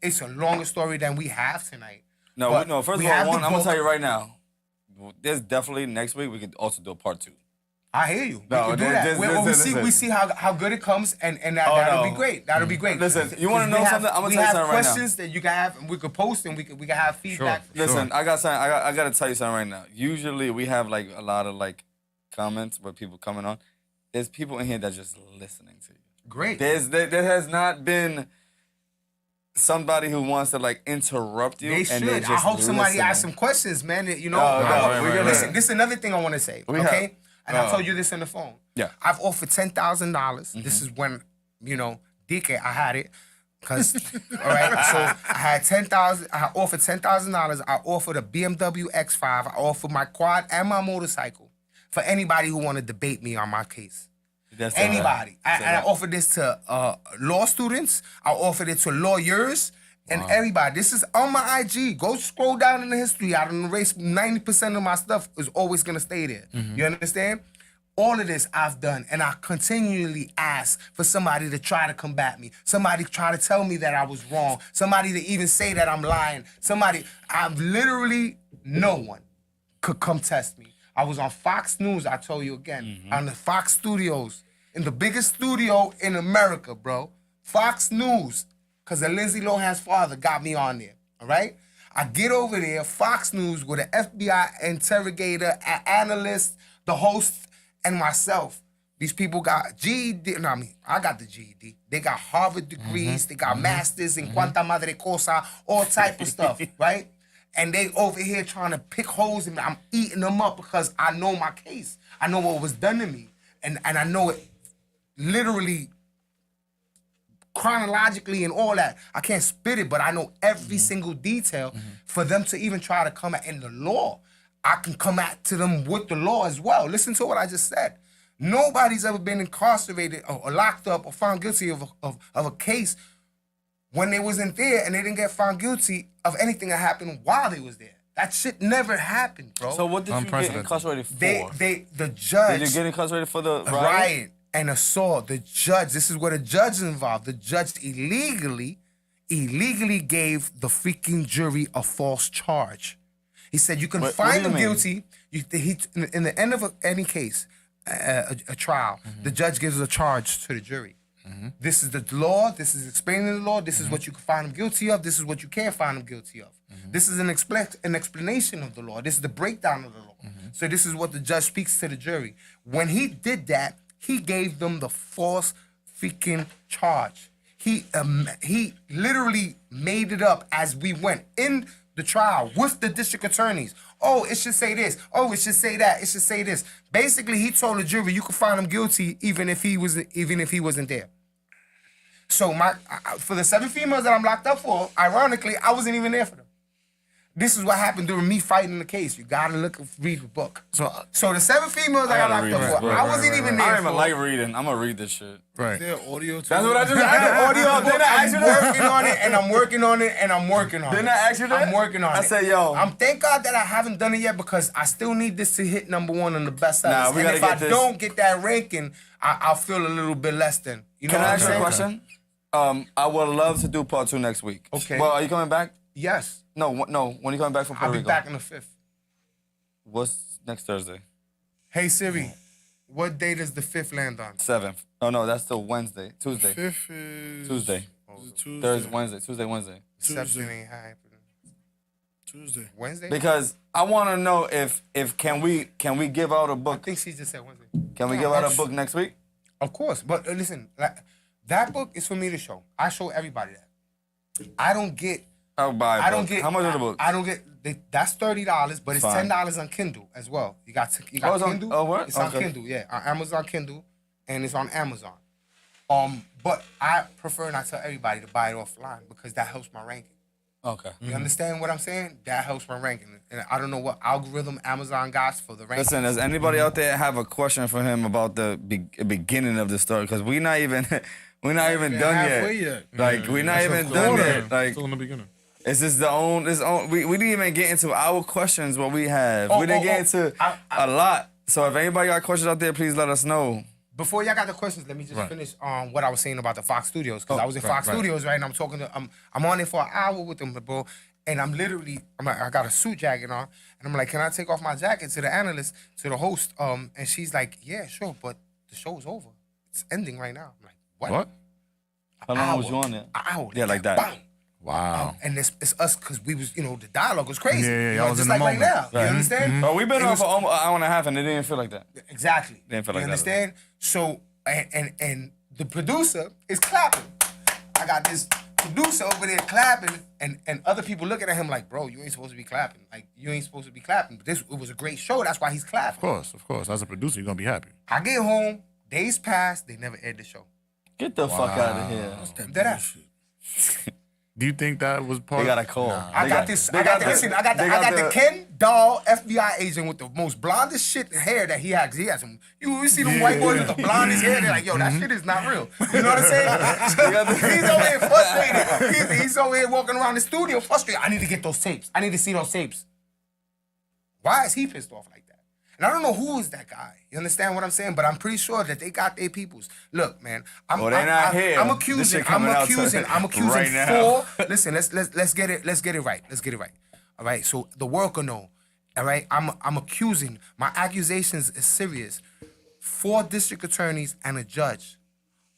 S1: it's a longer story than we have tonight. But
S2: First
S1: we
S2: of all,
S1: have the
S2: I'm gonna
S1: book.
S2: tell you right now. There's definitely next week we could also do a part 2.
S1: I hear you.
S2: No,
S1: We can do that.
S2: listen.
S1: We see how good it comes, and that'll be great. That'll be great.
S2: Listen, you wanna know something? I'm gonna tell you something right now.
S1: We have questions that you can have, and we could post, and we can have feedback.
S4: Sure.
S2: Listen, I got something. I gotta tell you something right now. Usually we have like a lot of like comments where people coming on. There's people in here that just listening to you.
S1: Great.
S2: There has not been somebody who wants to like interrupt you.
S1: They
S2: and
S1: should.
S2: they're
S1: I
S2: just
S1: hope somebody
S2: listening.
S1: asks some questions, man. That,
S2: right.
S1: Listen, this is another thing I want to say.
S2: We
S1: Okay,
S2: have-
S1: and I told you this on the phone.
S2: Yeah.
S1: I've offered $10,000. This is when DK, I had it. Cause all right, so I had 10,000. I offered $10,000. I offered a BMW X5. I offered my quad and my motorcycle for anybody who want to debate me on my case.
S2: That's
S1: Anybody.
S2: all right.
S1: And I offered this to law students. I offered it to lawyers and everybody. This is on my IG. Go scroll down in the history. I done erased 90% of my stuff is always going to stay there. You understand? All of this I've done, and I continually ask for somebody to try to combat me. Somebody try to tell me that I was wrong. Somebody to even say that I'm lying. I've literally, no one could come test me. I was on Fox News, I told you again, on the Fox Studios, in the biggest studio in America, bro. Fox News, because of Lindsay Lohan's father got me on there, all right? I get over there, Fox News, with an FBI interrogator, an analyst, the host, and myself. These people got GED. I got the GED. They got Harvard degrees. They got masters in cuanta madre cosa, all type of stuff, right? And they over here trying to pick holes in me. I'm eating them up because I know my case. I know what was done to me. And I know it literally, chronologically and all that. I can't spit it, but I know every single detail for them to even try to come at in the law. I can come at to them with the law as well. Listen to what I just said. Nobody's ever been incarcerated or locked up or found guilty of a case when they wasn't there, and they didn't get found guilty of anything that happened while they was there. That shit never happened, bro.
S2: So what did you get
S4: Unprecedented.
S2: incarcerated for?
S1: the judge,
S2: Did you get incarcerated for the riot?
S1: riot. and assault. The judge, this is where the judge is involved. The judge illegally gave the freaking jury a false charge. He said you can
S2: What
S1: find
S2: do you
S1: him
S2: mean?
S1: guilty. In the end of any case, a trial, the judge gives a charge to the jury. This is the law. This is explaining the law. This is what you can find him guilty of. This is what you can't find him guilty of. This is an explanation of the law. This is the breakdown of the law. So this is what the judge speaks to the jury. When he did that, he gave them the false freaking charge. He literally made it up as we went in the trial with the district attorneys. Oh, it should say this. Oh, it should say that. It should say this. Basically, he told the jury you could find him guilty even if he wasn't there. So for the 7 females that I'm locked up for, ironically, I wasn't even there for them. This is what happened during me fighting the case. You gotta read the book. So the 7 females I got
S2: gotta
S1: locked
S2: read
S1: up
S2: this
S1: for,
S2: book.
S1: I wasn't even there
S2: I don't
S1: for.
S2: even like reading. I'm gonna read this shit.
S4: Right.
S3: Is there audio too?
S2: That's what I just
S1: I
S2: asked.
S1: got audio.
S2: Didn't I ask you
S1: I'm
S2: that?
S1: working on it, and I'm working on it, and I'm working on it.
S2: Didn't I ask you that?
S1: I'm working on it.
S2: I said, yo.
S1: I'm thank God that I haven't done it yet because I still need this to hit #1 on the bestsellers.
S2: Nah, we
S1: and
S2: gotta
S1: if
S2: get
S1: I
S2: this.
S1: don't get that ranking, I'll feel a little bit less than. You know
S2: Can
S1: what
S2: I
S1: I'm
S2: ask you a
S1: saying?
S2: question? I would love to do part 2 next week.
S1: Okay.
S2: Well, are you coming back?
S1: Yes.
S2: No. When are you coming back from Puerto
S1: I'll be
S2: Rico?
S1: back on the 5th.
S2: What's next Thursday?
S1: Hey Siri, what day does the 5th land on?
S2: 7th. Oh no, that's still Wednesday. Tuesday.
S3: 5th is
S2: Tuesday.
S3: is it Tuesday.
S2: Thursday. Wednesday. Tuesday. Wednesday.
S1: Reception ain't happening.
S3: Tuesday.
S1: Wednesday?
S2: Because I want to know if can we give out a
S1: I
S2: book?
S1: think she just said Wednesday.
S2: Can we
S1: No,
S2: give out a
S1: that's-
S2: book next week?
S1: Of course, but listen, like, that book is for me to show. I show everybody that. I don't get.
S2: I'll buy.
S1: I don't get.
S2: How much are the books?
S1: I don't get. That's $30, but it's
S2: Fine.
S1: $10 on Kindle as well. You got
S2: Oh, it's on-
S1: Kindle.
S2: oh, what?
S1: It's on
S2: Okay.
S1: Kindle, yeah, on Amazon Kindle, and it's on Amazon. But I prefer not tell everybody to buy it offline because that helps my ranking.
S2: Okay.
S1: You understand what I'm saying? That helps my ranking, and I don't know what algorithm Amazon got for the ranking.
S2: Listen, does anybody out there have a question for him about the beginning of the story? Because we're not even done
S3: halfway
S2: yet.
S3: yet.
S2: Like we're not even
S3: a
S2: done
S3: quarter.
S2: yet. Like
S4: Still in the beginning.
S2: it's just we didn't even get into our questions. What we have, we didn't get into a lot. So if anybody got questions out there, please let us know.
S1: Before y'all got the questions, let me just
S4: Right.
S1: finish what I was saying about the Fox Studios because I was in Fox
S4: right.
S1: Studios, right? And I'm talking to I'm on it for an hour with them, bro. And I'm like, I got a suit jacket on, and I'm like, can I take off my jacket to the analyst, to the host? And she's like, yeah, sure, but the show's over. It's ending right now. I'm like, what?
S2: How long was you on there?
S1: An hour.
S2: Yeah, like that.
S1: Bang.
S4: Wow.
S1: And it's us because we was, the dialogue was crazy.
S4: Yeah,
S1: You know,
S4: I was
S1: just
S4: in the
S1: like
S4: moment.
S1: right now. You understand?
S2: But we've been
S1: It
S2: on
S1: was-
S2: for almost an hour and a half, and it didn't feel like that.
S1: Exactly.
S2: Didn't feel
S1: You
S2: like that.
S1: understand? So and the producer is clapping. I got this producer over there clapping, and other people looking at him like, bro, you ain't supposed to be clapping. Like you ain't supposed to be clapping. But it was a great show. That's why he's clapping.
S4: Of course. As a producer, you're gonna be happy.
S1: I get home, days pass, they never aired the show.
S2: Get the fuck out of here.
S1: Dead ass.
S4: Do you think that was part?
S2: They got a call.
S1: I got the Ken Doll FBI agent with the most blondest shit hair that he had. He has some. You see them white boys with the blondest hair? They're like, yo, that shit is not real. You know what I'm saying? He's over here frustrated. He's over here walking around the studio frustrated. I need to get those tapes. I need to see those tapes. Why is he pissed off like that? And I don't know who is that guy. You understand what I'm saying? But I'm pretty sure that they got their peoples. Look, man, I'm
S2: Well, they not here.
S1: I'm
S2: This
S1: accusing.
S2: shit coming out
S1: I'm accusing
S2: right now.
S1: Listen, let's get it right. Let's get it right. All right. So the world can know. All right. I'm accusing. My accusations is serious. 4 district attorneys and a judge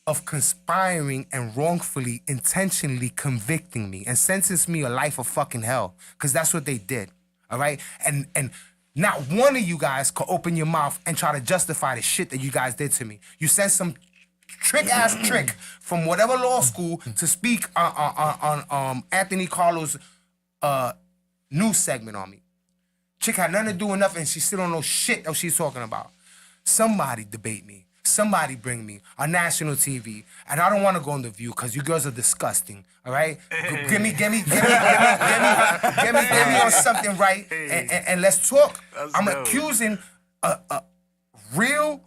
S1: of conspiring and wrongfully, intentionally convicting me and sentencing me a life of fucking hell. Because that's what they did. All right. And not one of you guys could open your mouth and try to justify the shit that you guys did to me. You sent some trick from whatever law school to speak on Anthony Carlos' news segment on me. Chick had nothing to do with nothing, and she still don't know shit that she's talking about. Somebody debate me. Somebody bring me on national TV, and I don't want to go on The View because you girls are disgusting. All right, give me on something right, and let's talk. I'm accusing real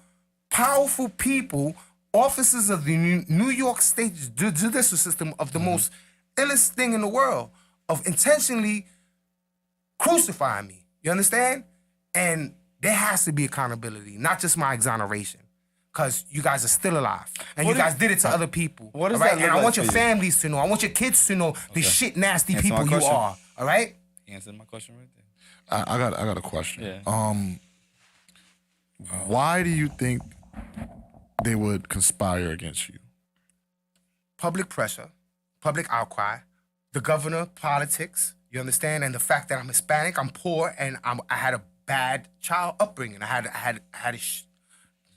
S1: powerful people, officers of the New York State judicial system, of the most illest thing in the world, of intentionally crucifying me. You understand? And there has to be accountability, not just my exoneration. because you guys are still alive. And
S2: What
S1: you
S2: do
S1: guys did it to other people.
S2: what does
S1: all right?
S2: that look
S1: And I
S2: like
S1: want your
S2: for you?
S1: families to know. I want your kids to know the shit nasty
S2: Answer my
S1: people you
S2: question.
S1: are. All right?
S2: He answered my question right there.
S4: I got a question.
S2: Yeah.
S4: Why do you think they would conspire against you?
S1: Public pressure, public outcry, the governor, politics, you understand? And the fact that I'm Hispanic, I'm poor, and I had a bad child upbringing. I had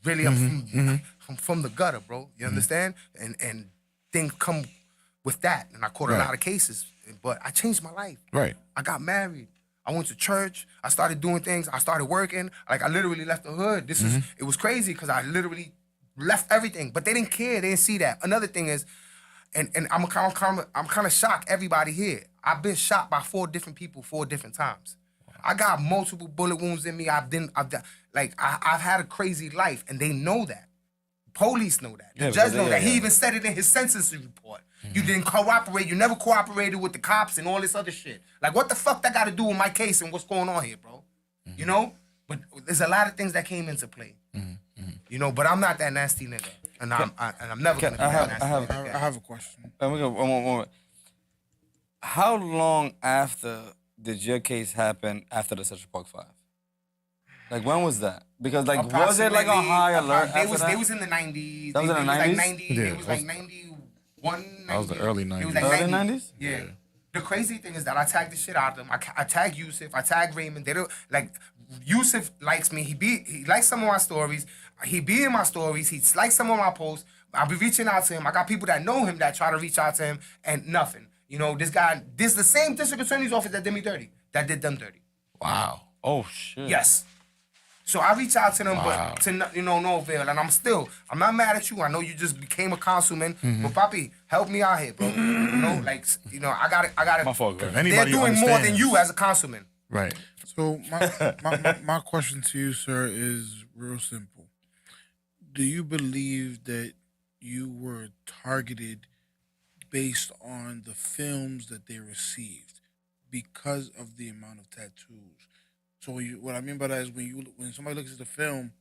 S1: really, I'm from the gutter, bro. You understand? And things come with that. And I caught a
S4: Right.
S1: lot of cases, but I changed my life.
S4: Right.
S1: I got married. I went to church. I started doing things. I started working. Like I literally left the hood. It was crazy because I literally left everything. But they didn't care. They didn't see that. Another thing is, and I'm kind of shocked. Everybody here. I've been shot by 4 different people 4 different times. I got multiple bullet wounds in me. I've had a crazy life, and they know that. Police know that. The
S2: Yeah,
S1: judge
S2: but
S1: know
S2: they-
S1: that. He
S2: yeah.
S1: even said it in his sentencing report. You didn't cooperate. You never cooperated with the cops and all this other shit. Like, what the fuck that got to do with my case and what's going on here, bro? You know? But there's a lot of things that came into play. You know, but I'm not that nasty nigga. And I'm never going to be
S2: I
S1: that
S2: have-
S1: nasty
S2: I have-
S1: nigga.
S3: I have a question.
S2: Let me go one more. How long after did your case happen after the Central Park 5? Like, when was that? Because, like, was it like a high alert
S1: They
S2: after
S1: was,
S2: that?
S1: They was in the 90s.
S2: That was in the 90s?
S1: Like 90,
S4: Yeah,
S1: it was like 91,
S4: That was the early
S1: It was
S4: 90s.
S1: like
S2: Early
S1: 90.
S2: 90s?
S1: Yeah. The crazy thing is that I tagged the shit out of them. I tag Yusuf. I tag Raymond. They don't like. Yusuf likes me. He likes some of my stories. He be in my stories. He likes some of my posts. I'll be reaching out to him. I got people that know him that try to reach out to him and nothing. You know, this is the same district attorney's office that did me dirty. That did them dirty.
S4: Wow.
S2: Oh, shit.
S1: Yes. So I reach out to them,
S4: Wow.
S1: but to no avail. And I'm not mad at you. I know you just became a councilman, but Papi, help me out here, bro. You know, like, I got
S2: My
S1: it.
S2: fault, bro.
S4: If
S1: They're
S4: anybody
S1: doing more than
S4: understands-
S1: you as a councilman.
S4: Right.
S3: So my question to you, sir, is real simple. Do you believe that you were targeted based on the films that they received because of the amount of tattoos? So what I mean by that is when somebody looks at the film,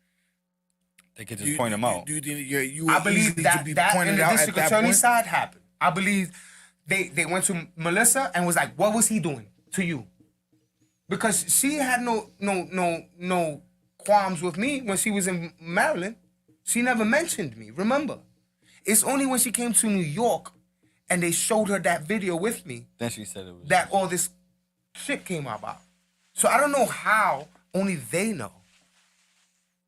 S2: They could just point them out.
S3: Do you think you
S1: I
S3: were
S1: believe
S3: easily
S1: that
S3: to be
S1: in
S3: pointed
S1: the
S3: out at
S1: district
S3: that
S1: attorney's
S3: point?
S1: side happened. I believe they went to Melissa and was like, "What was he doing to you?" Because she had no qualms with me when she was in Maryland. She never mentioned me. Remember, it's only when she came to New York and they showed her that video with me
S2: Then she said it was.
S1: that all this shit came about. So I don't know how. Only they know.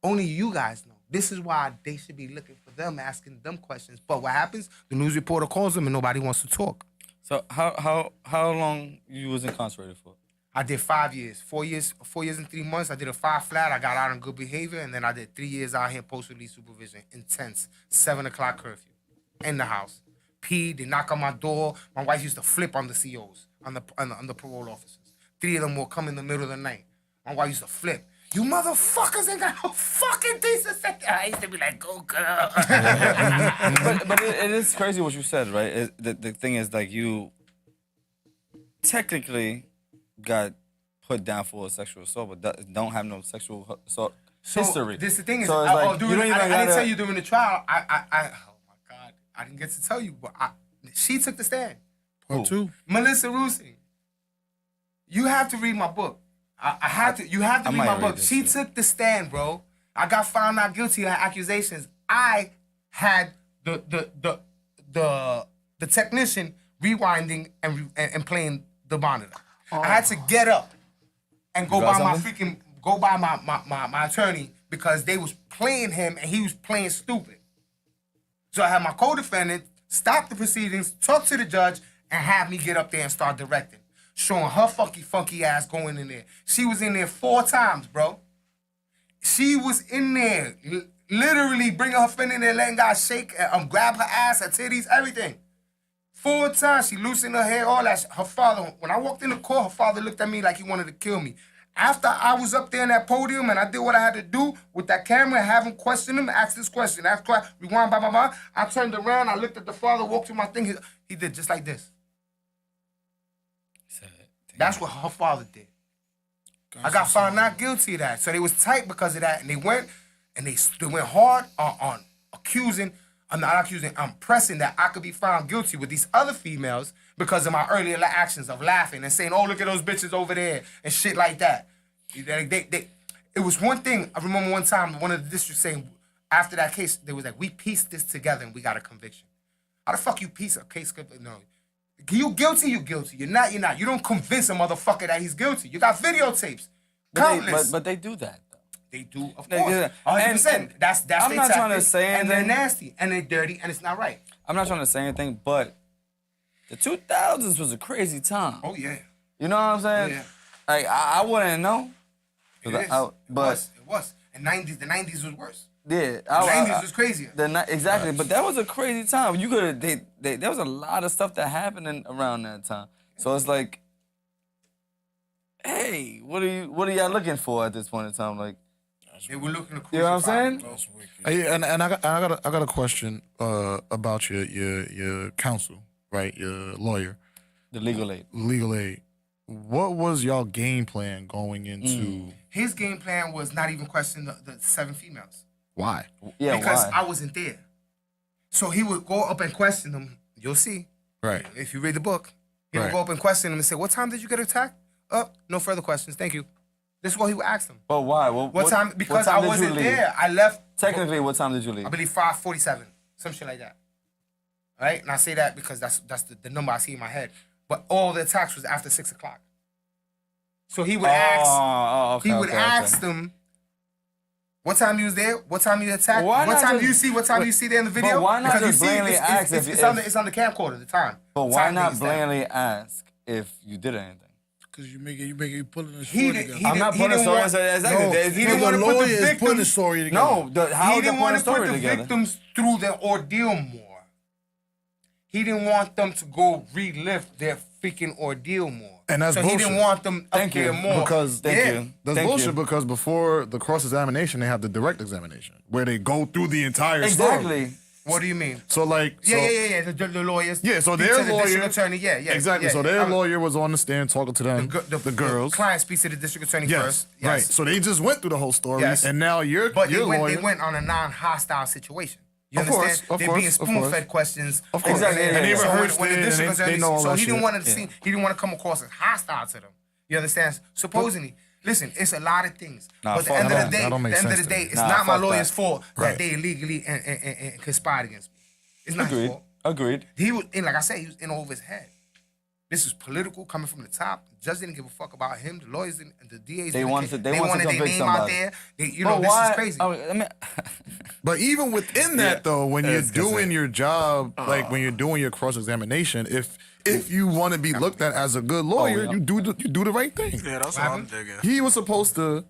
S1: Only you guys know. This is why they should be looking for them, asking them questions. But what happens? The news reporter calls them and nobody wants to talk.
S2: So how long you was incarcerated for?
S1: I did 5 years. 4 years and 3 months. I did a 5 flat. I got out on good behavior. And then I did 3 years out here post-release supervision. Intense. 7 o'clock curfew. In the house. P, they knock on my door. My wife used to flip on the COs, on the parole officers. 3 of them will come in the middle of the night. My wife used to flip. You motherfuckers ain't got no fucking decency. I used to be like, go girl.
S2: But it is crazy what you said, right? The thing is, like, you technically got put down for a sexual assault, but don't have no sexual assault history.
S1: This the thing is,
S2: So it's like,
S1: during,
S2: you don't even
S1: I didn't
S2: gotta-
S1: tell you during the trial. Oh my God, I didn't get to tell you, but she took the stand.
S3: Part two.
S1: Melissa Rusi. You have to read my book. I have to. You have to
S2: I
S1: read
S2: might
S1: my
S2: read
S1: book.
S2: this
S1: She
S2: shit.
S1: took the stand, bro. I got found not guilty of accusations. I had the technician rewinding and playing the monitor. I had to get up and go
S2: You got
S1: by my
S2: something?
S1: my attorney because they was playing him and he was playing stupid. So I had my co-defendant stop the proceedings, talk to the judge, and have me get up there and start directing. Showing her funky ass going in there. She was in there 4 times, bro. She was in there, literally bringing her friend in there, letting guys shake, grab her ass, her titties, everything. 4 times, she loosened her hair, all that. Her father, when I walked in the court, her father looked at me like he wanted to kill me. After I was up there in that podium and I did what I had to do with that camera and have him question him, ask this question, rewind, blah, blah, blah. I turned around, I looked at the father, walked to my thing. He did just like this. That's what her father did. I got found not guilty of that. So they was tight because of that. And they went and they went hard on accusing. I'm not accusing. I'm pressing that I could be found guilty with these other females because of my earlier actions of laughing and saying, "Oh, look at those bitches over there," and shit like that. It was one thing. I remember one time one of the districts saying after that case, they was like, "We pieced this together and we got a conviction." How the fuck you piece a case? No, you guilty. You guilty. You're not. You're not. You don't convince a motherfucker that he's guilty. You got videotapes. Countless.
S2: But they do that though.
S1: They do, of
S2: They
S1: course.
S2: do that.
S1: 100%.
S2: And
S1: That's
S2: I'm
S1: their
S2: not trying to
S1: tactic,
S2: say
S1: and they're
S2: anything.
S1: nasty and they're dirty and it's not right.
S2: I'm not trying to say anything, but the 2000s was a crazy time.
S1: Oh yeah,
S2: You know what I'm saying?
S1: yeah.
S2: Like I wouldn't know.
S1: it is.
S2: But
S1: It was. And the 90s was worse.
S2: yeah,
S1: The 90s was crazier.
S2: Exactly, but that was a crazy time. You could there was a lot of stuff that happened around that time. So it's like, hey, what are y'all looking for at this point in time? Like,
S1: They were looking to
S2: you know what I'm
S1: crucify
S2: saying?
S1: me, bro.
S4: Hey, and I got a question about your counsel, right? Your lawyer,
S2: The legal aid.
S4: legal aid. What was y'all game plan going into?
S1: His game plan was not even question the 7 females.
S4: Why?
S2: Yeah,
S1: Because
S2: why?
S1: I wasn't there. So he would go up and question them. You'll see.
S4: Right.
S1: If you read the book, he would
S4: Right.
S1: go up and question them and say, "What time did you get attacked?" No further questions. Thank you. This is what he would ask them.
S2: But why? What
S1: Time? Because
S2: what time
S1: I
S2: did you
S1: wasn't
S2: leave?
S1: there. I left.
S2: Technically, what time did you leave?
S1: I believe 5:47, some shit like that. All right, and I say that because that's the number I see in my head. But all the attacks was after 6 o'clock. So he would ask. He would ask them, "What time you was there? What time you attacked?
S2: Why
S1: What
S2: not
S1: time
S2: just-
S1: do you see? What time do you see there in the video?"
S2: But why not
S1: Because
S2: just blatantly ask if
S1: it's on the camcorder. The time.
S2: But why
S1: Time
S2: not
S1: being stamped.
S2: blatantly ask if you did anything?
S3: Because you pulling the
S1: He
S3: story
S1: did-
S3: together.
S1: he
S2: I'm not
S1: he
S2: putting a
S1: didn't
S2: story.
S1: want-
S2: Exactly.
S3: No,
S2: He
S1: he
S2: didn't
S1: didn't
S3: the
S1: want to put
S3: lawyer
S1: the
S3: is putting the
S1: victims.
S3: story together.
S2: No, how
S1: He
S2: they
S1: didn't
S2: put
S1: want
S2: a
S1: to put
S2: story
S1: the
S2: together?
S1: victims through the ordeal more. He didn't want them to go relive their freaking ordeal more.
S4: And that's
S1: so he
S4: bullshit.
S1: didn't want them
S2: Thank
S1: up there
S2: you.
S1: more.
S4: Because
S2: Thank
S1: yeah.
S2: you.
S4: That's
S2: Thank
S4: bullshit
S2: you.
S4: because before the cross-examination, they have the direct examination where they go through the entire story.
S2: Exactly.
S1: What do you mean?
S4: So like,
S1: Yeah. The lawyers.
S4: Yeah, so
S1: speak
S4: their
S1: to the
S4: lawyer-
S1: district attorney. Yeah.
S4: Exactly.
S1: Yeah,
S4: so
S1: yeah.
S4: their lawyer was on the stand talking to them, the girls.
S1: The client speaks to the district attorney
S4: Yes,
S1: first.
S4: right. So they just went through the whole story,
S1: Yes.
S4: and now
S1: But
S4: your lawyer.
S1: they went on a non-hostile situation. You
S4: Of course,
S1: understand?
S4: of
S1: They're
S4: course,
S1: being
S4: of
S1: spoon-fed
S4: course.
S1: questions.
S4: Of course.
S2: Exactly,
S1: And
S2: yeah,
S1: they
S2: yeah.
S1: so
S4: rehearsed
S1: when the
S4: it, and
S1: district
S4: they
S1: attorney,
S4: know all
S1: so
S4: that
S1: he didn't
S4: shit.
S1: want to see, he didn't want to come across as hostile to them. You understand? Supposedly, listen, it's a lot of things.
S2: Nah,
S1: but at the
S2: fuck
S1: end
S2: that.
S1: of the day,
S4: That don't make
S1: at the end of
S4: sense
S1: the
S4: to
S1: day,
S4: me.
S1: it's
S2: Nah,
S1: not my
S2: fuck
S1: lawyer's
S2: that.
S1: fault
S4: Right.
S1: that they illegally and conspired against me. It's not his
S2: Agreed.
S1: fault.
S2: Agreed.
S1: He was, and like I said, he was in over his head. This is political, coming from the top. The judge didn't give a fuck about him. The lawyers didn't, the DAs.
S2: They wanted to
S1: their
S2: convict
S1: name out
S2: somebody.
S1: there. This
S2: But
S1: is crazy.
S2: I mean,
S4: But even within that, though, when you're
S2: It's
S4: doing your job, like when you're doing your cross-examination, if you want to be looked at as a good lawyer,
S2: yeah.
S4: you do the right thing.
S5: Yeah, that's what I'm digging.
S4: He was supposed to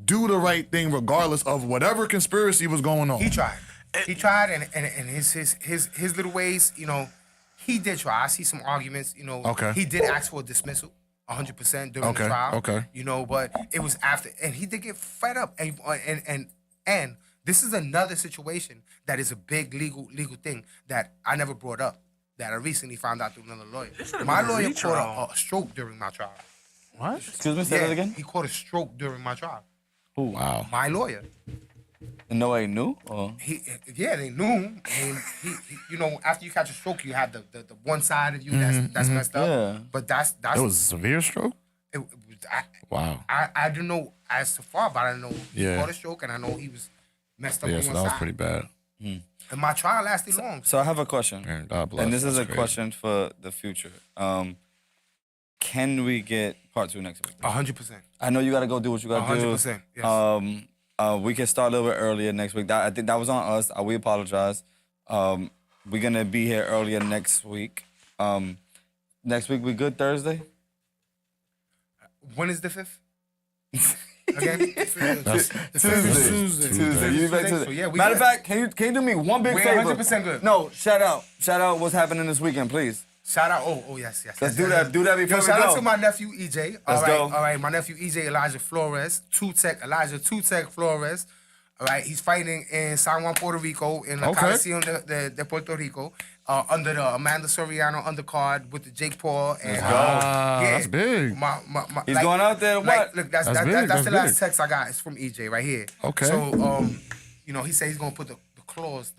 S4: do the right thing regardless of whatever conspiracy was going on.
S1: He tried. He tried, and his little ways, he did try. I see some arguments,
S4: Okay.
S1: He did ask for a dismissal, 100% during
S4: Okay,
S1: the trial.
S4: okay.
S1: But it was after, and he did get fed up, and this is another situation that is a big legal thing that I never brought up, that I recently found out through another lawyer. My lawyer caught a stroke during my trial.
S4: What?
S2: excuse me, say that again.
S1: He caught a stroke during my trial.
S4: Wow.
S1: My lawyer.
S2: And nobody knew? Or?
S1: They knew. I mean, he after you catch a stroke, you have the one side of you that's messed up.
S2: Yeah.
S1: But that's
S4: It was a severe stroke? Wow.
S1: I don't know as to far, but I know he
S4: Yeah.
S1: caught a stroke, and I know he was messed up
S4: Yeah,
S1: on
S4: so
S1: one
S4: that was
S1: side.
S4: pretty bad.
S1: And my trial lasted long.
S2: So I have a question.
S4: Man, God bless.
S2: And this is
S4: That's
S2: a
S4: crazy.
S2: question for the future. Can we get part 2 next week?
S1: 100%.
S2: I know you got to go do what you got to do.
S1: 100%. Yes.
S2: We can start a little bit earlier next week. I think that was on us. We apologize. We're gonna be here earlier next week. Next week we good Thursday?
S1: When is the 5th? Again?
S4: That's
S3: Tuesday.
S2: Tuesday. You back
S1: So,
S2: Tuesday.
S1: yeah, we
S2: Matter of
S1: good.
S2: fact, can you do me one big
S1: We're
S2: favor?
S1: 100% good.
S2: No, shout out what's happening this weekend, please.
S1: Shout out. Oh, yes.
S2: Let's do that. Do that before
S1: Yo,
S2: we
S1: shout
S2: go.
S1: out to my nephew EJ.
S2: Let's go.
S1: All right. My nephew EJ Elijah Flores, Elijah Two Tech Flores. All right. He's fighting in San Juan, Puerto Rico, in the
S4: Okay.
S1: Coliseum de Puerto Rico, under the Amanda Soriano undercard with the Jake Paul. And,
S4: That's big.
S2: He's going out there to what?
S1: Look, that's
S4: That's big,
S1: the
S4: that's
S1: last
S4: big.
S1: text I got. It's from EJ right here.
S4: Okay.
S1: So you know, he said he's gonna put the pause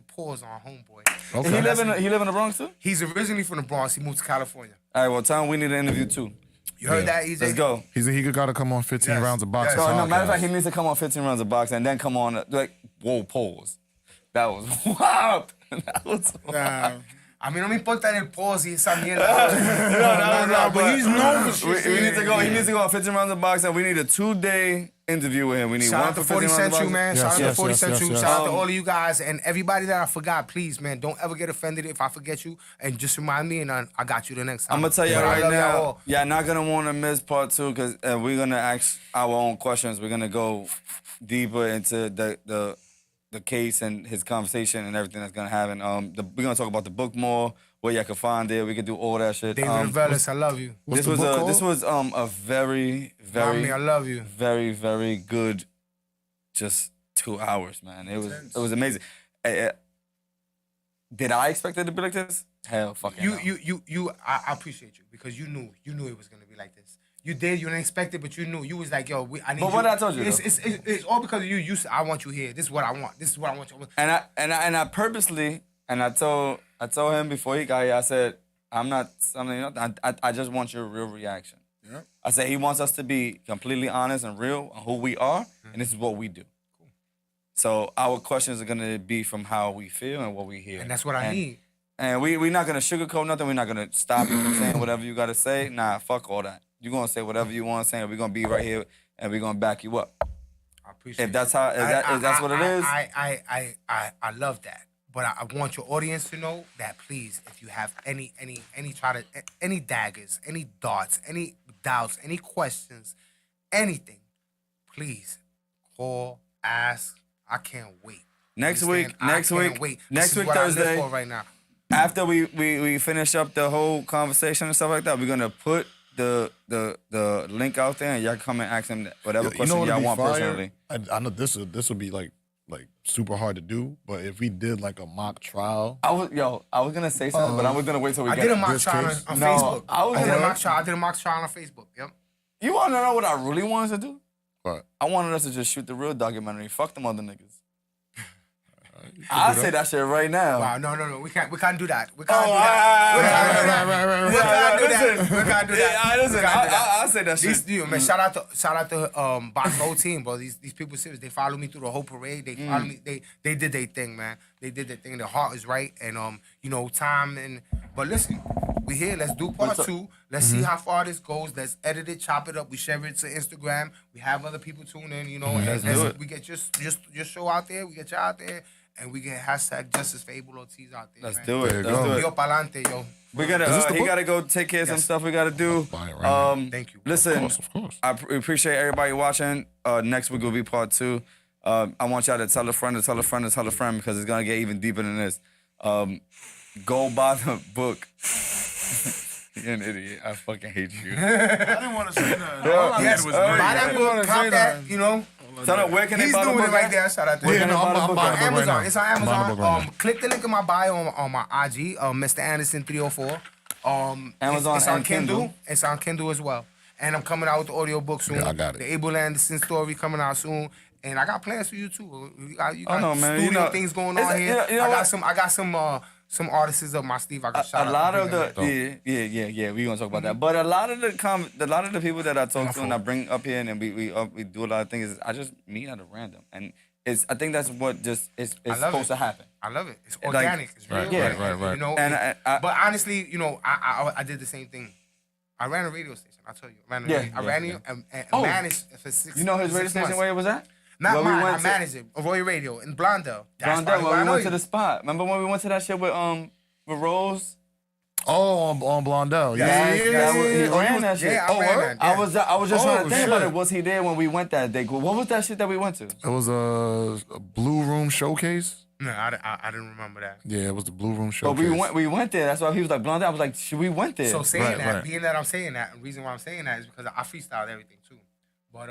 S1: on homeboy.
S2: He live in the Bronx too?
S1: He's originally from the Bronx. He moved to California.
S2: All right, well, tell him we need an interview too.
S1: You heard that, EJ?
S2: Let's go.
S4: He gotta come on 15
S1: Yes.
S4: rounds of boxing.
S1: Yes.
S2: No, matter of
S4: podcast.
S2: fact, he needs to come on 15 rounds of boxing and then come on, like, whoa, pause. That was wild. That was wild.
S1: A mí no me importa el pause y esa mierda.
S3: No, but he's known for shit.
S2: We need to go. He needs to go on 15 rounds of boxing. We need a 2-day interview with him. We need
S1: Shout
S2: one
S1: out to
S2: for
S1: 40
S2: 15 rounds of
S1: Central,
S2: boxing.
S1: man.
S4: Yes,
S1: Shout out to
S4: yes,
S1: 40
S4: yes,
S1: Central.
S4: yes,
S1: Shout out to
S2: yes.
S1: all of you guys and everybody that I forgot. Please, man, don't ever get offended if I forget you. And just remind me, and I got you the next time.
S2: I'm gonna tell you
S1: But I
S2: right
S1: love y'all
S2: now,
S1: all.
S2: you're not gonna want to miss part 2 because we're gonna ask our own questions. We're gonna go deeper into the case and his conversation and everything that's gonna happen. We're gonna talk about the book more, where you can find it. We can do all that shit.
S1: David Aviles, I love you.
S2: This
S4: the
S2: was
S4: book
S2: this
S4: called?
S2: was a very
S1: Mommy, I love you.
S2: very, very good, just 2 hours, man. It was amazing. Did I expect it to be like this? Hell, fucking no.
S1: I appreciate you because you knew it was gonna be like this. You did, you didn't expect it, but you knew. You was like, yo, I need
S2: But
S1: you.
S2: what I told you,
S1: It's all because of you. You said, I want you here. This is what I want. This is what I want you.
S2: And I purposely, and I told him before he got here, I said, I'm not something. I just want your real reaction.
S3: Yeah.
S2: I said he wants us to be completely honest and real on who we are, and this is what we do. So our questions are gonna be from how we feel and what we hear.
S1: And that's what I need.
S2: And we're not gonna sugarcoat nothing. We're not gonna stop you from saying whatever you gotta say. Nah, fuck all that. You're gonna say whatever you want to say, and we're gonna be right here and we're gonna back you up.
S1: I appreciate
S2: If that's how, if that's what it is.
S1: I love that. But I want your audience to know that please, if you have any daggers, any darts, any doubts, any questions, anything, please call, ask. I can't wait.
S2: Next
S1: Understand?
S2: week, next
S1: I can't
S2: week,
S1: wait.
S2: next
S1: This is
S2: week
S1: what I live
S2: Thursday.
S1: for right now.
S2: After we finish up the whole conversation and stuff like that, we're gonna put the link out there, and y'all come and ask him whatever
S4: You
S2: question
S4: know
S2: y'all
S4: what'd be
S2: want
S4: fire?
S2: personally.
S4: I know this will be like super hard to do, but if we did like a mock trial,
S2: I was gonna say something, but I was gonna wait till we
S1: I
S2: get
S1: did a mock
S4: this
S1: trial
S4: case?
S1: on
S2: No,
S1: Facebook.
S2: I
S1: did a mock trial on Facebook. Yep.
S2: You wanna know what I really wanted to do?
S4: but
S2: I wanted us to just shoot the real documentary. Fuck them other niggas. I'll say that shit right now.
S1: Wow, no. We can't do that. We can't do
S2: right.
S1: that. We can't do that. We can't do that.
S2: Listen,
S1: We can't do that.
S2: I'll say that shit.
S1: These, man, shout out to Box whole team, bro. These people serious. They follow me through the whole parade. They follow me. They did their thing, man. They did their thing. Their heart is right, and time and. But listen, we here. Let's do part 2. Let's see how far this goes. Let's edit it, chop it up. We share it to Instagram. We have other people tune in.
S2: Let's do it.
S1: We get just show out there. We get you out there, and we get hashtag Justice for Able Ortiz out there.
S2: Let's
S1: man.
S2: do it.
S4: There you
S2: Let's
S4: go.
S2: do it.
S1: Yo pa'lante, yo.
S2: We gotta.
S4: Is this the
S2: He
S4: book?
S2: gotta go take care of some
S1: Yes.
S2: stuff we gotta do.
S4: buy it right now.
S1: Thank you.
S2: Listen,
S4: Of course.
S2: we appreciate everybody watching. Next week will be part 2. I want y'all to tell a friend to tell a friend to tell a friend because it's gonna get even deeper than this. Go buy the book. You're an idiot. I fucking hate you.
S3: I didn't want to say nothing. All I
S1: Yes,
S3: did was
S1: buy
S3: great.
S1: that
S3: I
S1: book,
S3: didn't
S1: cop
S3: wanna say
S1: that,
S3: nothing.
S2: Tell them where can they
S1: He's
S2: buy the
S1: doing
S2: book
S1: it right
S2: at?
S1: there. Shout out to
S2: Where
S1: him.
S2: can they buy the book
S4: buying
S2: at?
S4: the book right
S1: Amazon.
S4: now.
S1: It's on
S4: I'm buying the
S1: Amazon.
S4: book right now.
S1: Click the link in my bio on my IG, Mr. Anderson 304.
S2: Amazon
S1: it's on
S2: and Kindle.
S1: It's on Kindle as well. And I'm coming out with the audio book soon.
S4: Yeah, I got it.
S1: The Abel Anderson story coming out soon. And I got plans for you too. You got
S2: no, man.
S1: studio
S2: You know,
S1: things going
S2: it's-
S1: on here.
S2: you know what?
S1: I got some artists up my sleeve. I can shout
S2: A
S1: out.
S2: lot
S1: to
S2: of
S1: them.
S2: the yeah, we gonna talk about that. But a lot of the people that I talk to and I bring up here and we do a lot of things. I just meet at a random, and I think that's what just is
S1: love
S2: supposed
S1: it.
S2: to happen.
S1: I love it. It's
S2: Like-
S1: organic. It's real.
S4: Right,
S2: Yeah.
S4: right.
S1: You know,
S2: And
S1: but honestly, I did the same thing. I ran a radio station. I tell you, I ran it and
S2: Oh.
S1: managed for 6.
S2: You know his radio
S1: 6
S2: station
S1: months.
S2: where it was at?
S1: Not
S2: Where we
S1: mine.
S2: went
S1: I
S2: to-
S1: managed it. Roy Radio in Blondell. That's
S2: Blondell,
S1: probably why
S2: when
S1: I
S2: we
S1: know
S2: went to
S1: you.
S2: the spot. Remember when we went to that shit with Rose?
S4: Oh, on Blondell.
S1: Yeah,
S4: Yeah,
S1: yeah,
S4: yeah,
S2: that was- he
S4: yeah.
S2: ran that shit.
S1: Yeah, I
S4: Oh,
S1: ran
S4: word?
S1: that.
S2: I
S1: Yeah.
S2: was just trying to think about
S4: shit.
S2: it. Was he there when we went that day? What was that shit that we went to?
S4: It was a Blue Room showcase.
S1: No, I didn't remember that.
S4: Yeah, it was the Blue Room
S2: But
S4: showcase.
S2: we went there. That's why he was like Blondell. I was like, we went there.
S1: So saying
S4: Right,
S1: that,
S4: right.
S1: being that I'm saying that, the reason why I'm saying that is because I freestyled everything too. But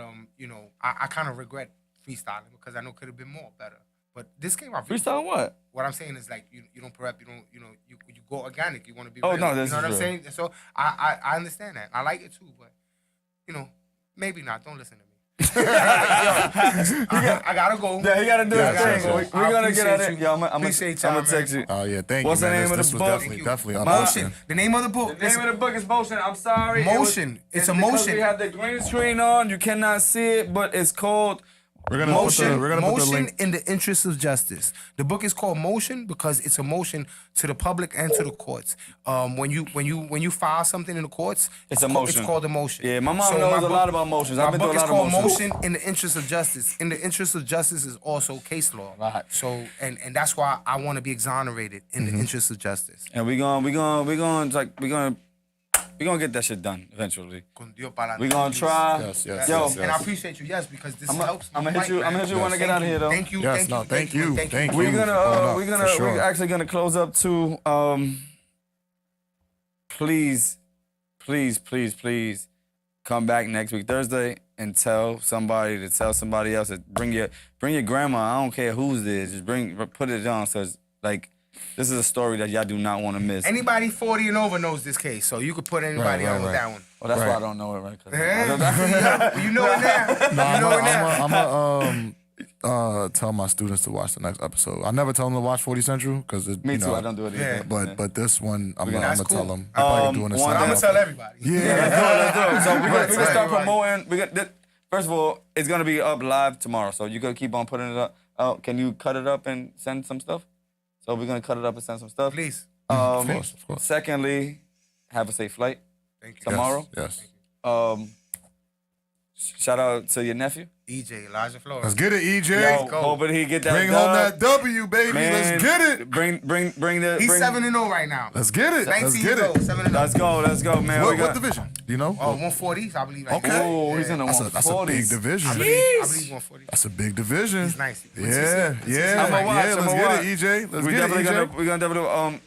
S1: I kind of regret freestyling because I know it could have been more better. But this came out
S2: Freestyle what?
S1: What I'm saying is like you don't prep, you go organic. You want to be
S2: Oh,
S1: real.
S2: no, this
S1: you know
S2: is
S1: what I'm
S2: real.
S1: saying? So I understand that. I like it too, but maybe not. Don't listen to me. I gotta go.
S2: Yeah, he gotta do
S4: Yeah,
S2: his
S4: sure,
S2: thing.
S4: sure.
S2: We're gonna get at
S1: appreciate
S2: it.
S1: you.
S2: Yo, I'm
S1: Appreciate
S2: gonna
S1: y'all,
S2: text
S1: man.
S2: you.
S4: Oh yeah, thank
S2: What's
S4: you,
S2: the
S4: man.
S2: name of
S4: This
S2: the
S4: was
S2: book?
S4: definitely
S1: Motion. The name of the book.
S2: The name of the book is Motion. I'm sorry.
S1: Motion. It's a
S2: because
S1: motion.
S2: we have the green screen on. You cannot see it, but it's called
S4: We're gonna
S1: Motion.
S4: put the
S1: Motion
S4: link.
S1: in the interest of justice. The book is called Motion because it's a motion to the public and to the courts. When you file something in the courts,
S2: It's a motion.
S1: It's called a motion.
S2: Yeah, my mom
S1: So
S2: knows
S1: my
S2: a
S1: book-
S2: lot about motions.
S1: My
S2: I've been
S1: book
S2: through a
S1: is
S2: lot of
S1: called
S2: motions.
S1: Motion in the interest of justice. In the interest of justice is also case law.
S2: Right.
S1: So and that's why I want to be exonerated in the interest of justice.
S2: And we're gonna get that shit done eventually.
S1: Con Dios pa'lante,
S2: We're gonna
S1: please.
S2: try.
S4: Yes, yes,
S2: Yo,
S4: yes,
S1: And I appreciate you, yes, because this helps me.
S2: I'm gonna hit
S1: fight,
S2: you.
S1: man.
S2: I'm gonna hit you when I get out of here, though.
S1: Thank you.
S4: Yes,
S1: thank
S4: no,
S1: you.
S4: thank you, thank
S2: We're
S4: you.
S2: gonna
S4: For sure.
S2: we're actually gonna close up to please come back next week Thursday and tell somebody else that bring your grandma. I don't care whose it is. Just put it on. So it's like this is a story that y'all do not want to miss.
S1: Anybody 40 and over knows this case, so you could put anybody
S4: Right,
S1: on with
S4: right.
S1: that one.
S2: Well, that's why
S4: Right.
S2: I don't know it, right? 'Cause
S1: Yeah. You know it now.
S4: No,
S1: You know it now.
S4: I'm gonna tell my students to watch the next episode. I never tell them to watch 40 Central because
S2: Me too. I don't do it either.
S1: Yeah.
S4: But this one, I'm gonna
S1: That's
S4: tell
S1: cool.
S4: them. I'm probably doing this.
S2: one-
S1: I'm
S2: Yeah.
S1: gonna tell everybody.
S2: Let's do it. So we're
S1: Right,
S2: gonna start
S1: right.
S2: promoting. First of all, it's gonna be up live tomorrow, so you gotta keep on putting it up. Oh, can you cut it up and send some stuff? So we're gonna cut it up and send some stuff.
S1: Please.
S4: Of course.
S2: Secondly, have a safe flight
S1: Thank you.
S2: tomorrow.
S4: Yes.
S2: Shout out to your nephew.
S1: EJ, Elijah Flores.
S4: Let's get it, EJ.
S2: Yo,
S1: go.
S2: hoping he get that.
S4: Bring home
S2: dub.
S4: that W, baby.
S2: Man,
S4: Let's get it.
S2: Bring the.
S1: He's
S2: bring,
S1: 7-0 right now.
S4: Let's get it.
S1: 19
S4: Let's
S1: years
S4: get
S1: old,
S4: it.
S1: 7-0.
S2: Let's go, man.
S4: What,
S2: We got,
S4: what division? Do you know?
S1: 140s, I believe.
S4: Okay.
S2: Oh, he's in the
S4: That's
S2: 140s.
S4: a big division.
S1: I believe 140.
S4: That's a big division.
S1: He's nice.
S4: Yeah,
S1: I'ma
S4: yeah,
S2: watch,
S4: yeah.
S2: I'ma
S4: Let's
S2: watch.
S4: get it, EJ. Let's
S2: we
S4: get it,
S2: definitely
S4: EJ.
S2: we're gonna definitely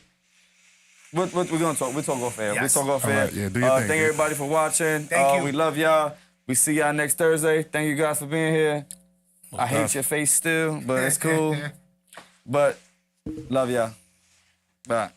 S2: what we're gonna talk. We talk off air.
S1: Yes.
S2: We talk off
S4: All
S2: air.
S4: right, yeah, do your thing,
S2: Thank
S4: dude.
S2: everybody for watching.
S1: Thank you.
S2: We love y'all. We see y'all next Thursday. Thank you guys for being here. I hate
S4: definitely.
S2: your face still, but it's cool. But love y'all. Bye.